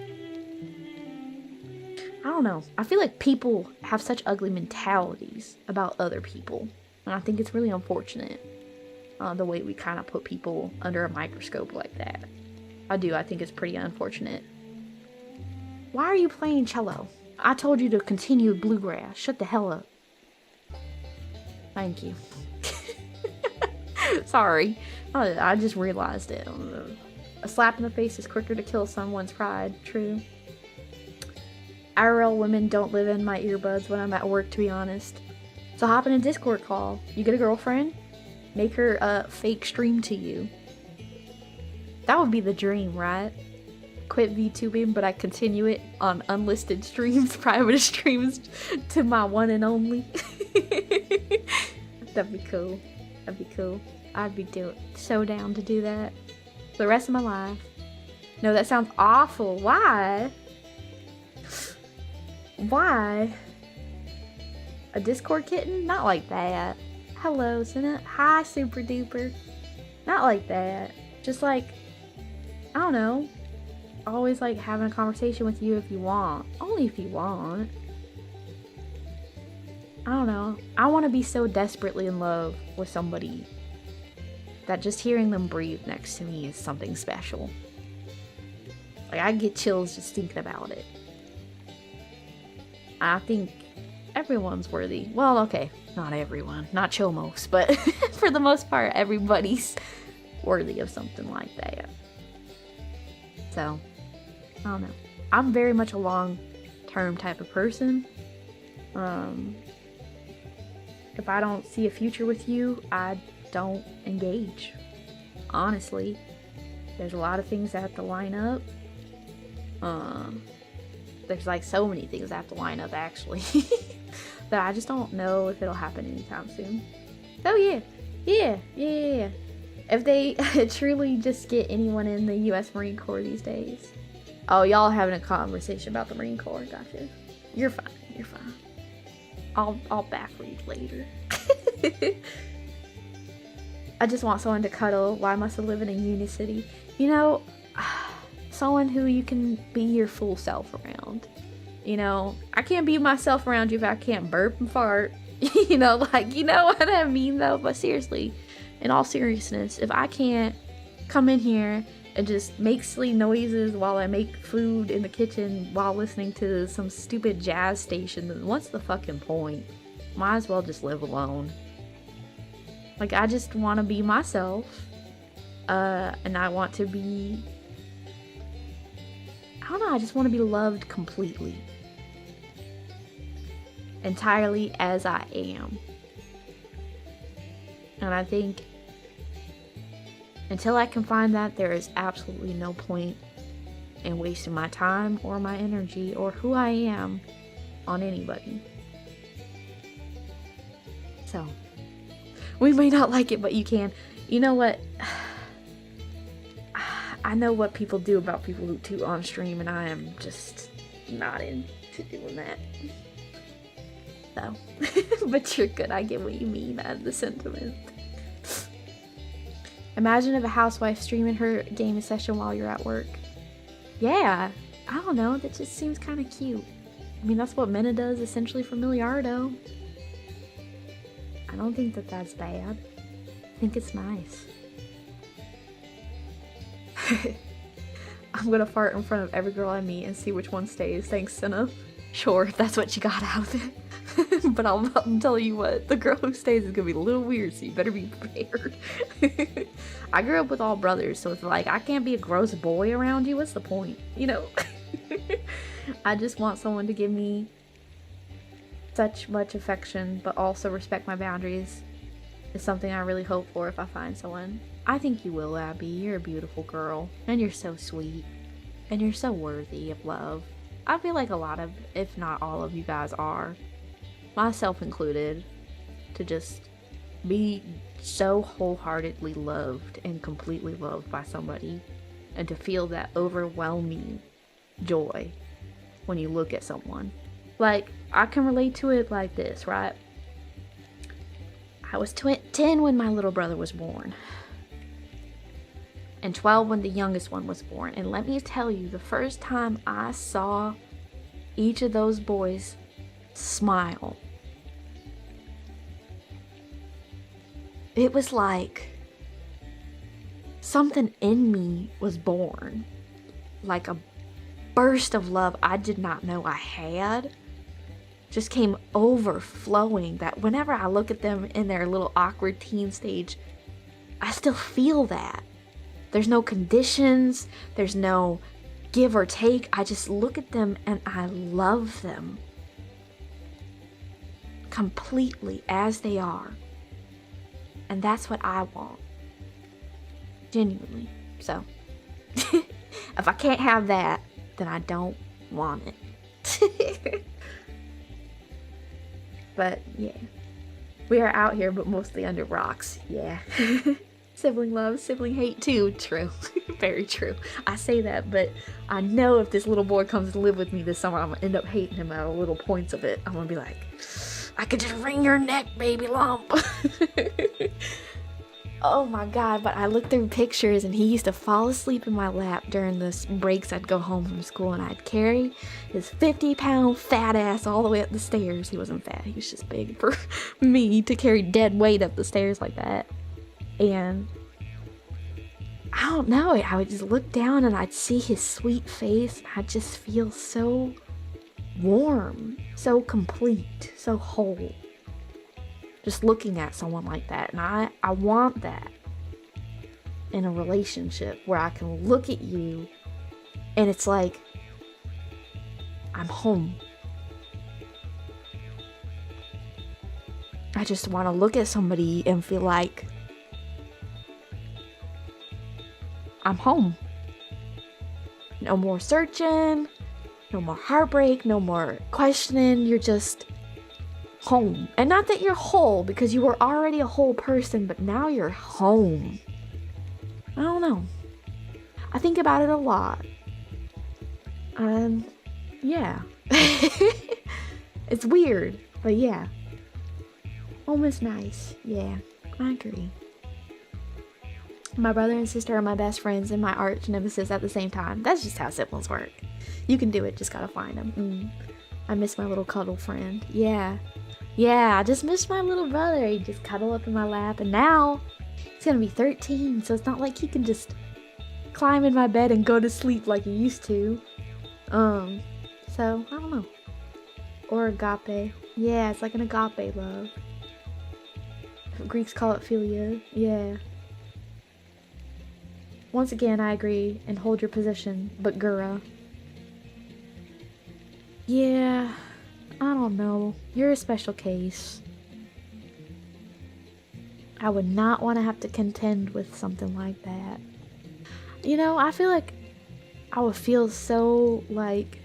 I don't know. I feel like people have such ugly mentalities about other people. And I think it's really unfortunate. The way we kind of put people under a microscope like that. I do. I think it's pretty unfortunate. Why are you playing cello? I told you to continue bluegrass. Shut the hell up. Thank you. Sorry. I just realized it. A slap in the face is quicker to kill someone's pride. True. IRL women don't live in my earbuds when I'm at work, to be honest. So hop in a Discord call. You get a girlfriend? Make her fake stream to you. That would be the dream, right? Quit VTubing, but I continue it on unlisted streams, private streams to my one and only. That'd be cool. That'd be cool. I'd be so down to do that for the rest of my life. No, that sounds awful. Why? Why? A Discord kitten? Not like that. Hello, Sena. Hi, super duper. Not like that. Just like, I don't know. Always like having a conversation with you if you want. Only if you want. I don't know. I want to be so desperately in love with somebody that just hearing them breathe next to me is something special. Like, I get chills just thinking about it. I think everyone's worthy. Well, okay, not everyone, not Chomos, but for the most part, everybody's worthy of something like that. So, I don't know. I'm very much a long-term type of person. If I don't see a future with you, I don't engage. Honestly, there's a lot of things that have to line up. There's like so many things that have to line up actually that I just don't know if it'll happen anytime soon. So yeah. If they truly just get anyone in the U.S. Marine Corps these days. Oh, y'all having a conversation about the Marine Corps. Gotcha. You're fine. I'll back read later. I just want someone to cuddle. Why must I live in a Unicity? You know, someone who you can be your full self around. You know, I can't be myself around you if I can't burp and fart. You know, like, you know what I mean though? But seriously, in all seriousness, if I can't come in here and just make silly noises while I make food in the kitchen while listening to some stupid jazz station, then what's the fucking point? Might as well just live alone. Like, I just want to be myself, and I want to be, I don't know, I just want to be loved completely. Entirely as I am. And I think until I can find that, there is absolutely no point in wasting my time or my energy or who I am on anybody. So, we may not like it, but you can. You know what? I know what people do about people who toot on stream, and I am just not into doing that. So, but you're good. I get what you mean and the sentiment. Imagine if a housewife streaming her gaming session while you're at work. Yeah, I don't know. That just seems kind of cute. I mean, that's what Minna does essentially for Milliardo. I don't think that that's bad. I think it's nice. I'm gonna fart in front of every girl I meet and see which one stays. Thanks, Sena. Sure, if that's what you got out of it. But I'm telling you what, the girl who stays is gonna be a little weird, so you better be prepared. I grew up with all brothers, so it's like, I can't be a gross boy around you. What's the point? You know? I just want someone to give me such much affection, but also respect my boundaries. Is something I really hope for if I find someone. I think you will, Abby. You're a beautiful girl, and you're so sweet, and you're so worthy of love. I feel like a lot of, if not all of you guys are, myself included, to just be so wholeheartedly loved and completely loved by somebody, and to feel that overwhelming joy when you look at someone. Like, I can relate to it like this, right? I was 10 when my little brother was born, and 12 when the youngest one was born. And let me tell you, the first time I saw each of those boys smile, it was like something in me was born. Like a burst of love I did not know I had just came overflowing, that whenever I look at them in their little awkward teen stage, I still feel that. There's no conditions, there's no give or take. I just look at them and I love them completely as they are. And that's what I want. Genuinely. So, if I can't have that, then I don't want it. But, yeah. We are out here, but mostly under rocks. Yeah. Sibling love, sibling hate too. True. Very true. I say that, but I know if this little boy comes to live with me this summer, I'm gonna end up hating him at little points of it. I'm gonna be like, I could just wring your neck, baby lump. Oh my god, but I looked through pictures and he used to fall asleep in my lap during the breaks. I'd go home from school and I'd carry his 50-pound fat ass all the way up the stairs. He wasn't fat, he was just big for me to carry dead weight up the stairs like that. And I don't know, I would just look down and I'd see his sweet face. And I'd just feel so warm, so complete, so whole. Just looking at someone like that. And I want that in a relationship where I can look at you and it's like, I'm home. I just want to look at somebody and feel like I'm home. No more searching, no more heartbreak, no more questioning. You're just home. And not that you're whole, because you were already a whole person, but now you're home. I don't know. I think about it a lot. And yeah. It's weird, but yeah. Home is nice. Yeah, I agree. My brother and sister are my best friends and my arch nemesis at the same time. That's just how siblings work. You can do it, just gotta find them. I miss my little cuddle friend. Yeah, I just miss my little brother. He just cuddle up in my lap, and now he's gonna be 13, so it's not like he can just climb in my bed and go to sleep like he used to. So I don't know. Or agape. Yeah, it's like an agape love. Greeks call it philia. Yeah. Once again, I agree and hold your position, but Gura. Yeah, I don't know. You're a special case. I would not want to have to contend with something like that. You know, I feel like I would feel so like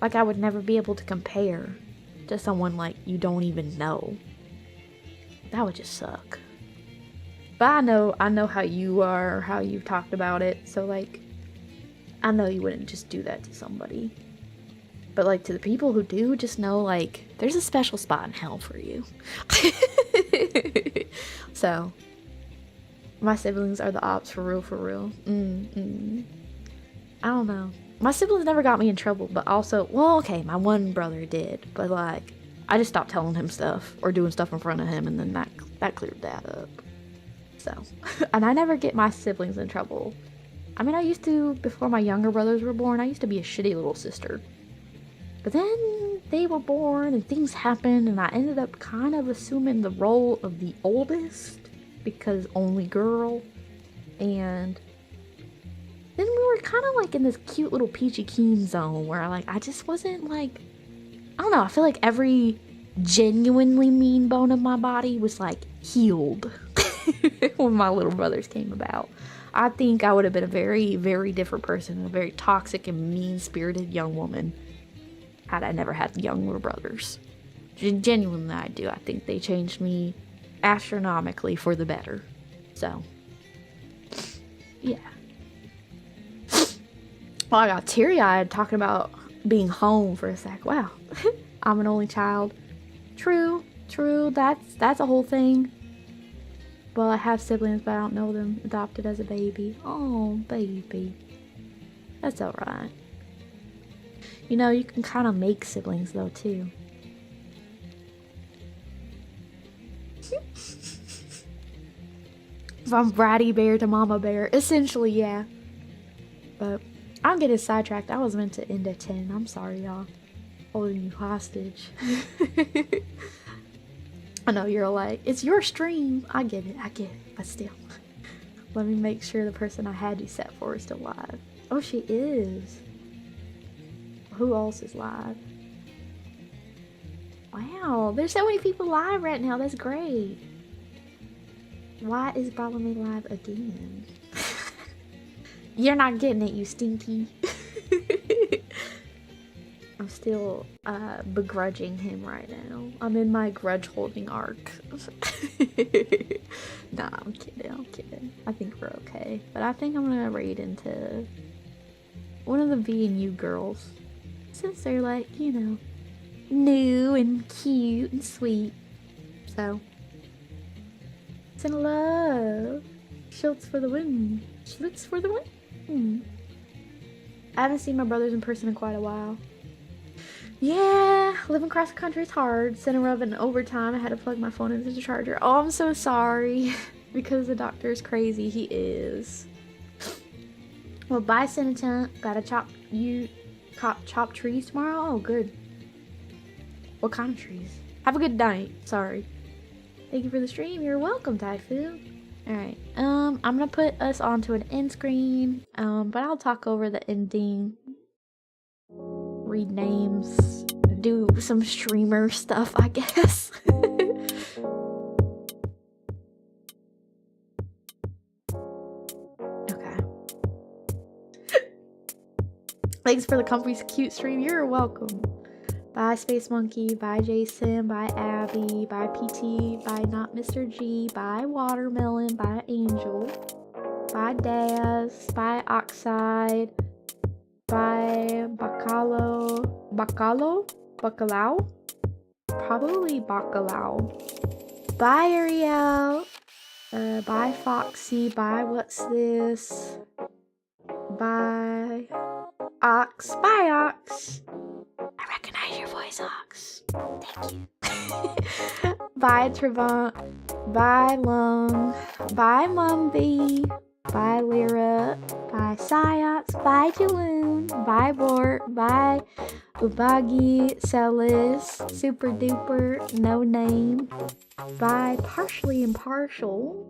I would never be able to compare to someone like you don't even know. That would just suck. But I know how you are, how you've talked about it, so like I know you wouldn't just do that to somebody. But like to the people who do, just know like there's a special spot in hell for you. So my siblings are the ops for real. I don't know. My siblings never got me in trouble, but also, well, okay, my one brother did, but like I just stopped telling him stuff or doing stuff in front of him, and then that cleared that up. So, and I never get my siblings in trouble. I mean, I used to, before my younger brothers were born, I used to be a shitty little sister. But then they were born and things happened, and I ended up kind of assuming the role of the oldest because only girl. And then we were kind of like in this cute little peachy keen zone where I just wasn't like, I don't know, I feel like every genuinely mean bone of my body was like healed when my little brothers came about. I think I would have been a very, very different person, a very toxic and mean-spirited young woman had I never had younger brothers. Genuinely, I do. I think they changed me astronomically for the better. So, yeah. Well, I got teary-eyed talking about being home for a sec. Wow. I'm an only child. True. That's a whole thing. Well, I have siblings, but I don't know them. Adopted as a baby. Oh, baby. That's alright. You know, you can kind of make siblings, though, too. From bratty bear to mama bear. Essentially, yeah. But I'm getting sidetracked. I was meant to end at 10. I'm sorry, y'all. Holding you hostage. I know you're like, it's your stream. I get it. But still. Let me make sure the person I had you set for is still live. Oh, she is. Who else is live? Wow, there's so many people live right now. That's great. Why is Bartlemy live again? You're not getting it, you stinky. I'm still begrudging him right now. I'm in my grudge holding arc. Nah, I'm kidding. I think we're okay. But I think I'm gonna raid into one of the V&U girls. Since they're like, you know, new and cute and sweet. So, send love. Schultz for the win. Schlitz for the win. I haven't seen my brothers in person in quite a while. Yeah, living across the country is hard. Sent a rub in overtime. I had to plug my phone into the charger. Oh, I'm so sorry. Because the doctor is crazy. He is. Well, bye, Senator. Gotta chop trees tomorrow? Oh, good. What kind of trees? Have a good night. Sorry. Thank you for the stream. You're welcome, Typhoon. Alright, I'm gonna put us onto an end screen, but I'll talk over the ending, read names, do some streamer stuff, I guess. Okay. Thanks for the comfy cute stream. You're welcome. Bye Space Monkey, bye Jason, bye Abby, bye PT, bye Not Mr. G, bye Watermelon, bye Angel, bye Daz, bye Oxide, bye Bacalao? Probably Bacalao. Bye Ariel, bye Foxy, bye What's This, bye Ox, bye Ox. I recognize your voice, Ox. Thank you. Bye, Trevant. Bye, Lung. Bye, Mumby. Bye, Lyra. Bye, Psyops. Bye, Juwun. Bye, Bort. Bye, Ubagi, Celis, Super Duper, No Name. Bye, Partially Impartial.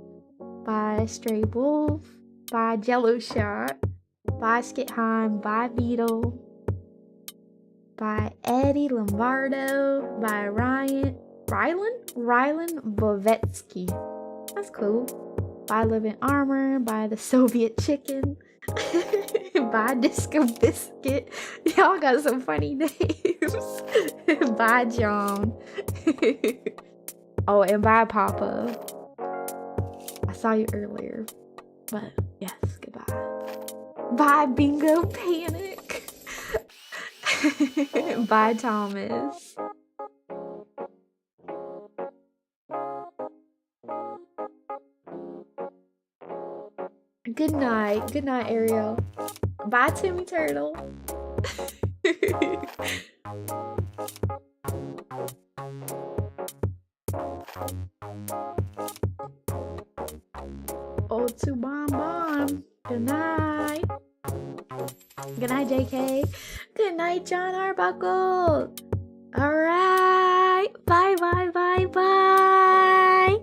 Bye, Stray Wolf. Bye, Jello Shot. Bye, Skithheim. Bye, Beetle. By Eddie Lombardo, by Rylan Bovetsky. That's cool. By Living Armor, by the Soviet Chicken, by Disco Biscuit. Y'all got some funny names. By John. Oh, and by Papa. I saw you earlier, but yes, goodbye. Bye, Bingo Panic. Bye, Thomas. Good night. Good night, Ariel. Bye, Timmy Turtle. Oh, to Bonbon. Good night. Good night, JK. Good night, John Arbuckle. All right. Bye, bye, bye, bye.